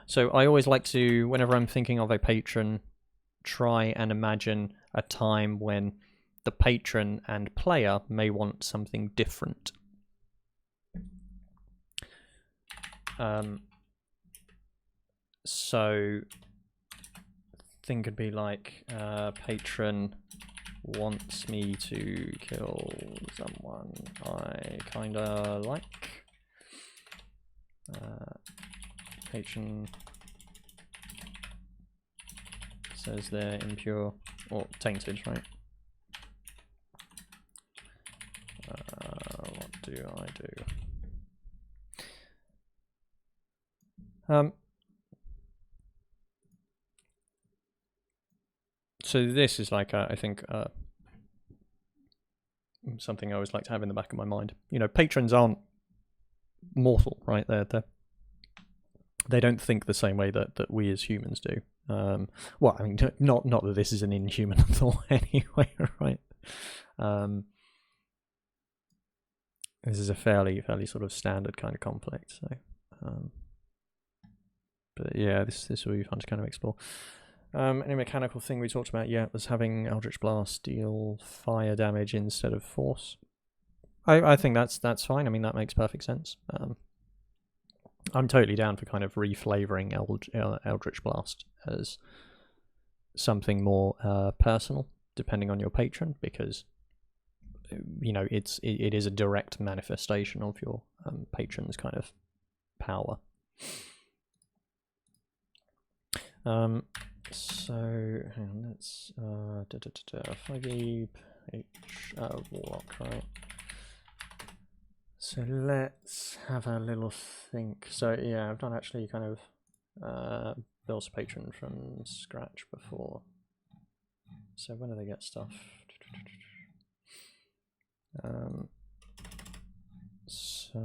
so I always like to, whenever I'm thinking of a patron, try and imagine a time when the patron and player may want something different. So thing could be like, patron wants me to kill someone I kinda like. Patron says they're impure or tainted, right? What do I do? So this is like, I think, something I always like to have in the back of my mind. You know, patrons aren't mortal, right? They don't think the same way that we as humans do. Well, I mean, not that this is an inhuman thought anyway, right? This is a fairly sort of standard kind of conflict. So, but yeah, this will be fun to kind of explore. Any mechanical thing we talked about yet was having Eldritch Blast deal fire damage instead of force. I think that's fine. I mean, that makes perfect sense. I'm totally down for kind of reflavoring Eldritch Blast as something more personal, depending on your patron, because you know it is a direct manifestation of your patron's kind of power. So hang on, let's 5e warlock, right? So let's have a little think. So yeah, I've done actually kind of built a patron from scratch before. So when do they get stuff? So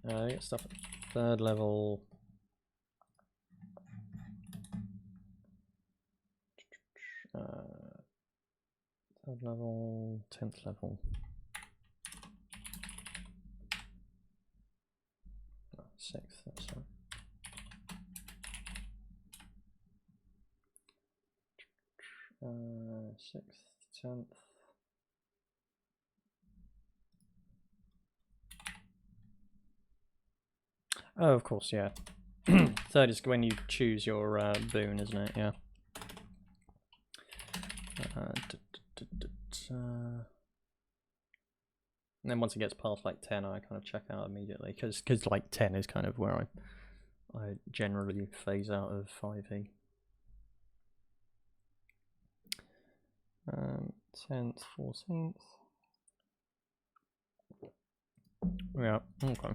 they get stuff at 3rd level. Third level, 10th level. Oh, 6th, that's right. Sixth, 10th. Oh, of course, yeah. 3rd is when you choose your boon, isn't it? Yeah. And then once it gets past like 10, I kind of check out immediately, because like 10 is kind of where I generally phase out of 5e. 10th, 14th. Yeah, okay.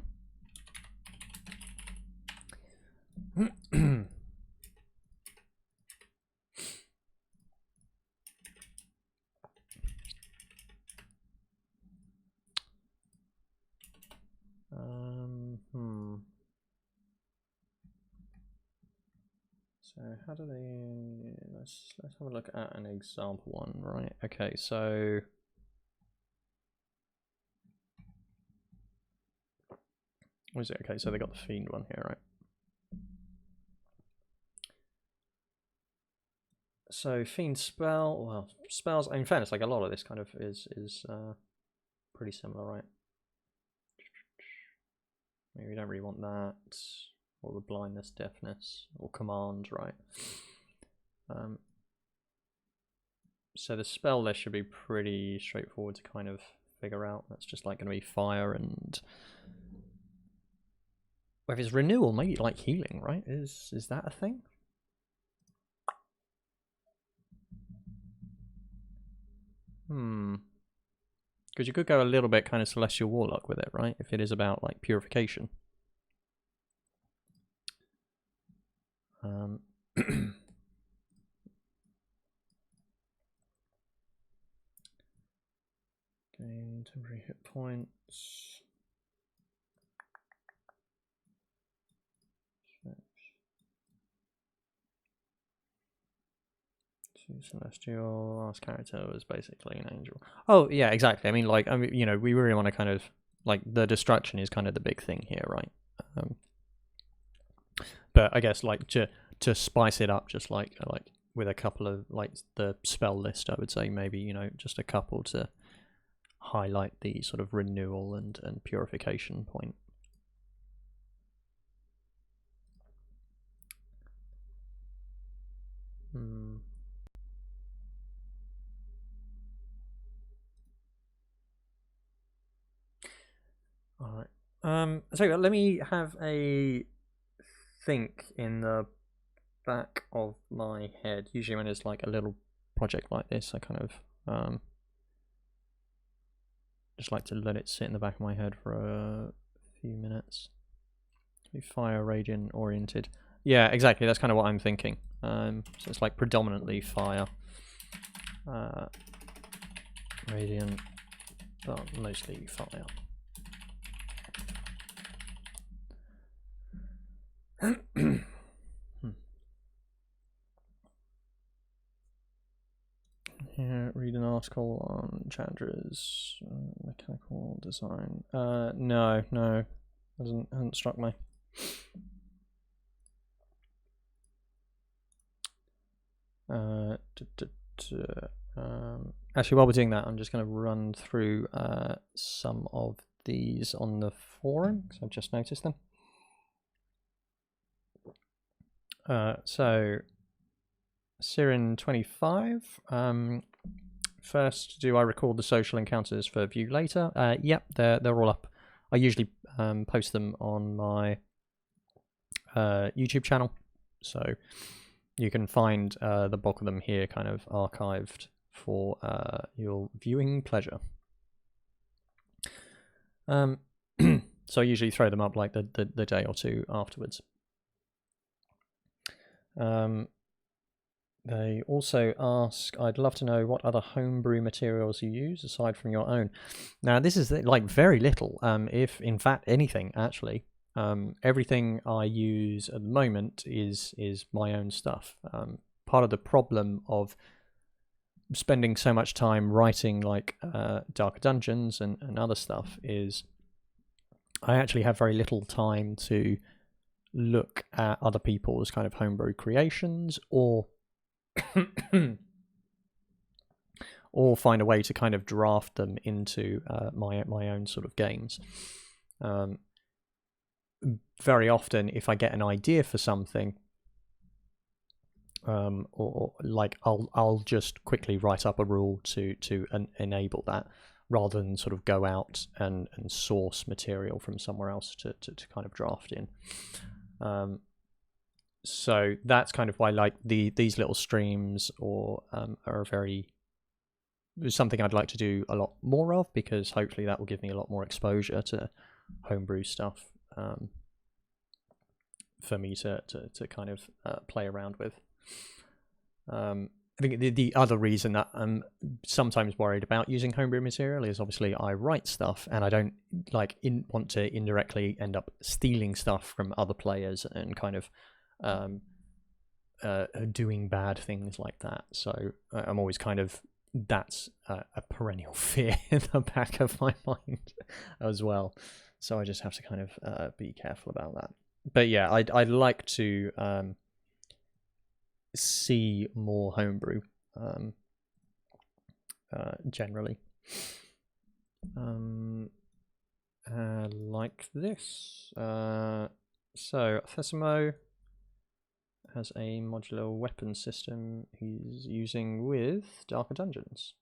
So how do they? Let's have a look at an example one, right? Okay, so what is it? Okay, so they got the fiend one here, right? So fiend spell. Well, spells. In fairness, like a lot of this kind of is pretty similar, right? Maybe we don't really want that, or the blindness, deafness, or command, right? So the spell list should be pretty straightforward to kind of figure out. That's just like going to be fire and. Well, if it's renewal, maybe like healing, right? Is that a thing? Because you could go a little bit kind of Celestial Warlock with it, right? If it is about like purification. Gain temporary hit points. Celestial. Last character was basically an angel. Oh yeah, exactly. I mean, like, you know, we really want to kind of like the destruction is kind of the big thing here, right? But I guess like to spice it up, just like with a couple of like the spell list, I would say maybe, you know, just a couple to highlight the sort of renewal and purification point. All right. So let me have a think in the back of my head. Usually when it's like a little project like this, I kind of just like to let it sit in the back of my head for a few minutes. Be fire radiant oriented. Yeah, exactly. That's kind of what I'm thinking. So it's like predominantly fire, radiant, but mostly fire. Yeah, read an article on Chandra's mechanical design. No, hasn't struck me. Actually, while we're doing that, I'm just going to run through some of these on the forum because I've just noticed them. So, Sirin25. First, do I record the social encounters for view later? Yep, they're all up. I usually post them on my YouTube channel, so you can find the bulk of them here kind of archived for your viewing pleasure. So I usually throw them up like the day or two afterwards. They also ask, I'd love to know what other homebrew materials you use aside from your own. Now, this is like very little, if in fact anything, actually. Everything I use at the moment is my own stuff. Part of the problem of spending so much time writing like Darker Dungeons and other stuff is I actually have very little time to look at other people's kind of homebrew creations or or find a way to kind of draft them into my own sort of games. Very often, if I get an idea for something, or like I'll just quickly write up a rule to enable that, rather than sort of go out and source material from somewhere else to kind of draft in. So that's kind of why like these little streams or are something I'd like to do a lot more of, because hopefully that will give me a lot more exposure to homebrew stuff for me to kind of play around with. I think the other reason that I'm sometimes worried about using homebrew material is obviously I write stuff and I don't like want to indirectly end up stealing stuff from other players and kind of doing bad things like that. So I'm always kind of, that's a perennial fear in the back of my mind as well. So I just have to kind of be careful about that. But yeah, I'd like to see more homebrew generally. Like this. So Thesimo has a modular weapon system he's using with Darker Dungeons.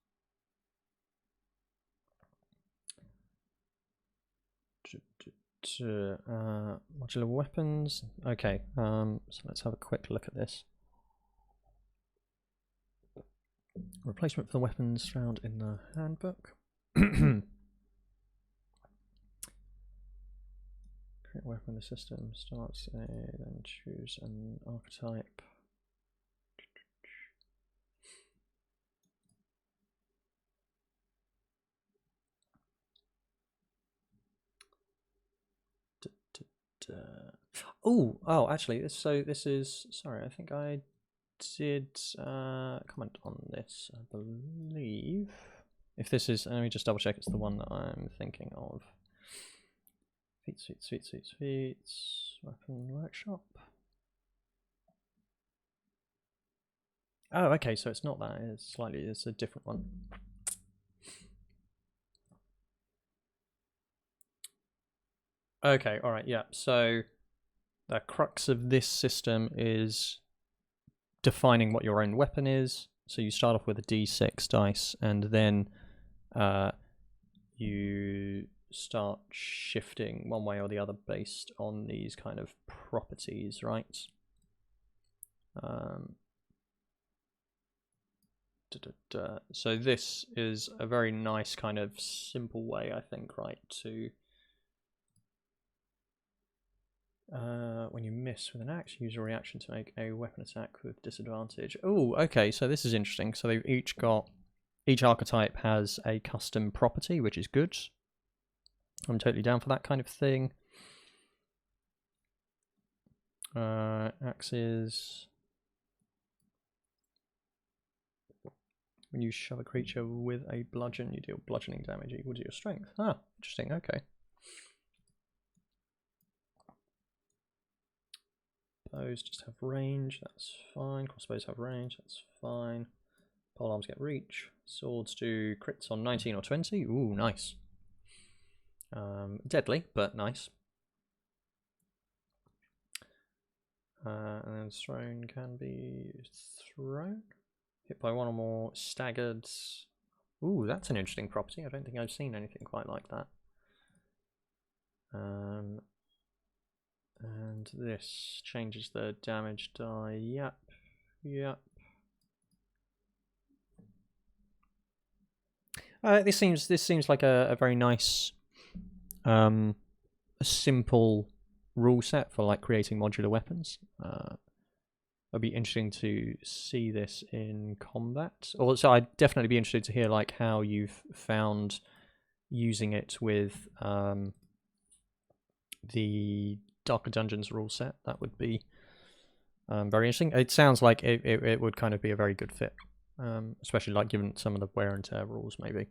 Modular weapons. Okay, so let's have a quick look at this. Replacement for the weapons found in the handbook. Create weapon in the system. Starts then choose an archetype. Oh, actually, this is, sorry, I think I did comment on this, I believe. If this is, let me just double check it's the one that I'm thinking of. Feats, Weapon Workshop. Oh, okay, so it's not that, it's a different one. Okay, alright, yeah, so the crux of this system is defining what your own weapon is. So you start off with a d6 dice, and then you start shifting one way or the other based on these kind of properties, right? So this is a very nice kind of simple way, I think, right, to when you miss with an axe, use a reaction to make a weapon attack with disadvantage. Oh, okay, so this is interesting. So they've each archetype has a custom property, which is good. I'm totally down for that kind of thing. Axes. When you shove a creature with a bludgeon, you deal bludgeoning damage equal to your strength. Ah, interesting, okay. Bows just have range, that's fine. Crossbows have range, that's fine. Polearms get reach. Swords do crits on 19 or 20. Ooh, nice. Deadly, but nice. And then thrown can be thrown. Hit by one or more, staggered. Ooh, that's an interesting property. I don't think I've seen anything quite like that. And this changes the damage die. Yep. This seems like a very nice, a simple rule set for like creating modular weapons. It'd be interesting to see this in combat. Also, I'd definitely be interested to hear like how you've found using it with the Darker Dungeons rule set. That would be very interesting. It sounds like it would kind of be a very good fit, especially like given some of the wear and tear rules, maybe.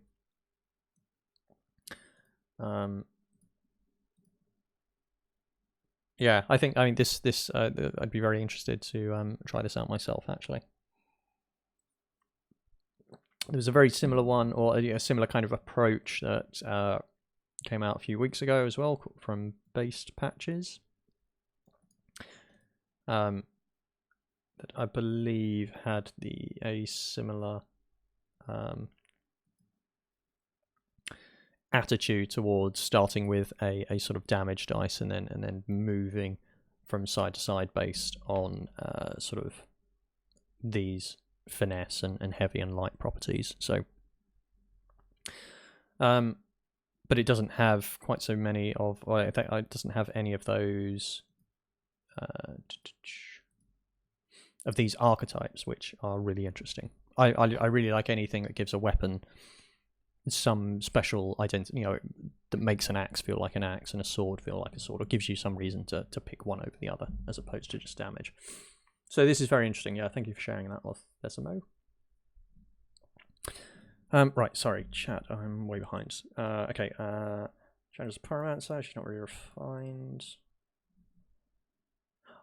Yeah, I mean this I'd be very interested to try this out myself, actually. There was a very similar one, or a similar kind of approach that came out a few weeks ago as well, from Based Patches. That I believe had a similar attitude towards starting with a sort of damage dice and then moving from side to side based on sort of these finesse and heavy and light properties. So but it doesn't have quite so many of, well, I think it doesn't have any of those of these archetypes, which are really interesting. I really like anything that gives a weapon some special identity, that makes an axe feel like an axe and a sword feel like a sword, or gives you some reason to pick one over the other as opposed to just damage. So this is very interesting. Yeah, thank you for sharing that with Desimo. Right, sorry, chat, I'm way behind. Okay, Shannon's Pyromancer, she's not really refined.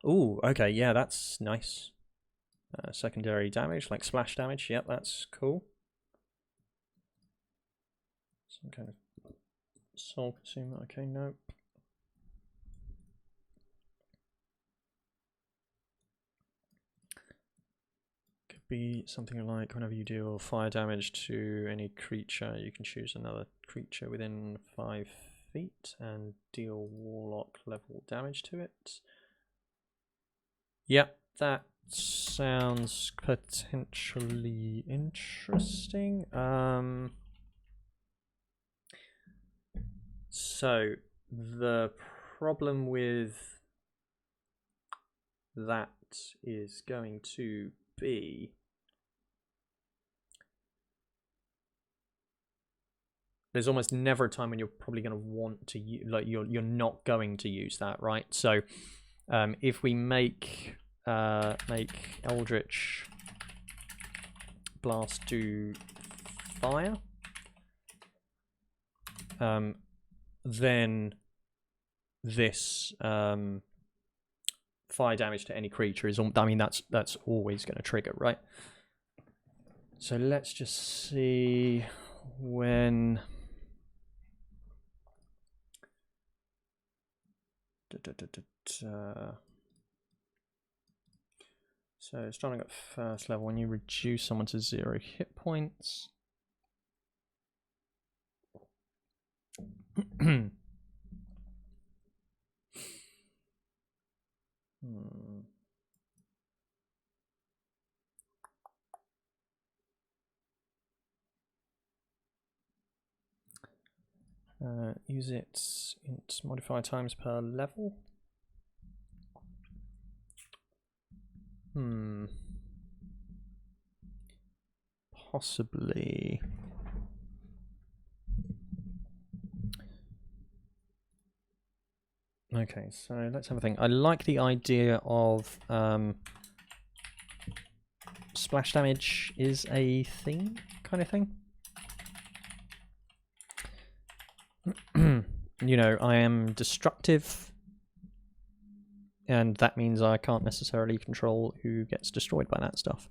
Ooh, okay, yeah, that's nice. Secondary damage, like splash damage, yep, that's cool. Some kind of soul consumer, okay, nope. Could be something like whenever you deal fire damage to any creature, you can choose another creature within 5 feet and deal warlock level damage to it. Yep, that sounds potentially interesting. So the problem with that is going to be there's almost never a time when you're probably going to want to like you're not going to use that, right? So if we make make Eldritch Blast do fire, then this fire damage to any creature is, I mean, that's always going to trigger, right? So let's just see when. So starting at first level, when you reduce someone to 0 hit points. Use its modifier times per level. Possibly. Okay, so let's have a think. I like the idea of splash damage is a thing kind of thing. You know, I am destructive, and that means I can't necessarily control who gets destroyed by that stuff.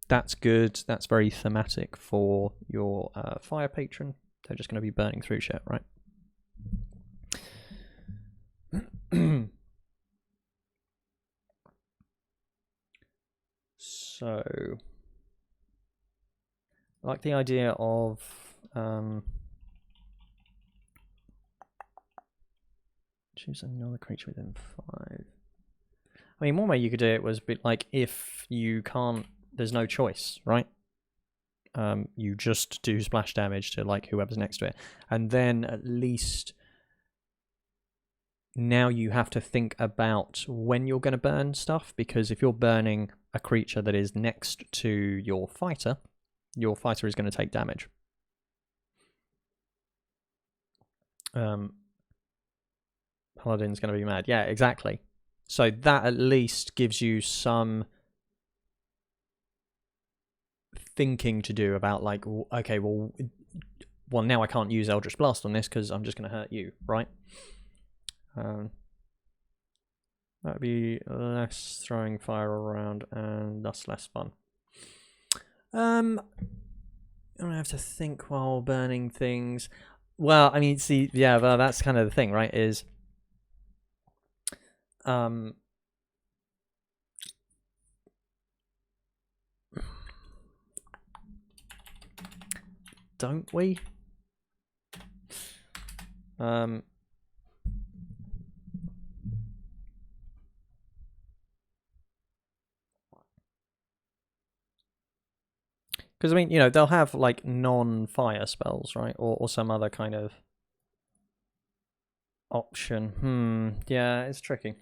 That's good. That's very thematic for your fire patron. They're just going to be burning through shit, right? So, I like the idea of choose another creature within 5. I mean, one way you could do it was a bit like, if you can't, there's no choice, right? You just do splash damage to like whoever's next to it, and then at least now you have to think about when you're going to burn stuff, because if you're burning a creature that is next to your fighter is going to take damage. Paladin's going to be mad. Yeah, exactly. So that at least gives you some thinking to do about, like, okay, well now I can't use Eldritch Blast on this because I'm just going to hurt you, right? That would be less throwing fire around and thus less fun. I don't have to think while burning things. Well, I mean, see, yeah, well, that's kind of the thing, right? Is don't we? Because, I mean, you know, they'll have, like, non-fire spells, right? Or some other kind of option. Yeah, it's tricky.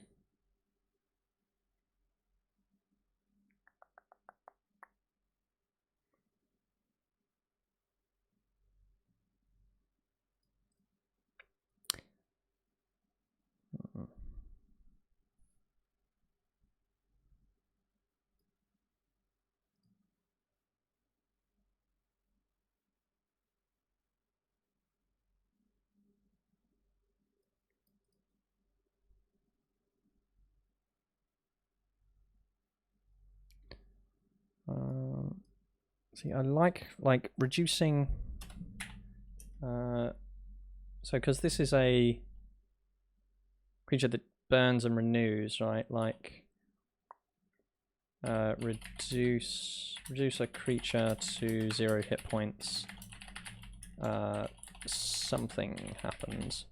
See, I like reducing. So, because this is a creature that burns and renews, right? Like, reduce a creature to 0 hit points. Something happens.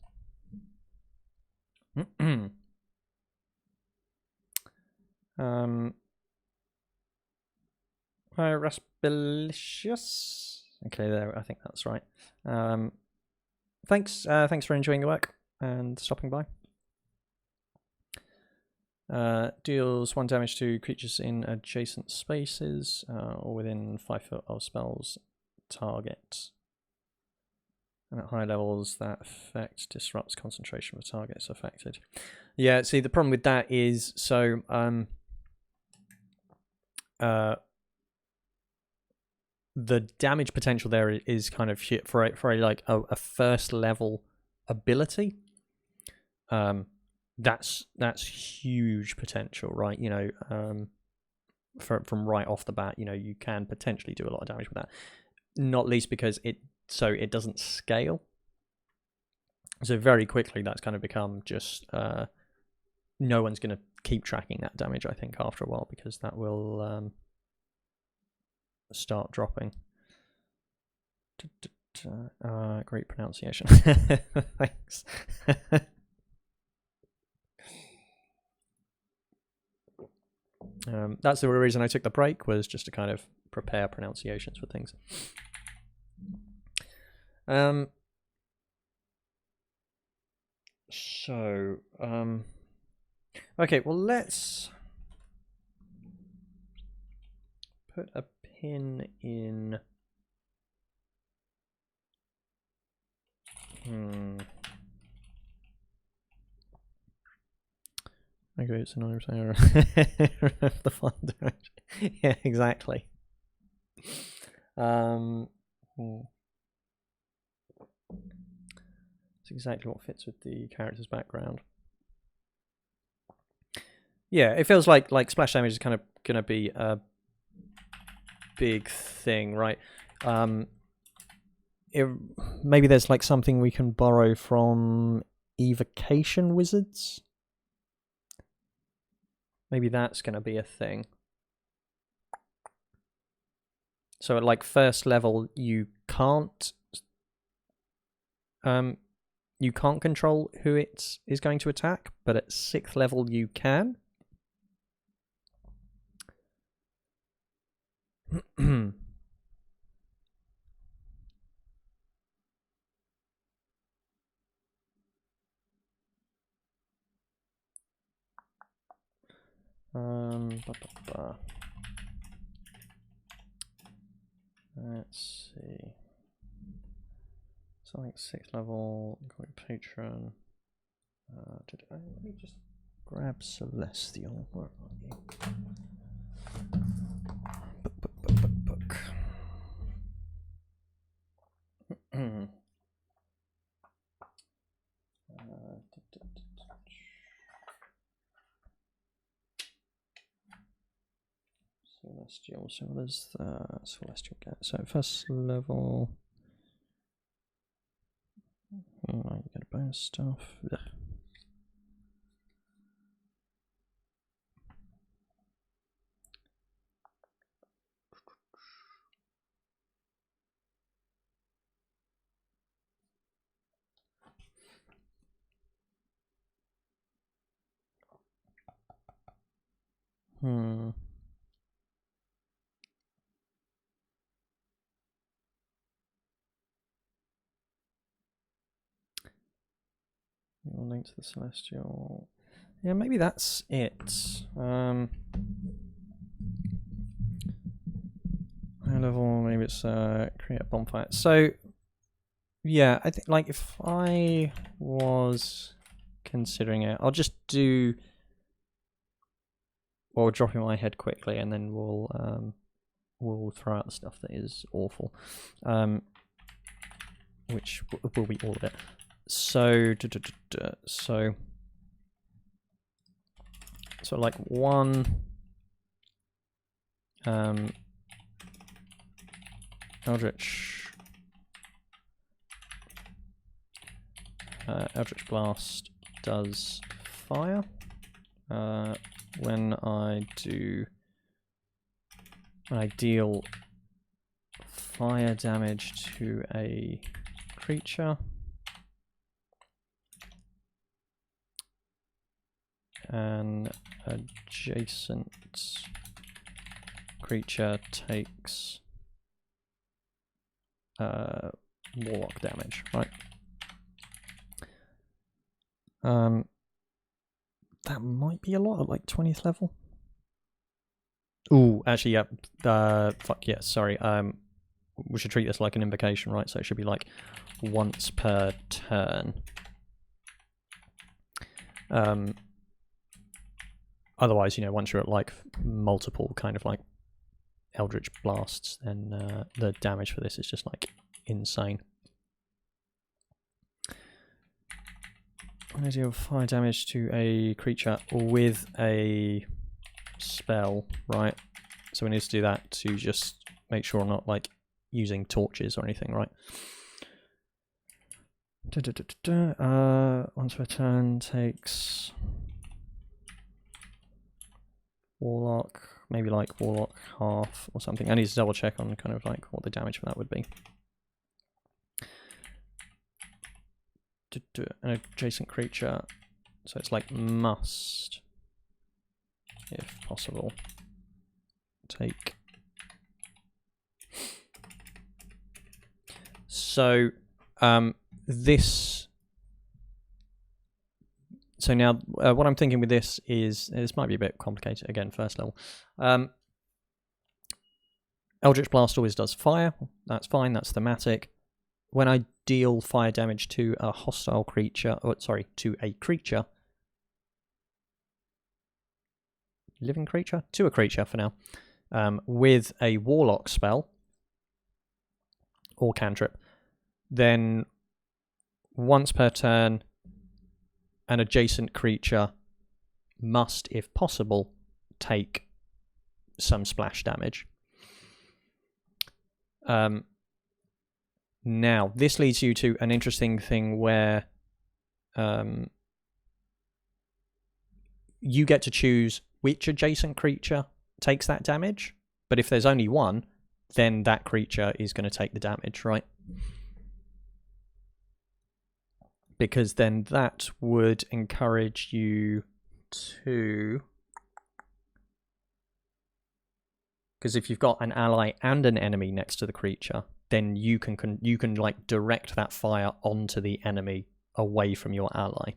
Raspilicious. Okay, there. I think that's right. Thanks for enjoying the work and stopping by. Deals 1 damage to creatures in adjacent spaces or within 5 foot of spells target. And at high levels, that effect disrupts concentration of targets affected. Yeah, see, the problem with that is, so the damage potential there is kind of shit for a like a first level ability. That's huge potential, right? You know, from right off the bat, you know, you can potentially do a lot of damage with that. Not least because it doesn't scale. So very quickly, that's kind of become just no one's going to keep tracking that damage, I think, after a while, because that will start dropping. Great pronunciation. Thanks. That's the reason I took the break, was just to kind of prepare pronunciations for things. Okay, well, let's put a pin in. Okay, it's another the fun direction. Yeah, exactly. It's exactly what fits with the character's background. Yeah, it feels like splash damage is kind of gonna be a big thing, right? Maybe there's like something we can borrow from evocation wizards. Maybe that's gonna be a thing. So at like first level, you can't control who it is going to attack, but at 6th level you can. Let's see. Something 6th level, patron. Let me just grab Celestial. Where are you? Book. Celestial. So what does the Celestial get? So first level. Oh, you get a bonus stuff. Ugh. You're linked to the Celestial. Yeah, maybe that's it. High level, maybe it's create a bonfire. So, yeah, I think like if I was considering it, I'll just do, or drop in my head quickly, and then we'll throw out the stuff that is awful, which will be all of it. So like one Eldritch Blast does fire. When I deal fire damage to a creature, an adjacent creature takes warlock damage, right? That might be a lot at like 20th level. Ooh, actually, yeah. Fuck yeah, sorry. We should treat this like an invocation, right? So it should be like once per turn. Otherwise, you know, once you're at like multiple kind of like Eldritch Blasts, then the damage for this is just like insane. When I deal fire damage to a creature with a spell, right? So we need to do that to just make sure I'm not like using torches or anything, right? Once per turn takes Warlock, maybe like Warlock half or something. I need to double check on kind of like what the damage for that would be. An adjacent creature, so it's like must, if possible, take. So this. So now what I'm thinking with this is, this might be a bit complicated again, first level. Eldritch Blast always does fire, that's fine, that's thematic. When I deal fire damage to a hostile creature, or sorry, to a creature, living creature? To a creature for now, with a Warlock spell, or cantrip, then once per turn, an adjacent creature must, if possible, take some splash damage. Now, this leads you to an interesting thing where you get to choose which adjacent creature takes that damage, but if there's only one, then that creature is going to take the damage, right? Because then that would encourage you to... Because if you've got an ally and an enemy next to the creature, then you can like direct that fire onto the enemy away from your ally.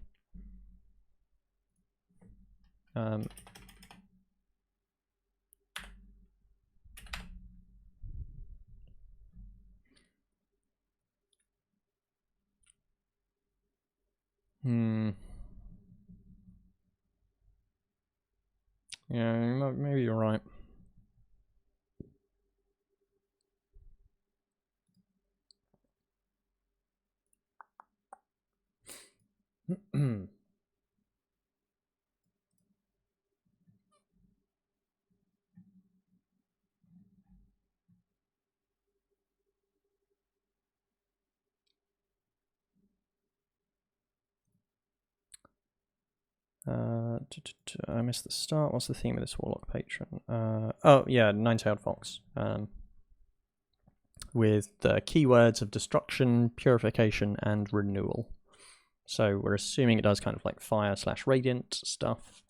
Yeah, maybe you're right. I missed the start. What's the theme of this Warlock patron? Oh yeah, Nine-tailed Fox. With the keywords of destruction, purification, and renewal. So we're assuming it does kind of like fire/radiant stuff.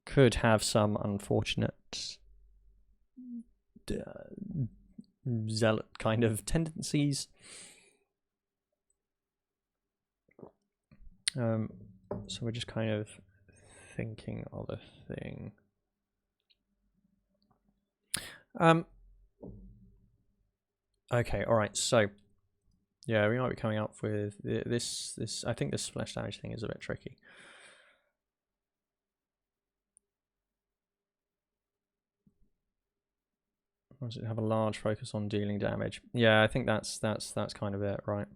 Could have some unfortunate zealot kind of tendencies. So we're just kind of thinking of a thing. Okay, all right. So yeah, we might be coming up with this. I think this splash damage thing is a bit tricky. Or does it have a large focus on dealing damage? Yeah, I think that's kind of it, right?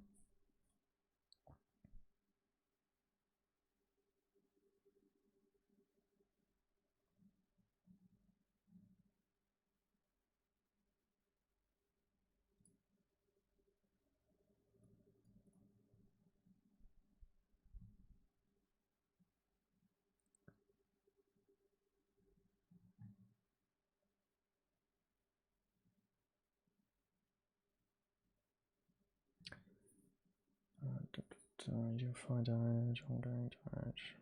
You find damage, ongoing damage.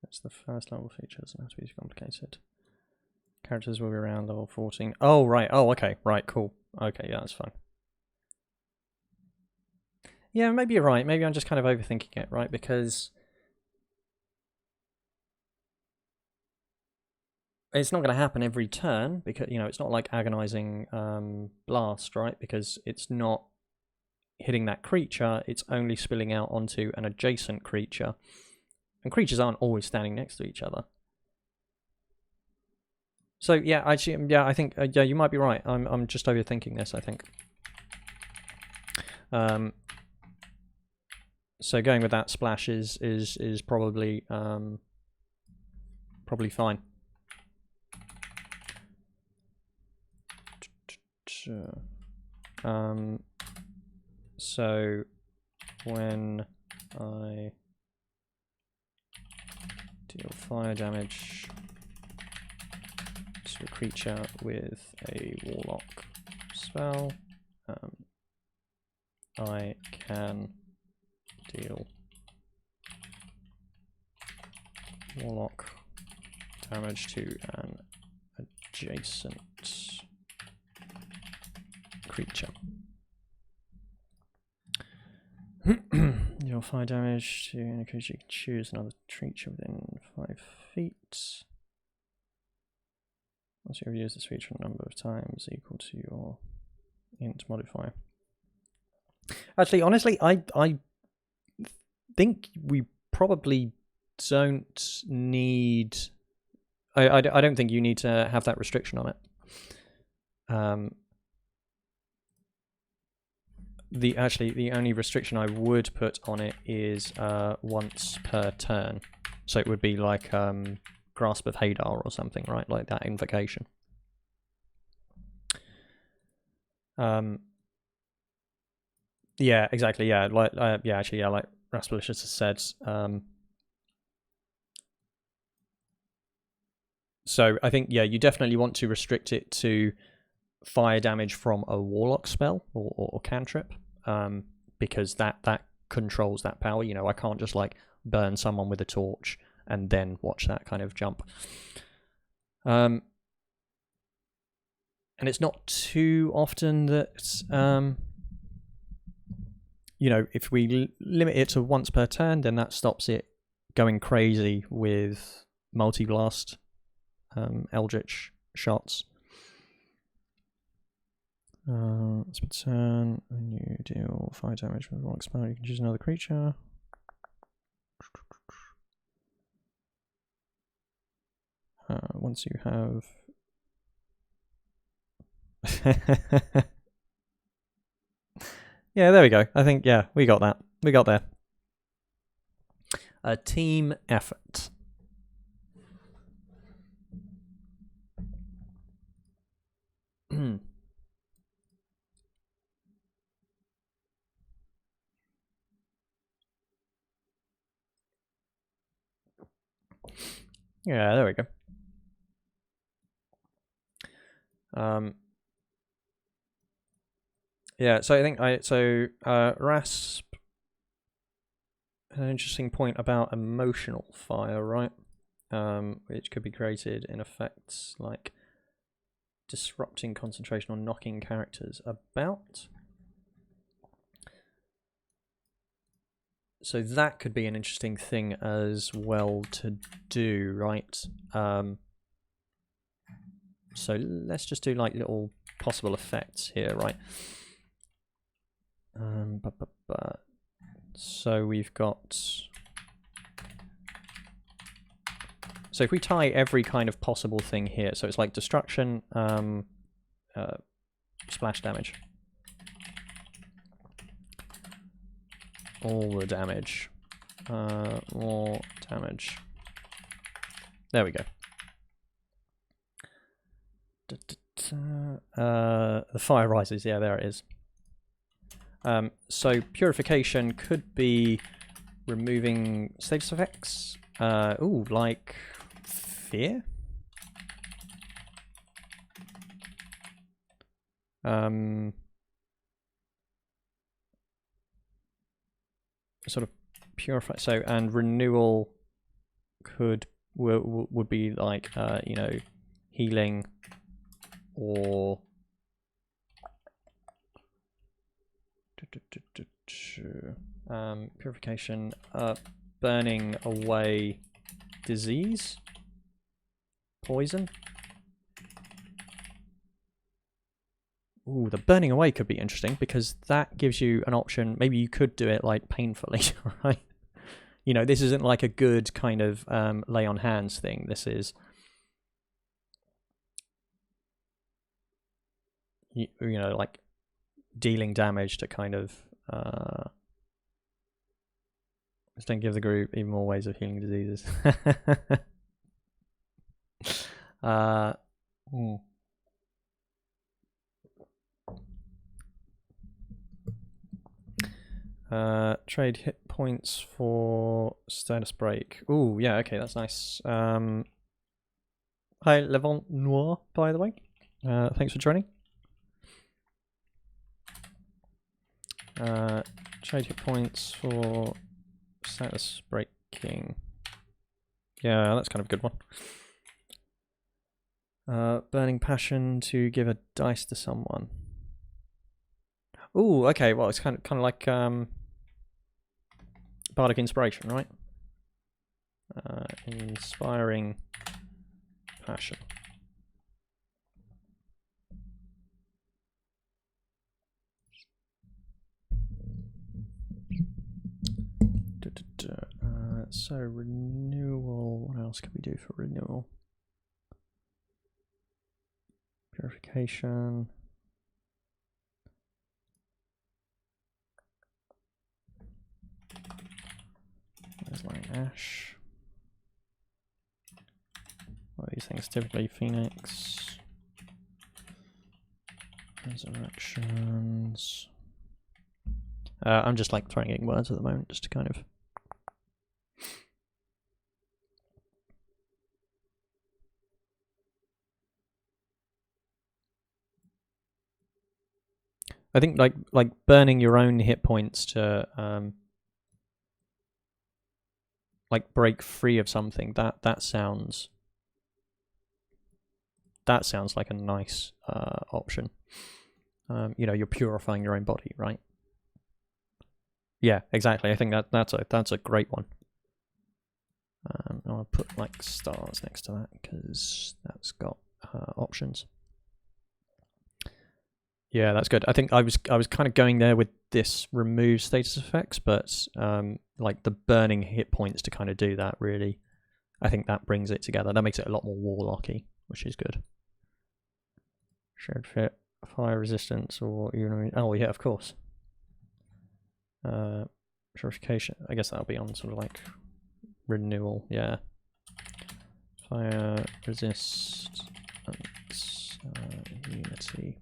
It's the first level feature, doesn't have to be too complicated. Characters will be around level 14. Oh, right. Oh, okay. Right, cool. Okay, yeah, that's fine. Yeah, maybe you're right. Maybe I'm just kind of overthinking it, right? Because it's not going to happen every turn, because, you know, it's not like agonizing blast, right? Because it's not hitting that creature, it's only spilling out onto an adjacent creature. And creatures aren't always standing next to each other. So yeah, actually, yeah, I think yeah, you might be right. I'm just overthinking this, I think. So going with that splash is probably probably fine. So when I deal fire damage to a creature with a warlock spell, I can deal warlock damage to an adjacent creature. Deal fire damage to any creature. You can choose another creature within 5 feet. Once you've used this feature a number of times equal to your int modifier. Actually, honestly, I think we probably don't need. I don't think you need to have that restriction on it. The only restriction I would put on it is once per turn, so it would be like Grasp of Hadar or something, right? Like that invocation. Yeah, exactly. Yeah, like yeah, actually, yeah, like Raspulius has said. So I think yeah, you definitely want to restrict it to fire damage from a warlock spell or cantrip, because that controls that power. You know, I can't just like burn someone with a torch and then watch that kind of jump. And it's not too often that you know, if we limit it to once per turn, then that stops it going crazy with multi-blast eldritch shots. It's per turn, and you deal 5 damage with a rock spell. You can choose another creature. Once you have... Yeah, there we go. I think, yeah, we got that. We got there. A team effort. Yeah, there we go. Yeah, so I think Rasp had an interesting point about emotional fire, right? Which could be created in effects like disrupting concentration or knocking characters about. So that could be an interesting thing as well to do, right? So let's just do like little possible effects here, right? So we've got... So if we tie every kind of possible thing here, so it's like destruction, splash damage. All the damage. More damage. There we go. The fire rises, yeah, there it is. So purification could be removing status effects. Ooh, like fear? Sort of purify. So, and renewal would be like you know, healing or purification, burning away disease, poison. Ooh, the burning away could be interesting because that gives you an option. Maybe you could do it like painfully, right? You know, this isn't like a good kind of lay on hands thing. This is you know, like dealing damage to kind of don't give the group even more ways of healing diseases. Trade hit points for status break. Ooh, yeah, okay, that's nice. Hi, Levant Noir, by the way. Thanks for joining. Trade hit points for status breaking. Yeah, that's kind of a good one. Burning passion to give a dice to someone. Ooh, okay. Well, it's kind of like bardic inspiration, right? Inspiring passion. So renewal. What else can we do for renewal? Purification. There's like ash. What are these things? Typically Phoenix. Resurrections. I'm just like throwing in words at the moment just to kind of. I think like burning your own hit points to like break free of something, that sounds like a nice option. You know, you're purifying your own body, right? Yeah, exactly. I think that's a great one. I'll put like stars next to that because that's got options. Yeah, that's good. I think I was kind of going there with this remove status effects, but like the burning hit points to kind of do that, really, I think that brings it together. That makes it a lot more warlocky, which is good. Shared fit, fire resistance, or you know, oh yeah, of course. Purification. I guess that'll be on sort of like renewal. Yeah. Fire resist and unity.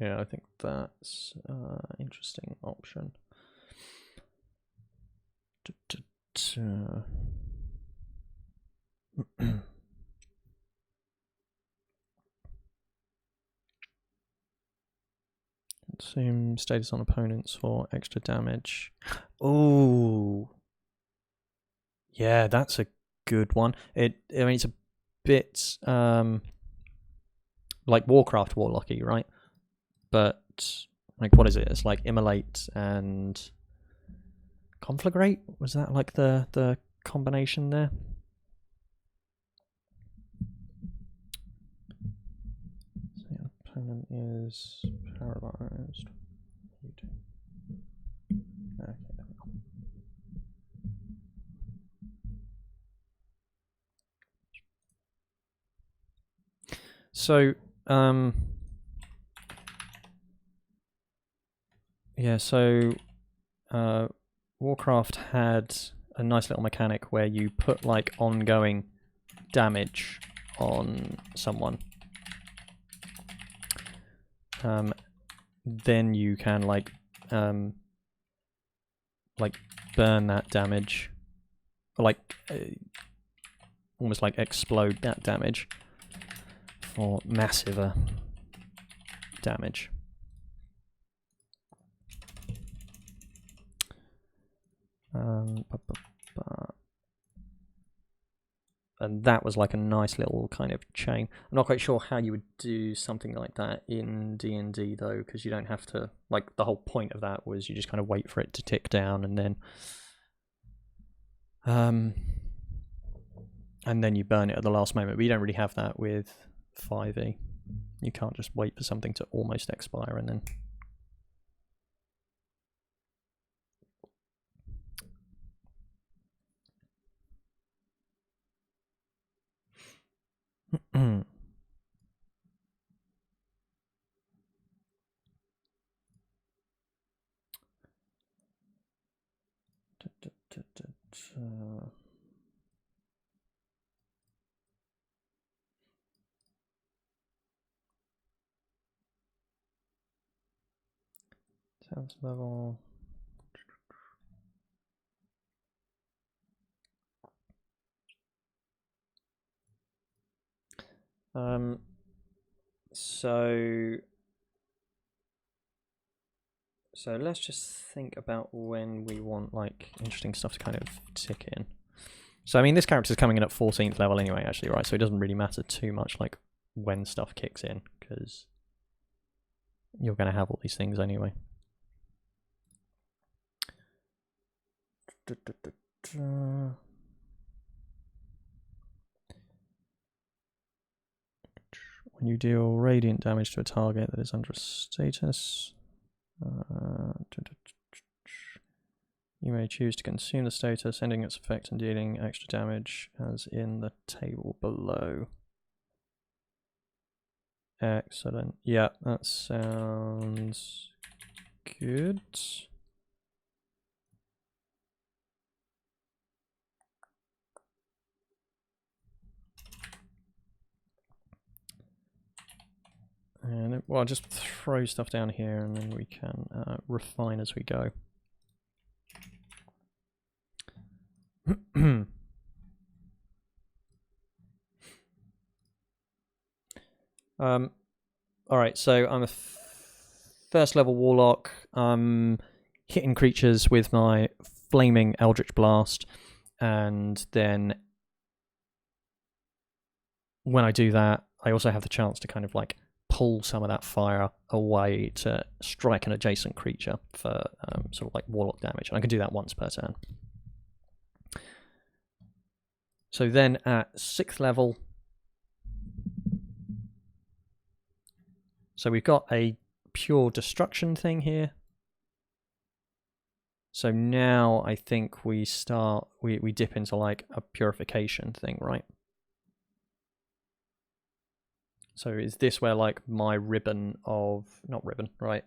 Yeah, I think that's an interesting option. Same status on opponents for extra damage. Oh, yeah, that's a good one. I mean, it's a bit like Warcraft Warlocky, right? But like, what is it? It's like Immolate and Conflagrate. Was that like the combination there? So the opponent is paralyzed. Okay. So, yeah, so Warcraft had a nice little mechanic where you put like ongoing damage on someone. Then you can like burn that damage, or like almost like explode that damage for massive damage. And that was like a nice little kind of chain. I'm not quite sure how you would do something like that in D&D though, because you don't have to, like, the whole point of that was you just kind of wait for it to tick down and then you burn it at the last moment. But you don't really have that with 5e. You can't just wait for something to almost expire and then. 10th level. So let's just think about when we want like interesting stuff to kind of tick in. So I mean, this character's coming in at 14th level anyway, actually, right? So it doesn't really matter too much like when stuff kicks in, because you're going to have all these things anyway. When you deal radiant damage to a target that is under a status, you may choose to consume the status, ending its effect and dealing extra damage as in the table below. Excellent. Yeah, that sounds good. And well, I'll just throw stuff down here and then we can refine as we go. Alright, so I'm a first level warlock. I'm hitting creatures with my flaming Eldritch Blast, and then when I do that, I also have the chance to kind of like pull some of that fire away to strike an adjacent creature for sort of like warlock damage. And I can do that once per turn. So then at 6th level, so we've got a pure destruction thing here. So now I think we start, we dip into like a purification thing, right? So is this where like my ribbon of, not ribbon, right?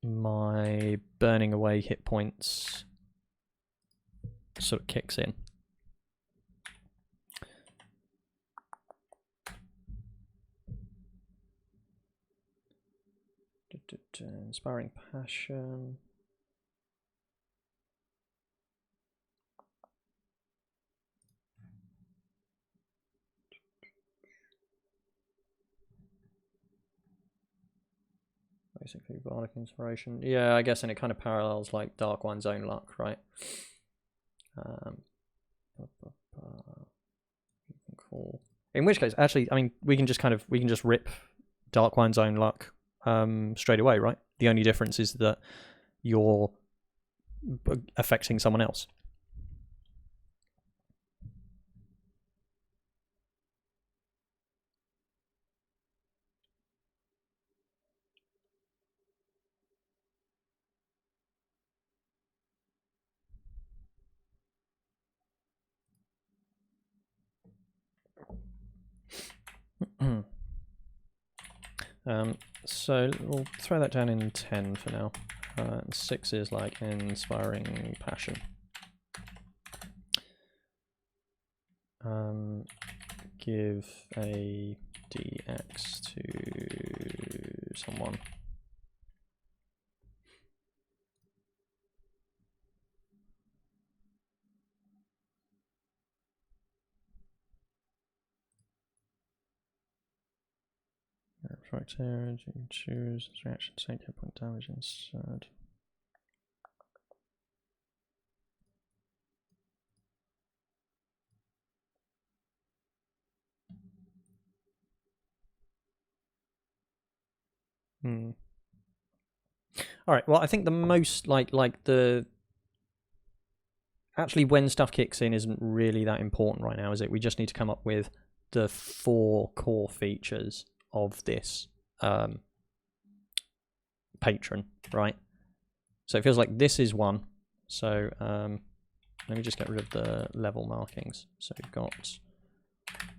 My burning away hit points sort of kicks in. Inspiring passion. Basically, bardic inspiration. Yeah, I guess, and it kind of parallels like Dark One's own luck, right? Cool. In which case, actually, I mean, we can just rip Dark One's own luck straight away, right? The only difference is that you're affecting someone else. So we'll throw that down in 10 for now. 6 is like inspiring passion. Give a DX to someone. Right here, you choose this reaction, take hit point damage instead. All right. Well, I think the most like the actually when stuff kicks in isn't really that important right now, is it? We just need to come up with the 4 core features of this patron, right? So it feels like this is one. So let me just get rid of the level markings. So we've got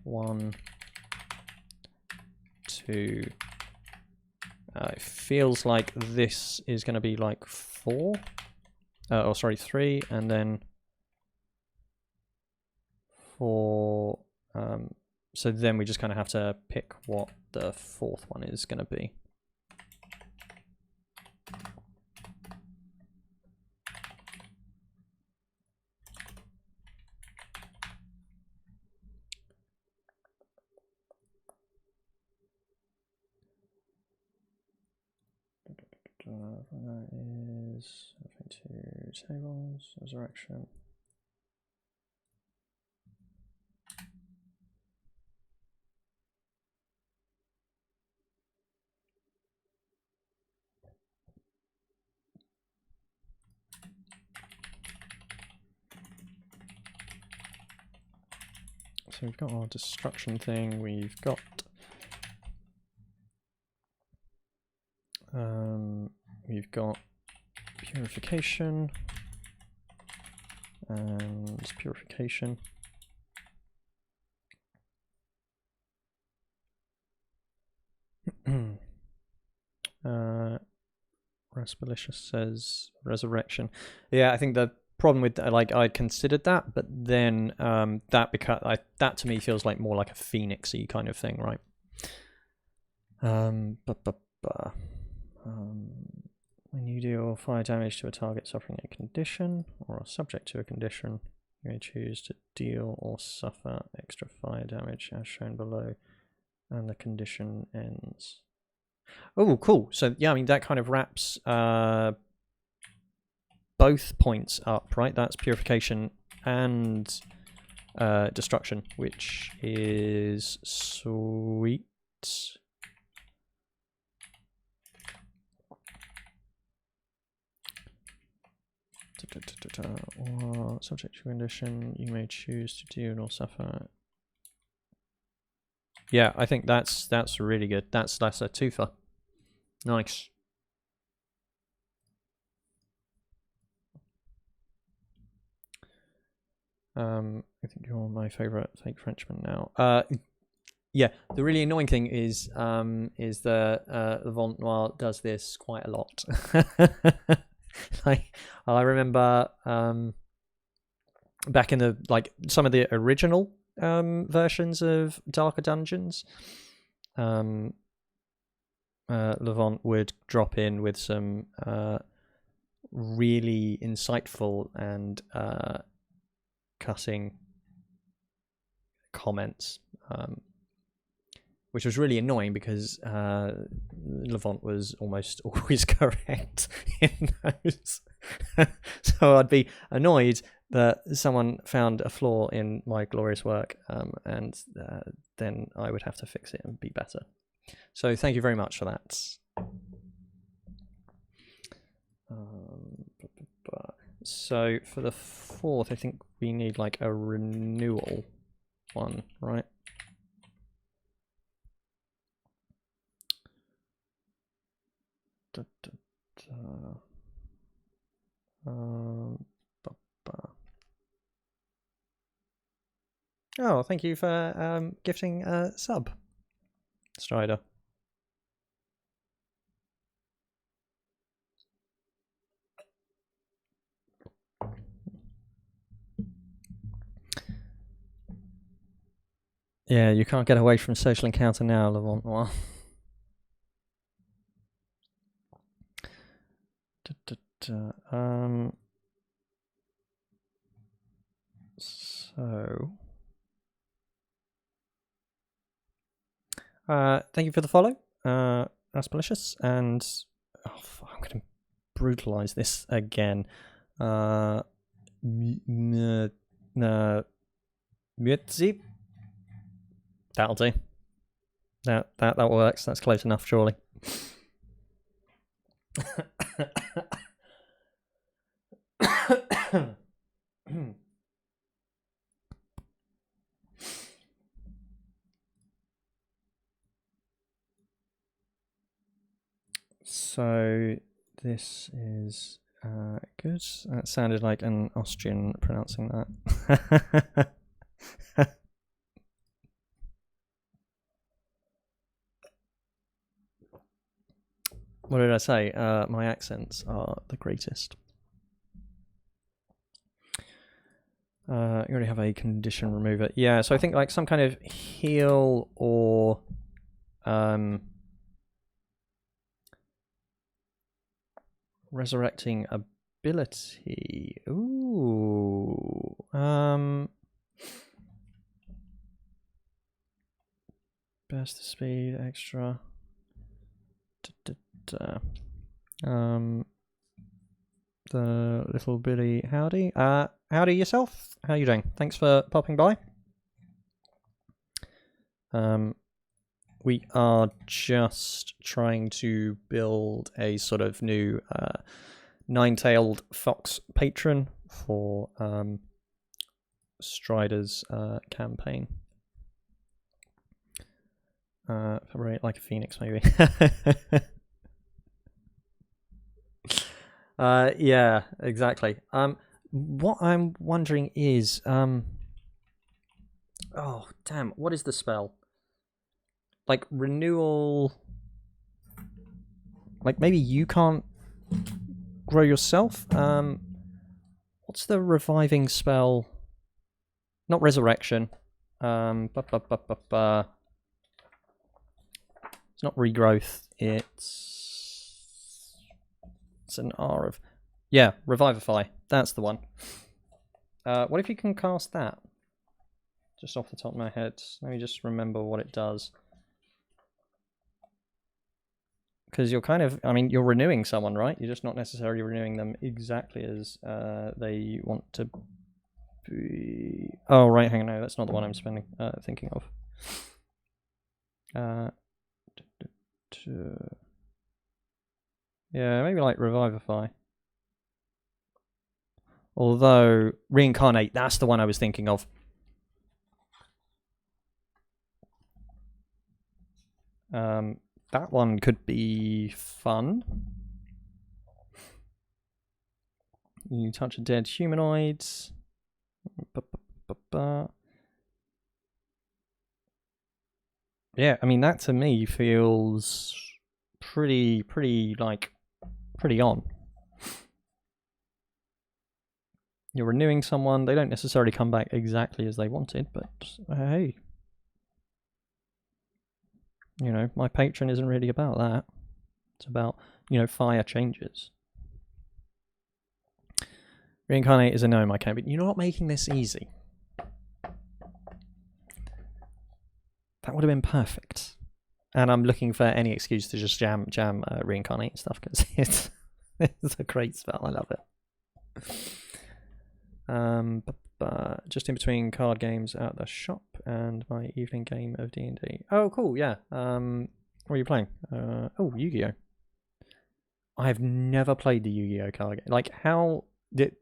1, 2. It feels like this is going to be like 4. Oh, sorry, 3, and then 4. So then we just kind of have to pick what the 4th one is going to be. That is 2 tables, resurrection. So we've got our destruction thing, we've got purification and purification. Raspalicious says resurrection. Yeah, I think the problem with like I considered that, but then that to me feels like more like a phoenixy kind of thing, right? When you deal fire damage to a target suffering a condition or are subject to a condition, you may choose to deal or suffer extra fire damage as shown below, and the condition ends. Oh, cool. So yeah, I mean that kind of wraps both points up, right? That's purification and destruction, which is sweet. Or subject to condition, you may choose to deal or suffer. Yeah, I think that's really good. That's a twofer. Nice. I think you're my favorite fake Frenchman now. Yeah, the really annoying thing is the Vent Noir does this quite a lot. Like I remember back in the some of the original versions of Darker Dungeons, Levant would drop in with some really insightful and cutting comments, which was really annoying because Levant was almost always correct in those. So I'd be annoyed that someone found a flaw in my glorious work, and then I would have to fix it and be better. So thank you very much for that. So for the 4th, I think we need like a renewal one, right? Oh, thank you for gifting a sub, Strider. Yeah, you can't get away from social encounter now, Levant Noir. So thank you for the follow, Aspalicious, and I'm going to brutalize this again. Mutzi. That'll do. That works. That's close enough, surely. So this is good. That sounded like an Austrian pronouncing that. What did I say? My accents are the greatest. You already have a condition remover. Yeah, so I think like some kind of heal or resurrecting ability. Ooh. Burst speed extra. The little Billy howdy. Howdy yourself. How you doing? Thanks for popping by. We are just trying to build a sort of new nine-tailed fox patron for Strider's campaign. Like a phoenix, maybe. Yeah, exactly. What I'm wondering is, oh damn, what is the spell? Like renewal. Like maybe you can't grow yourself. What's the reviving spell? Not resurrection. It's not regrowth. It's an R of, yeah, revivify. That's the one. What if you can cast that? Just off the top of my head. Let me just remember what it does. Because you're kind of, I mean, you're renewing someone, right? You're just not necessarily renewing them exactly as they want to be. Oh, right, hang on, no, that's not the one I'm thinking of. Yeah, maybe like Revivify. Although, Reincarnate, that's the one I was thinking of. That one could be fun. You touch a dead humanoid. Yeah, I mean, that to me feels pretty on. You're renewing someone, they don't necessarily come back exactly as they wanted, but hey. You know, my patron isn't really about that. It's about, you know, fire changes. Reincarnate is a no, I can't. But you're not making this easy. That would have been perfect. And I'm looking for any excuse to just jam Reincarnate and stuff, because it's a great spell. I love it. Just in between card games at the shop and my evening game of D&D. Oh, cool, yeah. What are you playing? Yu-Gi-Oh! I've never played the Yu-Gi-Oh! Card game. Like, how did...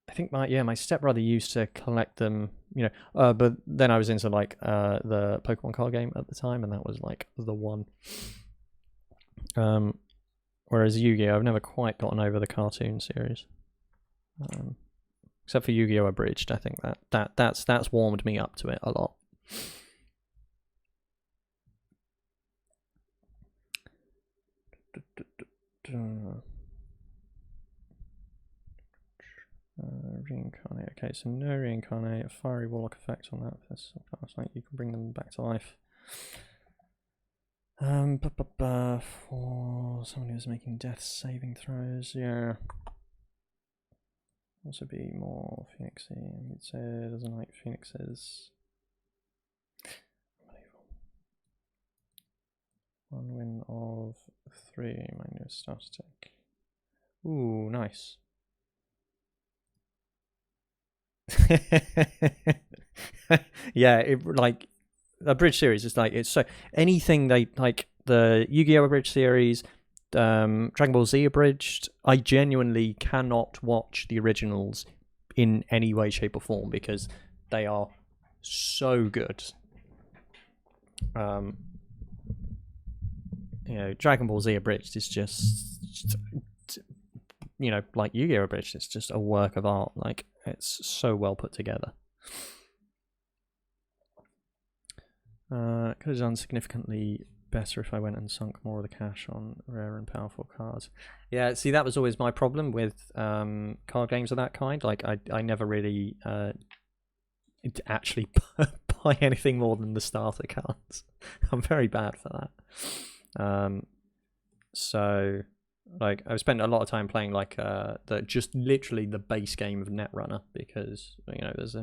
I think my stepbrother used to collect them, you know, but then I was into, like, the Pokemon card game at the time, and that was, like, the one. Whereas Yu-Gi-Oh! I've never quite gotten over the cartoon series. Except for Yu-Gi-Oh! Abridged, I think that's warmed me up to it a lot. Reincarnate. Okay, so no reincarnate. A fiery warlock effect on that. That's like you can bring them back to life. For someone who's making death saving throws, yeah. Also be more phoenixy. It said doesn't like phoenixes. Unbelievable. 1 win of 3. My newest starter deck. Ooh, nice. Yeah, like the Bridge series is like, it's so anything they like, the Yu-Gi-Oh! Bridge series, Dragon Ball Z Abridged. I genuinely cannot watch the originals in any way, shape, or form because they are so good. You know, Dragon Ball Z Abridged is just, you know, like Yu-Gi-Oh! Abridged. It's just a work of art. Like, it's so well put together. Could have done significantly better if I went and sunk more of the cash on rare and powerful cards. Yeah, see, that was always my problem with card games of that kind. Like, I never really actually buy anything more than the starter cards. I'm very bad for that. So, like, I've spent a lot of time playing like just literally the base game of Netrunner, because there's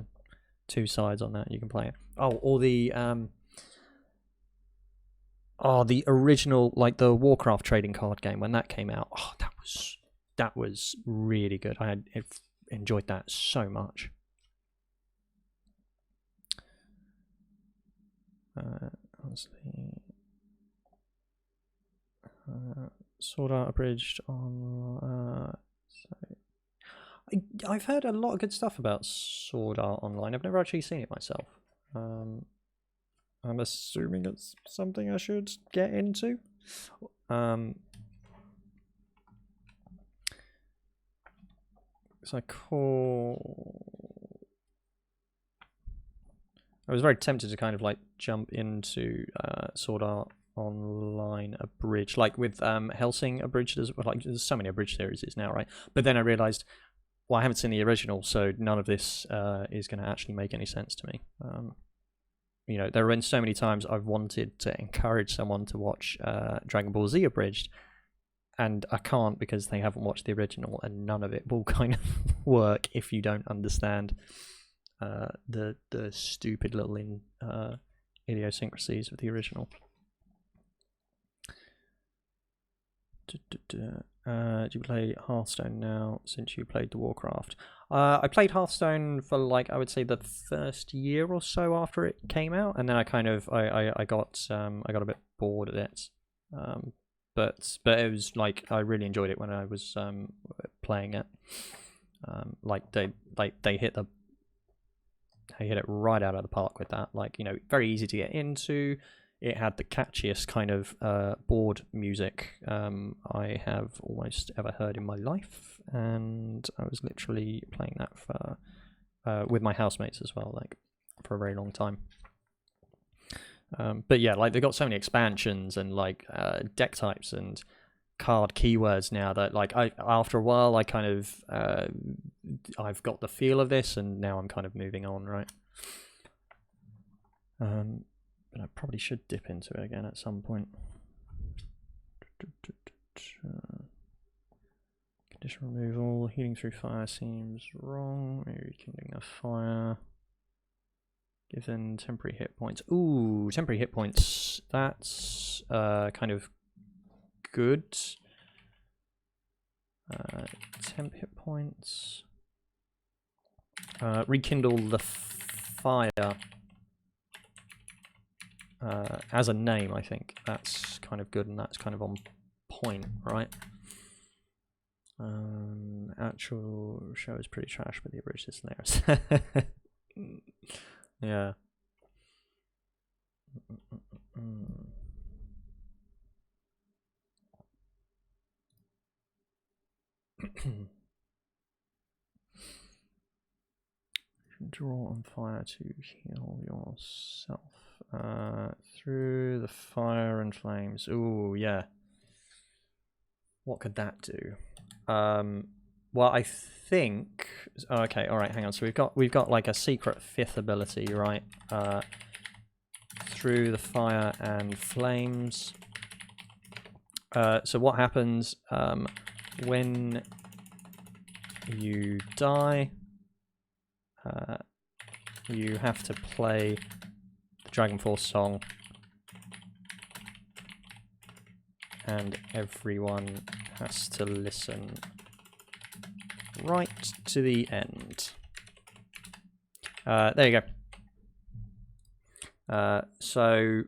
two sides on that, you can play it. Oh, or the original, like the Warcraft trading card game when that came out. Oh, that was really good. I enjoyed that so much. Honestly, Sword Art abridged on. I've heard a lot of good stuff about Sword Art Online. I've never actually seen it myself. I'm assuming it's something I should get into. So I was very tempted to kind of like jump into Sword Art Online abridged, like with Hellsing abridged as well. Like, there's so many abridged series now, right? But then I realized, well, I haven't seen the original, so none of this is going to actually make any sense to me. There have been so many times I've wanted to encourage someone to watch Dragon Ball Z abridged, and I can't because they haven't watched the original, and none of it will kind of work if you don't understand the stupid little idiosyncrasies of the original. Do you play Hearthstone now since you played the Warcraft? I played Hearthstone for like, I would say, the first year or so after it came out, and then I kind of I got a bit bored of it. But it was like, I really enjoyed it when I was playing it. Like they hit it right out of the park with that. Like, very easy to get into. It had the catchiest kind of board music I have almost ever heard in my life, and I was literally playing that for with my housemates as well, like for a very long time. But yeah, like they've got so many expansions and like deck types and card keywords now that like after a while I kind of I've got the feel of this, and now I'm kind of moving on, right? But I probably should dip into it again at some point. Condition removal, healing through fire seems wrong. Maybe rekindling a fire. Given temporary hit points. Ooh, temporary hit points. That's kind of good. Temp hit points. Rekindle the fire. As a name, I think that's kind of good, and that's kind of on point, right? Actual show is pretty trash, but the abridged is hilarious. Yeah. Draw on fire to heal yourself. Through the fire and flames. Ooh, yeah. What could that do? Well, I think. Okay, all right. Hang on. So we've got like a secret fifth ability, right? Through the fire and flames. So what happens when you die? You have to play the Dragon Force song, and everyone has to listen right to the end. There you go. So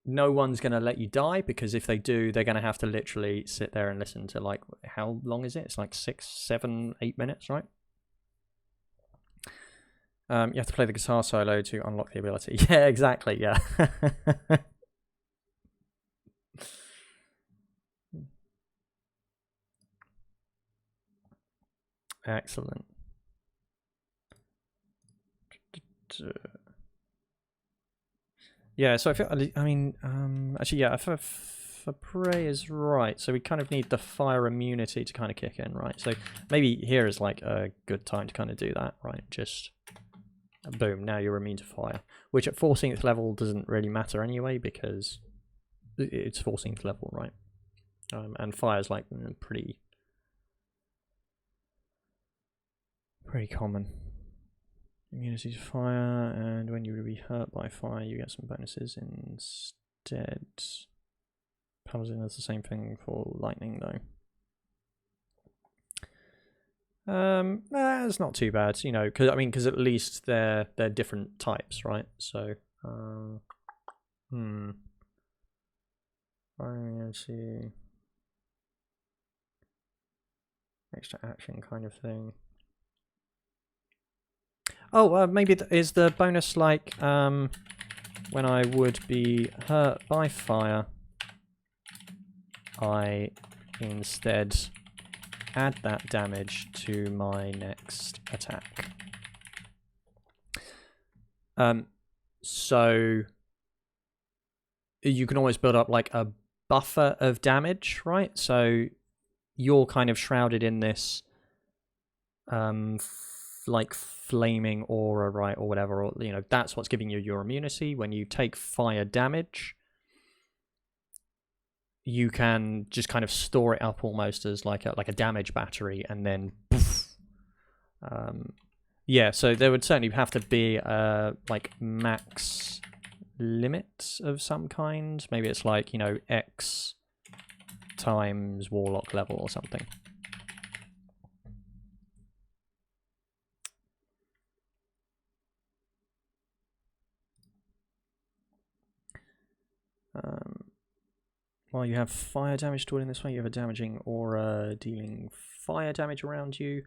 no one's going to let you die, because if they do, they're going to have to literally sit there and listen to, like, how long is it? It's like 6, 7, 8 minutes, right? You have to play the guitar solo to unlock the ability. Yeah, exactly, yeah. Excellent. Yeah, so I mean, actually, yeah, for prey is right. So we kind of need the fire immunity to kind of kick in, right? So maybe here is like a good time to kind of do that, right? Just boom, now you're immune to fire, which at 14th level doesn't really matter anyway because it's 14th level, right? And fire's like pretty common. Immunity to fire, and when you would be hurt by fire, you get some bonuses instead. Paladin does the same thing for lightning, though. It's not too bad, you know, because at least they're different types, right? So, immunity, extra action kind of thing. Oh, maybe is the bonus like when I would be hurt by fire, I instead add that damage to my next attack. So you can always build up like a buffer of damage, right? So you're kind of shrouded in this like flaming aura, right, or whatever, or you know, that's what's giving you your immunity. When you take fire damage, you can just kind of store it up almost as like a damage battery, and then poof. Yeah, so there would certainly have to be a like max limit of some kind. Maybe it's like, you know, X times warlock level or something. While you have fire damage stored in this way, you have a damaging aura dealing fire damage around you.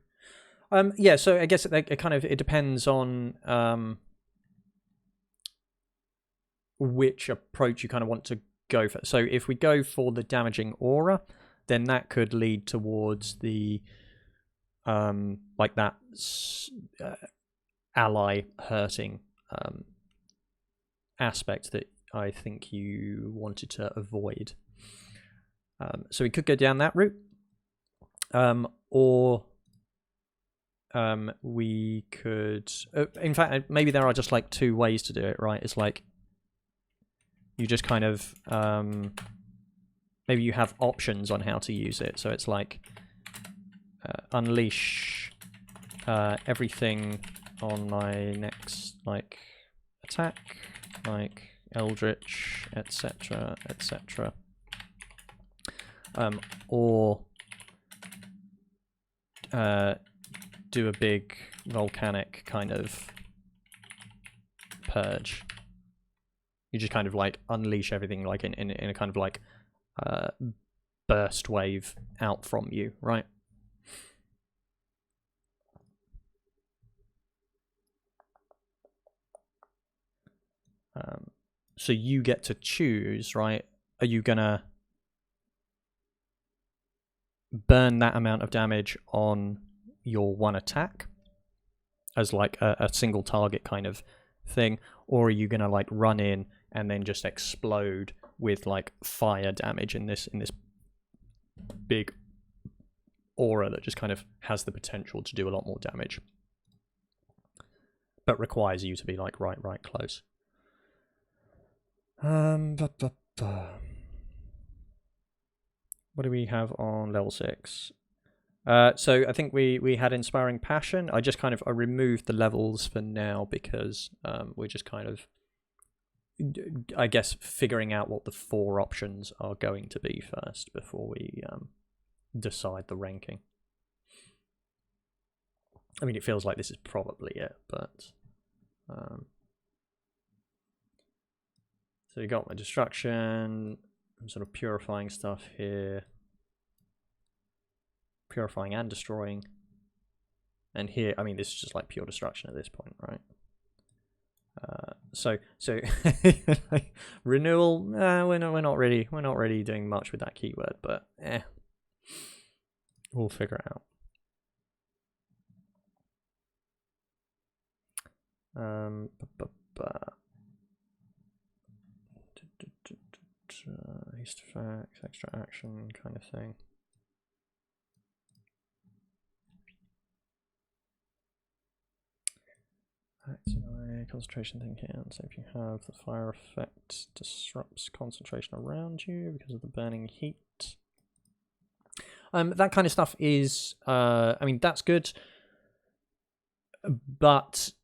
Yeah, so I guess it kind of depends on which approach you kind of want to go for. So if we go for the damaging aura, then that could lead towards the like that ally hurting aspect that I think you wanted to avoid. So we could go down that route, or we could. In fact, maybe there are just like two ways to do it. Right? It's like you just kind of maybe you have options on how to use it. So it's like unleash everything on my next like attack, like Eldritch, etc., etc. Or do a big volcanic kind of purge. You just kind of like unleash everything like in a kind of like burst wave out from you, right? So you get to choose, right? Are you gonna burn that amount of damage on your one attack as like a single target kind of thing, or are you gonna like run in and then just explode with like fire damage in this big aura that just kind of has the potential to do a lot more damage, but requires you to be like right close. What do we have on level 6? So I think we had Inspiring Passion. I just kind of removed the levels for now because we're just kind of, I guess, figuring out what the 4 options are going to be first before we decide the ranking. I mean, it feels like this is probably it, but so you got my destruction. I'm sort of purifying stuff here. Purifying and destroying. And here, I mean, this is just like pure destruction at this point, right? So renewal. We're not really doing much with that keyword, but we'll figure it out. Increased effects, extra action kind of thing. Activate concentration thing here. So if you have the fire effect, disrupts concentration around you because of the burning heat. That kind of stuff is, I mean, that's good, but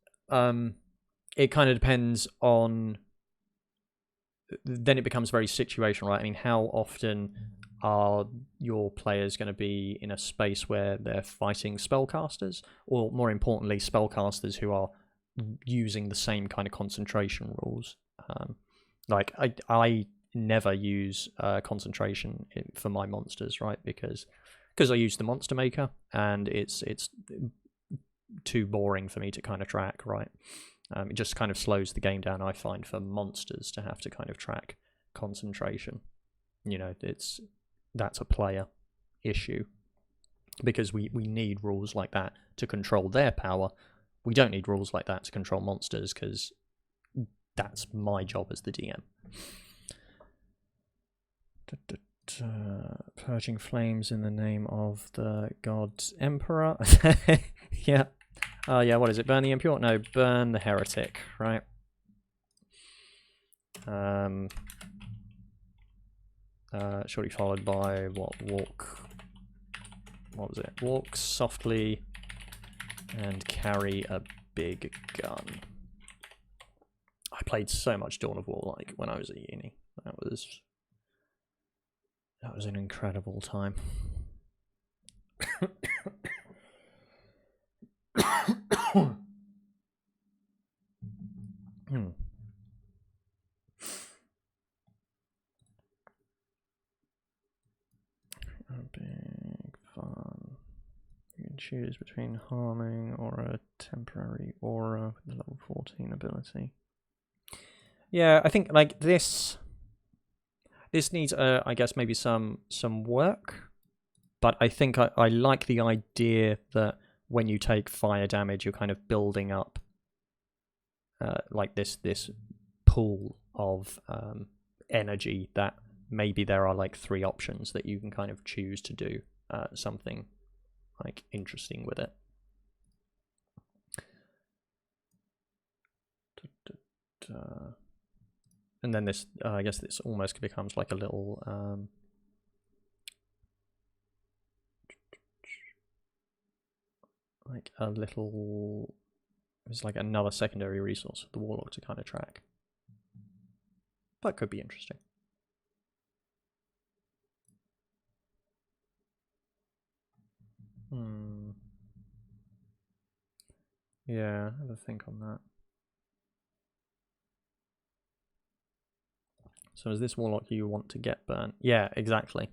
it kind of depends on. Then it becomes very situational, right? I mean, how often are your players going to be in a space where they're fighting spellcasters, or more importantly, spellcasters who are using the same kind of concentration rules? Like I never use concentration for my monsters, right? Because I use the monster maker, and it's too boring for me to kind of track, right? It just kind of slows the game down, I find, for monsters to have to kind of track concentration. You know, that's a player issue, because we need rules like that to control their power. We don't need rules like that to control monsters, because that's my job as the DM. Purging flames in the name of the god emperor. Yeah. Yeah, what is it? Burn the impure? No, burn the heretic, right? Shortly followed by what? What was it? Walk softly and carry a big gun. I played so much Dawn of War like when I was at uni. That was an incredible time. Big fun. You can choose between harming or a temporary aura with the level 14 ability. Yeah, I think like this needs I guess maybe some work, but I think I like the idea that when you take fire damage, you're kind of building up like this pool of energy that maybe there are like 3 options that you can kind of choose to do something like interesting with it. And then this, I guess this almost becomes like a little it's like another secondary resource for the warlock to kind of track. That could be interesting. Yeah, have a think on that. So is this warlock you want to get burnt? Yeah, exactly.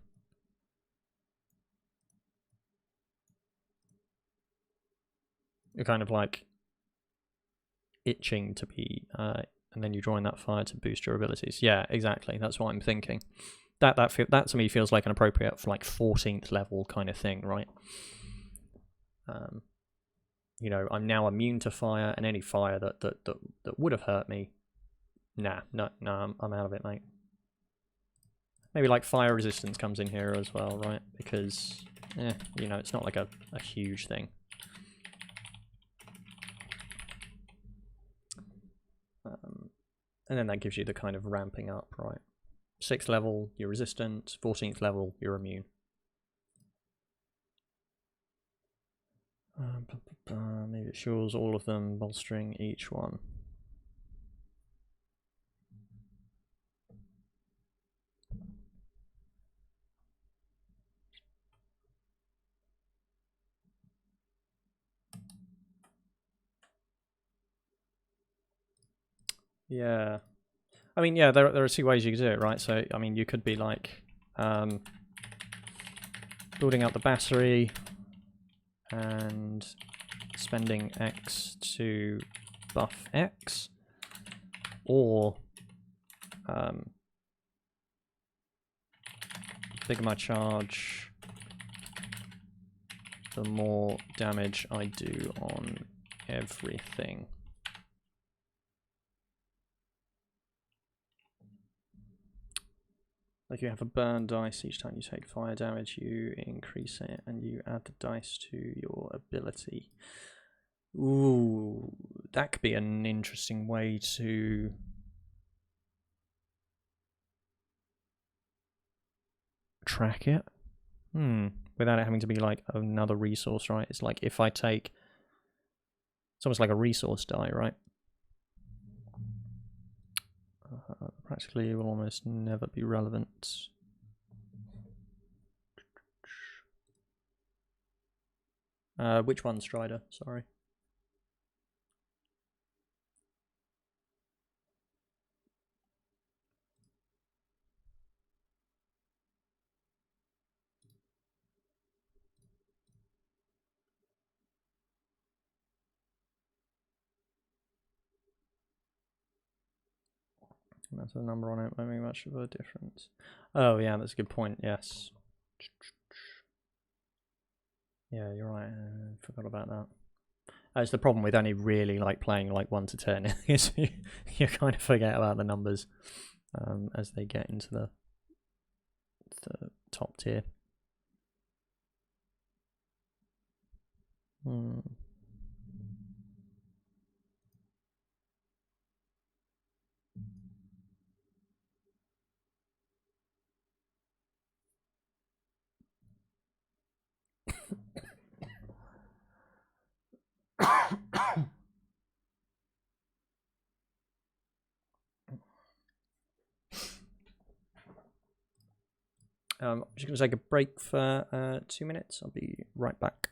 You're kind of like itching to be, and then you join that fire to boost your abilities. Yeah, exactly. That's what I'm thinking. That to me feels like an appropriate for like 14th level kind of thing, right? You know, I'm now immune to fire, and any fire that would have hurt me. No, I'm out of it, mate. Maybe like fire resistance comes in here as well, right? Because, you know, it's not like a huge thing. And then that gives you the kind of ramping up, right? 6th level, you're resistant. 14th level, you're immune. Maybe it shows all of them, bolstering each one. Yeah. I mean, yeah, there are 2 ways you could do it, right? So, I mean, you could be like building out the battery and spending X to buff X, or bigger my charge, the more damage I do on everything. Like you have a burn dice each time you take fire damage, you increase it and you add the dice to your ability. Ooh, that could be an interesting way to track it. Without it having to be like another resource, right? It's like if I take, it's almost like a resource die, right? Practically will almost never be relevant. Which one, Strider? Sorry. That's the number on it, won't make much of a difference. Oh yeah, that's a good point, yes. Yeah, you're right, I forgot about that. That's the problem with only really like playing like 1 to 10 is you kind of forget about the numbers as they get into the top tier. I'm just going to take a break for 2 minutes. I'll be right back.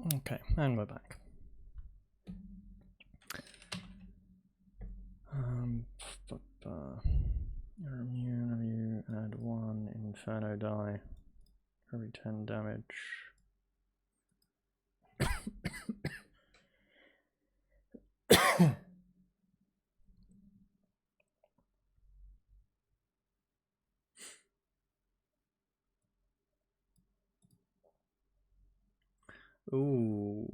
Okay, and we're back. You're immune, you add 1 Inferno die for every 10 damage. Ooh,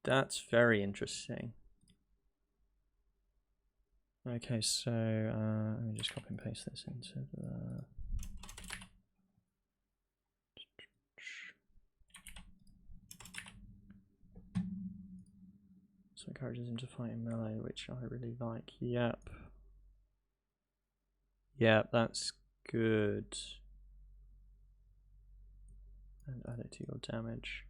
that's very interesting. Okay, so let me just copy and paste this into the. So encourages him to fight in melee, which I really like. Yep. Yep, that's good. And add it to your damage.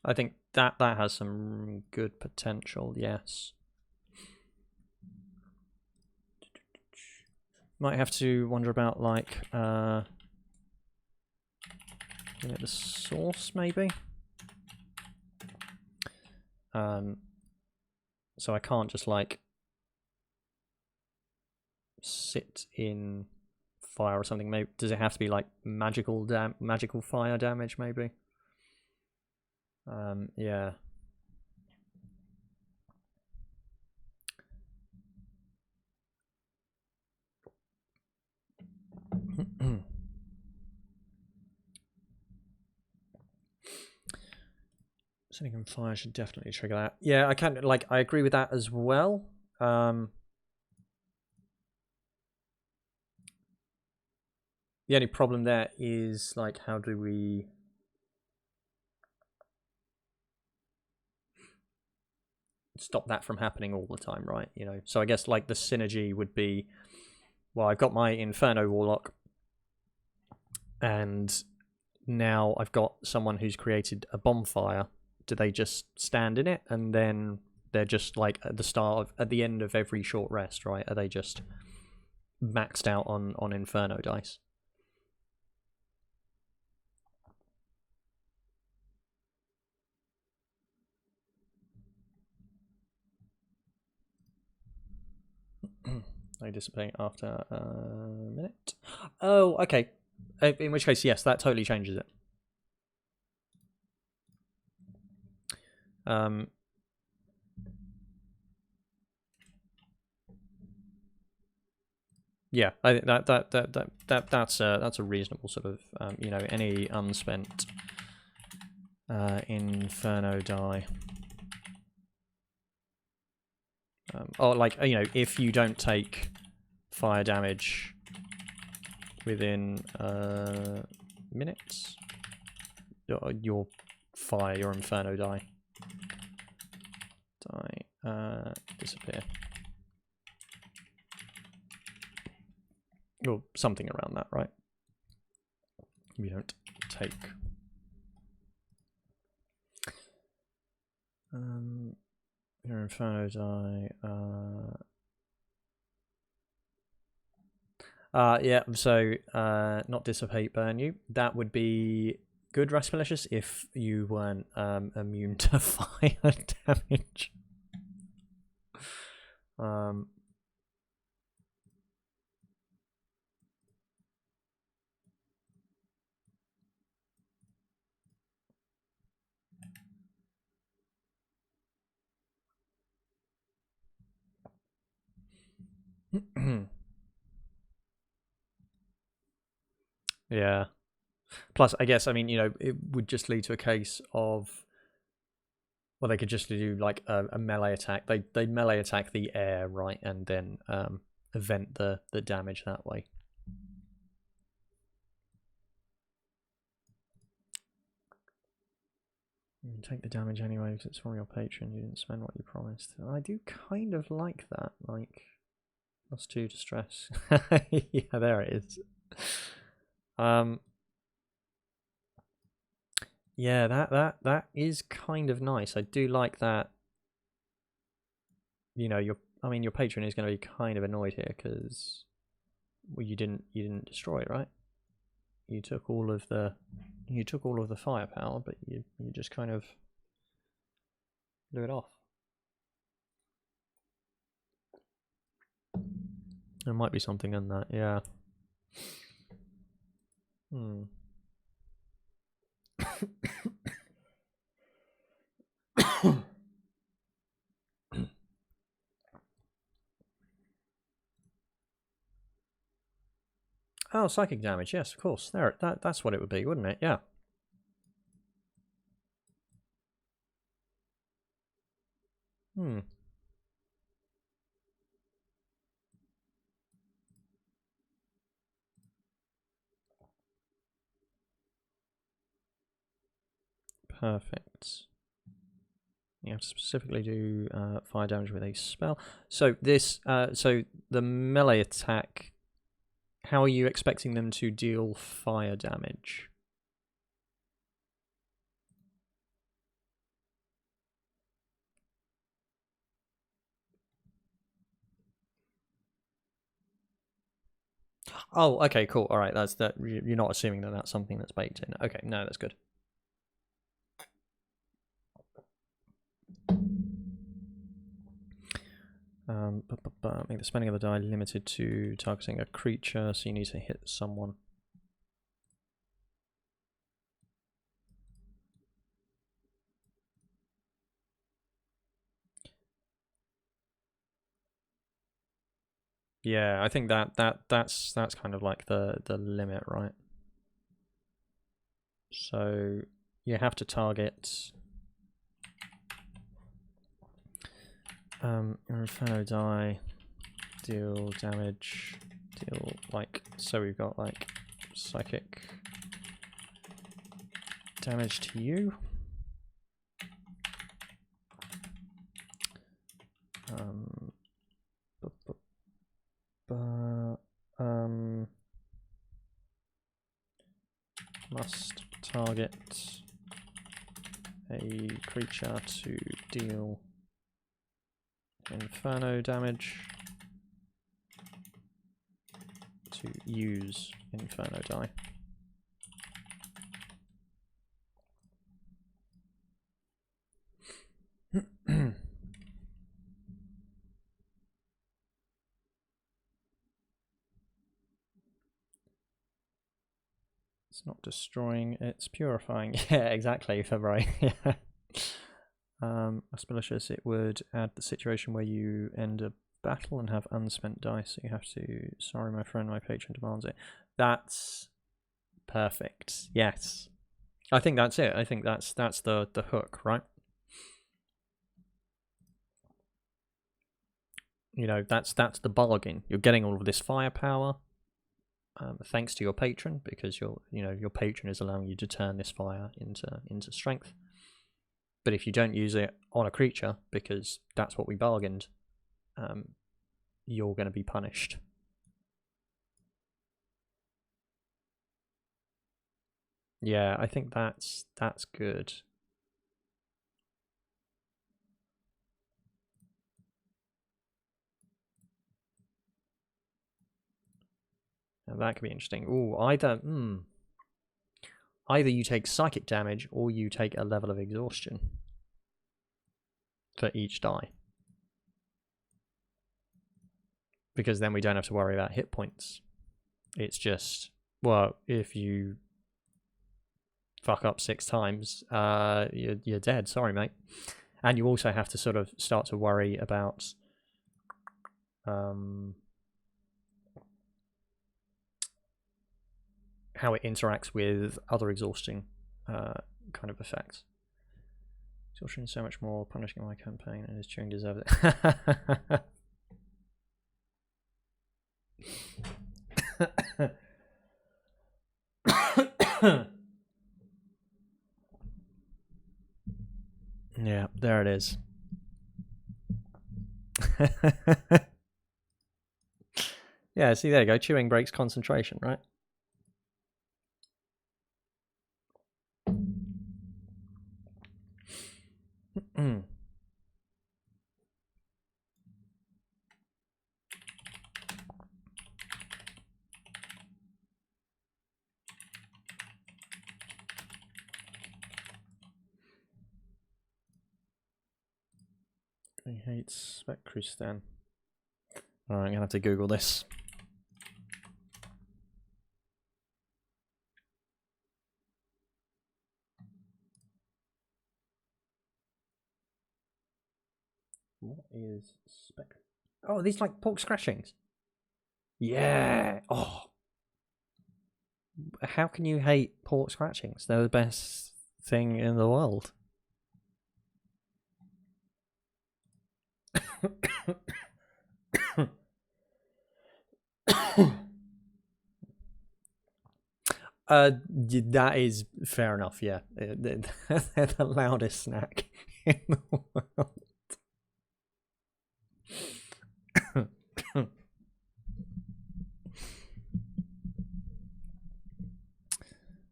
I think that has some good potential, yes. Might have to wonder about, like, the source, maybe? So I can't just, like, sit in fire or something. Maybe does it have to be, like, magical fire damage, maybe? Yeah. Setting on fire should definitely trigger that. Yeah, I can, like, I agree with that as well. The only problem there is, like, how do we stop that from happening all the time, right? You know, so I guess, like, the synergy would be, well, I've got my Inferno Warlock, and now I've got someone who's created a bonfire. Do they just stand in it and then they're just, like, at the end of every short rest, right? Are they just maxed out on Inferno dice? They dissipate after a minute. Oh, okay. In which case, yes, that totally changes it. Yeah, I think that's a reasonable sort of you know, any unspent Inferno die. Or, like, you know, if you don't take fire damage within minutes, your Inferno die disappear. Or something around that, right? You don't take your Inferno die. Yeah, so not dissipate, burn you. That would be good, Rest Malicious, if you weren't immune to fire damage. Yeah. Plus, I guess, I mean, you know, it would just lead to a case of, well, they could just do, like, a melee attack. They melee attack the air, right, and then event the damage that way. You take the damage anyway because it's from your patron. You didn't spend what you promised. I do kind of like that, like, +2 to stress. Yeah, there it is. Yeah, that is kind of nice. I do like that. You know, you're I mean, your patron is going to be kind of annoyed here because, well, you didn't destroy it, right? You took all of the firepower, but you just kind of blew it off. There might be something in that, yeah. Oh, psychic damage, yes, of course. There, that's what it would be, wouldn't it? Yeah. Perfect. You have to specifically do fire damage with a spell. So this, so the melee attack, how are you expecting them to deal fire damage? Oh, okay, cool. All right, that's that. You're not assuming that that's something that's baked in. Okay, no, that's good. Make the spending of the die limited to targeting a creature, so you need to hit someone. Yeah, I think that's kind of like the limit, right? So you have to target Inferno die, deal damage, deal like, so we've got like psychic damage to you. Must target a creature to deal Inferno damage to use Inferno die. It's not destroying, it's purifying. Yeah, exactly, February. Yeah. Aspilicious, it would add the situation where you end a battle and have unspent dice, so you have to, sorry my friend, my patron demands it. That's perfect. Yes. I think that's it. I think that's the hook, right? You know, that's the bargain. You're getting all of this firepower, thanks to your patron, because your patron is allowing you to turn this fire into strength. But if you don't use it on a creature, because that's what we bargained, you're going to be punished. Yeah, I think that's good. Now that could be interesting. Ooh, either you take psychic damage or you take a level of exhaustion for each die. Because then we don't have to worry about hit points. It's just, well, if you fuck up 6 times, you're dead. Sorry, mate. And you also have to sort of start to worry about how it interacts with other exhausting kind of effects. Exhaustion is so much more punishing in my campaign, and his tune deserves it. Yeah, there it is. Yeah, see, there you go. Chewing breaks concentration, right? He hates Spectrustan. Alright, I'm gonna have to Google this. What is spec? Oh, these like pork scratchings. Yeah. Oh. How can you hate pork scratchings? They're the best thing in the world. That is fair enough. Yeah, they're the loudest snack in the world.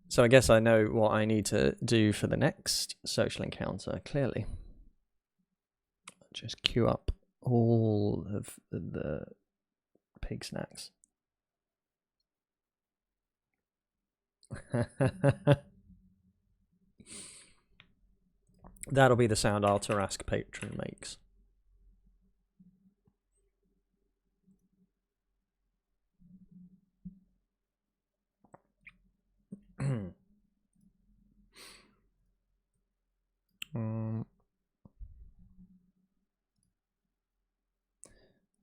So I guess I know what I need to do for the next social encounter, clearly. Just queue up all of the pig snacks. That'll be the sound our Tarask patron makes.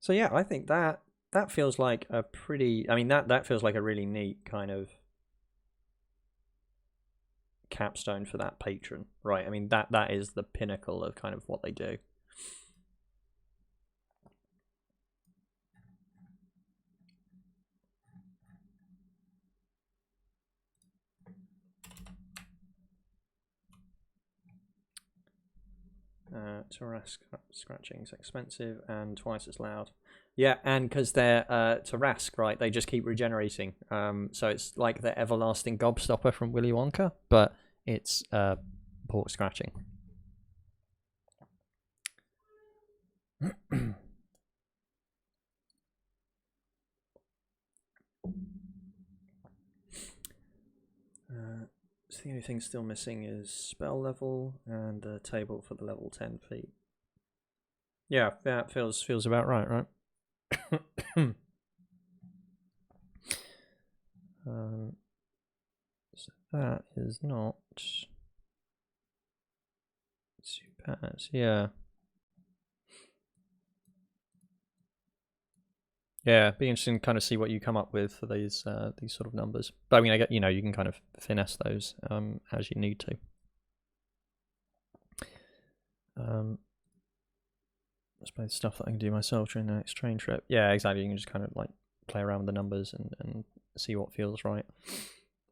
So yeah, I think that feels like a pretty. I mean, that feels like a really neat kind of capstone for that patron, right? I mean, that is the pinnacle of kind of what they do. Tarask scratching's expensive and twice as loud. Yeah, and because they're Tarask, right? They just keep regenerating. So it's like the everlasting gobstopper from Willy Wonka, but it's pork scratching. So the only thing still missing is spell level and a table for the level 10 feat. Yeah, that feels about right? So that is not super. Yeah. Yeah, be interesting to kind of see what you come up with for these sort of numbers. But I mean, I get, you know, you can kind of finesse those as you need to. I suppose stuff that I can do myself during the next train trip. Yeah, exactly. You can just kind of like play around with the numbers and see what feels right.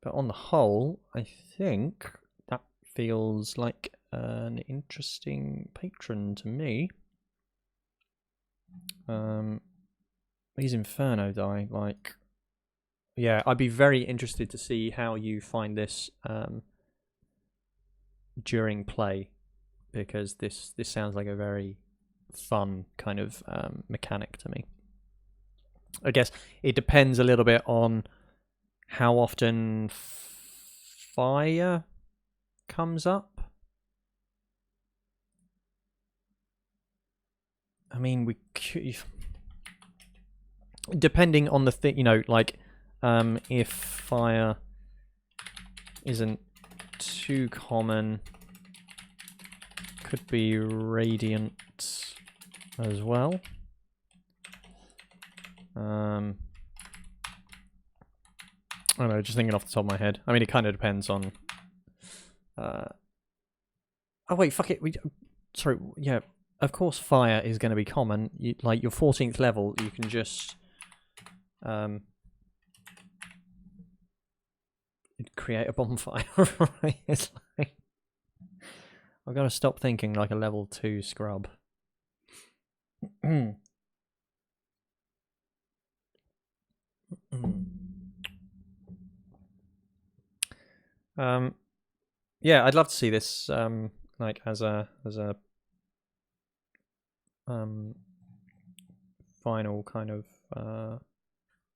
But on the whole, I think that feels like an interesting patron to me. These Inferno die, like, yeah, I'd be very interested to see how you find this during play, because this sounds like a very fun kind of mechanic to me. I guess it depends a little bit on how often fire comes up. I mean, we could, depending on the thing, you know, like if fire isn't too common, could be radiant as well. I don't know, just thinking off the top of my head. I mean, it kind of depends on. Oh wait, fuck it. Sorry, yeah. Of course, fire is going to be common. Like your 14th level, you can just create a bonfire. Right? It's like, I've got to stop thinking like a level 2 scrub. Yeah, I'd love to see this like as a final kind of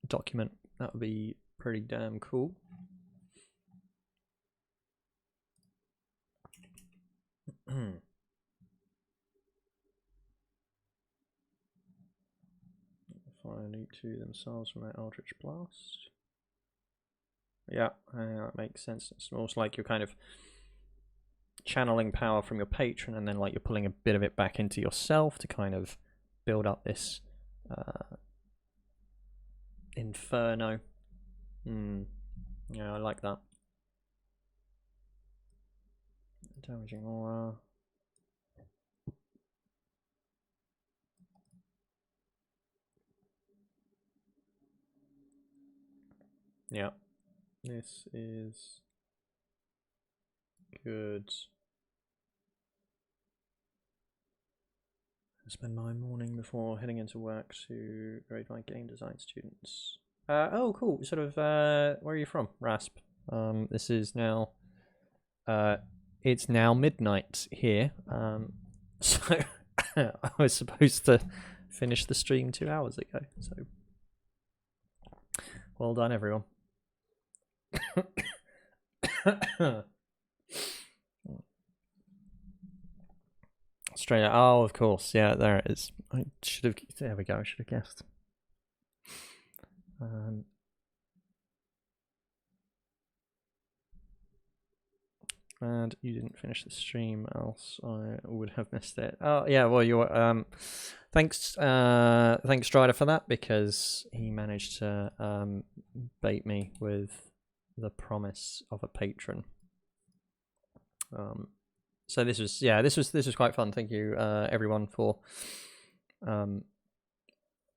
document. That would be pretty damn cool. finally to themselves from their Eldritch Blast. Yeah, that makes sense. It's almost like you're kind of channeling power from your patron, and then like you're pulling a bit of it back into yourself to kind of build up this inferno. Yeah, I like that. Damaging aura. Yeah, this is good. I spend my morning before heading into work to grade my game design students. Oh, cool. Sort of. Where are you from, Rasp? This is now. It's now midnight here. So I was supposed to finish the stream 2 hours ago. So well done, everyone. Straight out. Oh, of course. Yeah, there it is. I should have. There we go. I should have guessed. And you didn't finish the stream, else I would have missed it. Oh yeah, well you're thanks Strider for that, because he managed to bait me with the promise of a patron. So this was quite fun. Thank you everyone for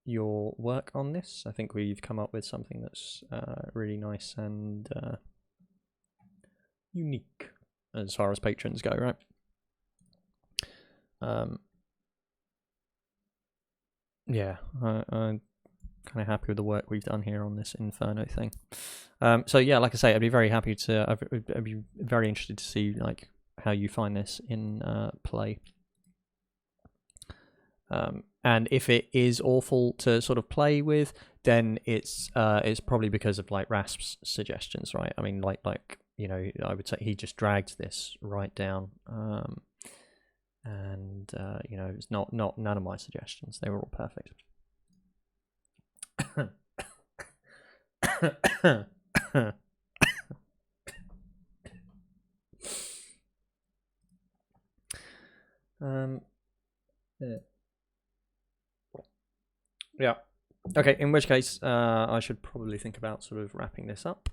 your work on this. I think we've come up with something that's really nice and unique as far as patrons go, right? Yeah, I'm kind of happy with the work we've done here on this Inferno thing. So yeah, like I say, I'd be very happy to. I'd be very interested to see like how you find this in play. And if it is awful to sort of play with, then it's probably because of like Rasp's suggestions, right? I mean, like you know, I would say he just dragged this right down, and you know, it's not none of my suggestions. They were all perfect. Yeah. Okay, in which case I should probably think about sort of wrapping this up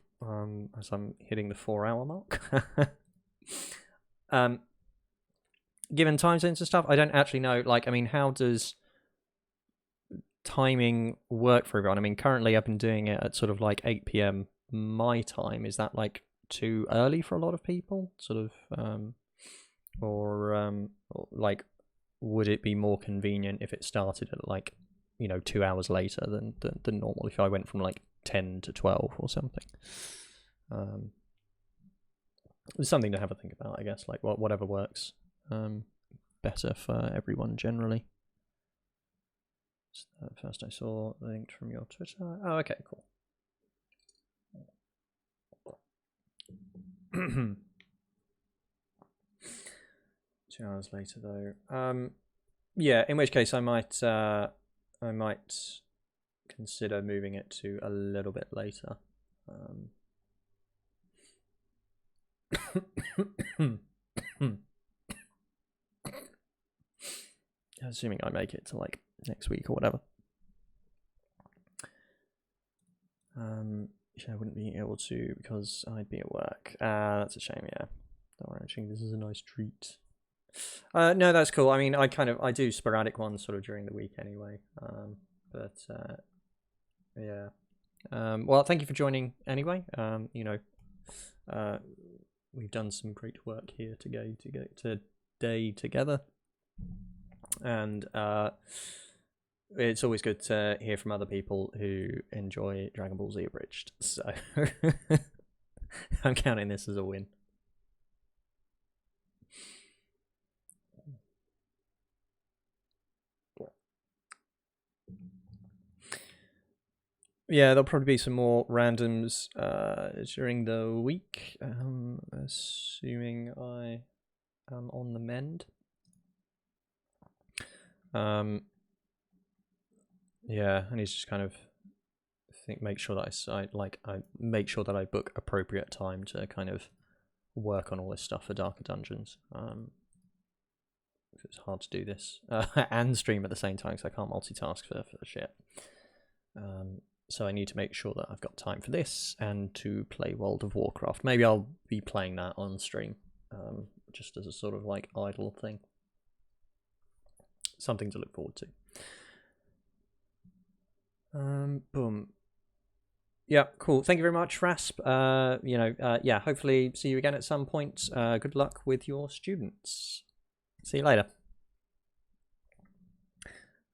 as I'm hitting the 4-hour mark. Given time zones and stuff, I don't actually know, like, I mean, how does timing work for everyone? I mean, currently I've been doing it at sort of like 8 p.m. my time. Is that like too early for a lot of people? Sort of, or like, would it be more convenient if it started at like, you know, 2 hours later than normal, if I went from like 10 to 12 or something? It's something to have a think about, I guess, like whatever works better for everyone generally. So first I saw linked from your Twitter. Oh, okay, cool. 2 hours later though. Yeah, in which case I might consider moving it to a little bit later. Assuming I make it to like next week or whatever. I wouldn't be able to because I'd be at work. That's a shame. Yeah. Don't worry, actually, this is a nice treat. No, that's cool. I mean, I do sporadic ones sort of during the week anyway. But yeah. Well, thank you for joining anyway. You know, we've done some great work here today together, and it's always good to hear from other people who enjoy Dragon Ball Z Abridged. So I'm counting this as a win. Yeah, there'll probably be some more randoms during the week, assuming I am on the mend. Yeah, I need to just kind of make sure that I make sure that I book appropriate time to kind of work on all this stuff for Darker Dungeons. It's hard to do this and stream at the same time, so I can't multitask for shit. So I need to make sure that I've got time for this and to play World of Warcraft. Maybe I'll be playing that on stream, just as a sort of like idle thing. Something to look forward to. Boom. Yeah, cool. Thank you very much, Rasp. Yeah, hopefully see you again at some point. Good luck with your students. See you later.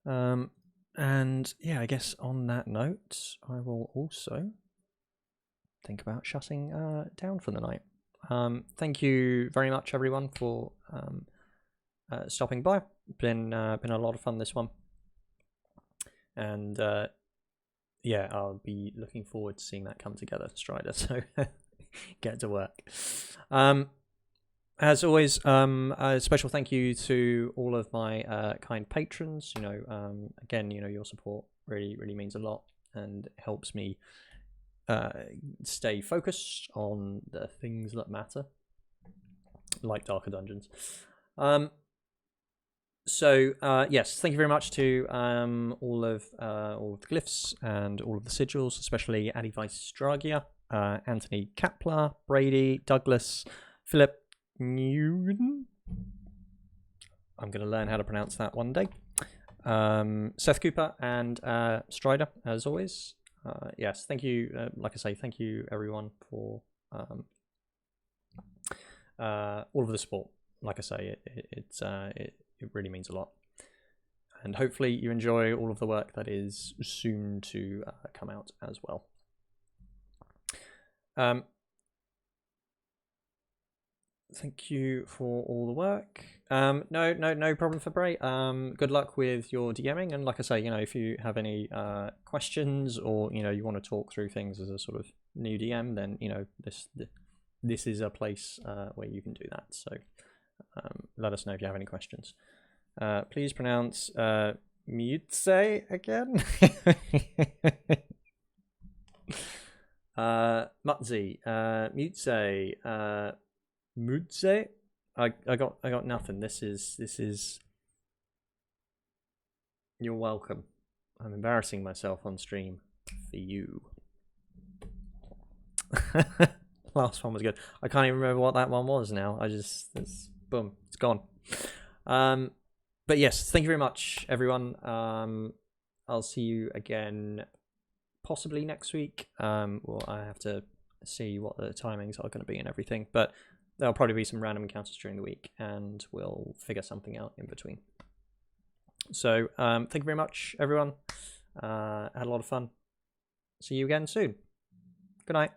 And yeah, I guess on that note, I will also think about shutting down for the night. Thank you very much, everyone, for stopping by. Been a lot of fun, this one. And yeah, I'll be looking forward to seeing that come together, Strider. So get to work. As always, a special thank you to all of my kind patrons. Again, your support really means a lot and helps me stay focused on the things that matter, like Darker Dungeons. So yes, thank you very much to all of the glyphs and all of the sigils, especially Adivice Dragia, Anthony Kapler, Brady, Douglas, Philip Newton. I'm going to learn how to pronounce that one day. Seth Cooper and Strider, as always. Yes, thank you. Like I say, thank you everyone for all of the support. Like I say, it really means a lot. And hopefully you enjoy all of the work that is soon to come out as well. Thank you for all the work. No problem for Bray. Good luck with your DMing, and like I say, if you have any questions or you want to talk through things as a sort of new DM, then this is a place where you can do that. So let us know if you have any questions. Please pronounce Mutse again. Mutze, Mutse, Mutze. I got nothing. This is. You're welcome. I'm embarrassing myself on stream for you. Last one was good. I can't even remember what that one was now. Boom, it's gone. But yes, thank you very much, everyone. I'll see you again possibly next week. Well, I have to see what the timings are going to be and everything, but there'll probably be some random encounters during the week, and we'll figure something out in between. So thank you very much, everyone. Had a lot of fun. See you again soon. Good night.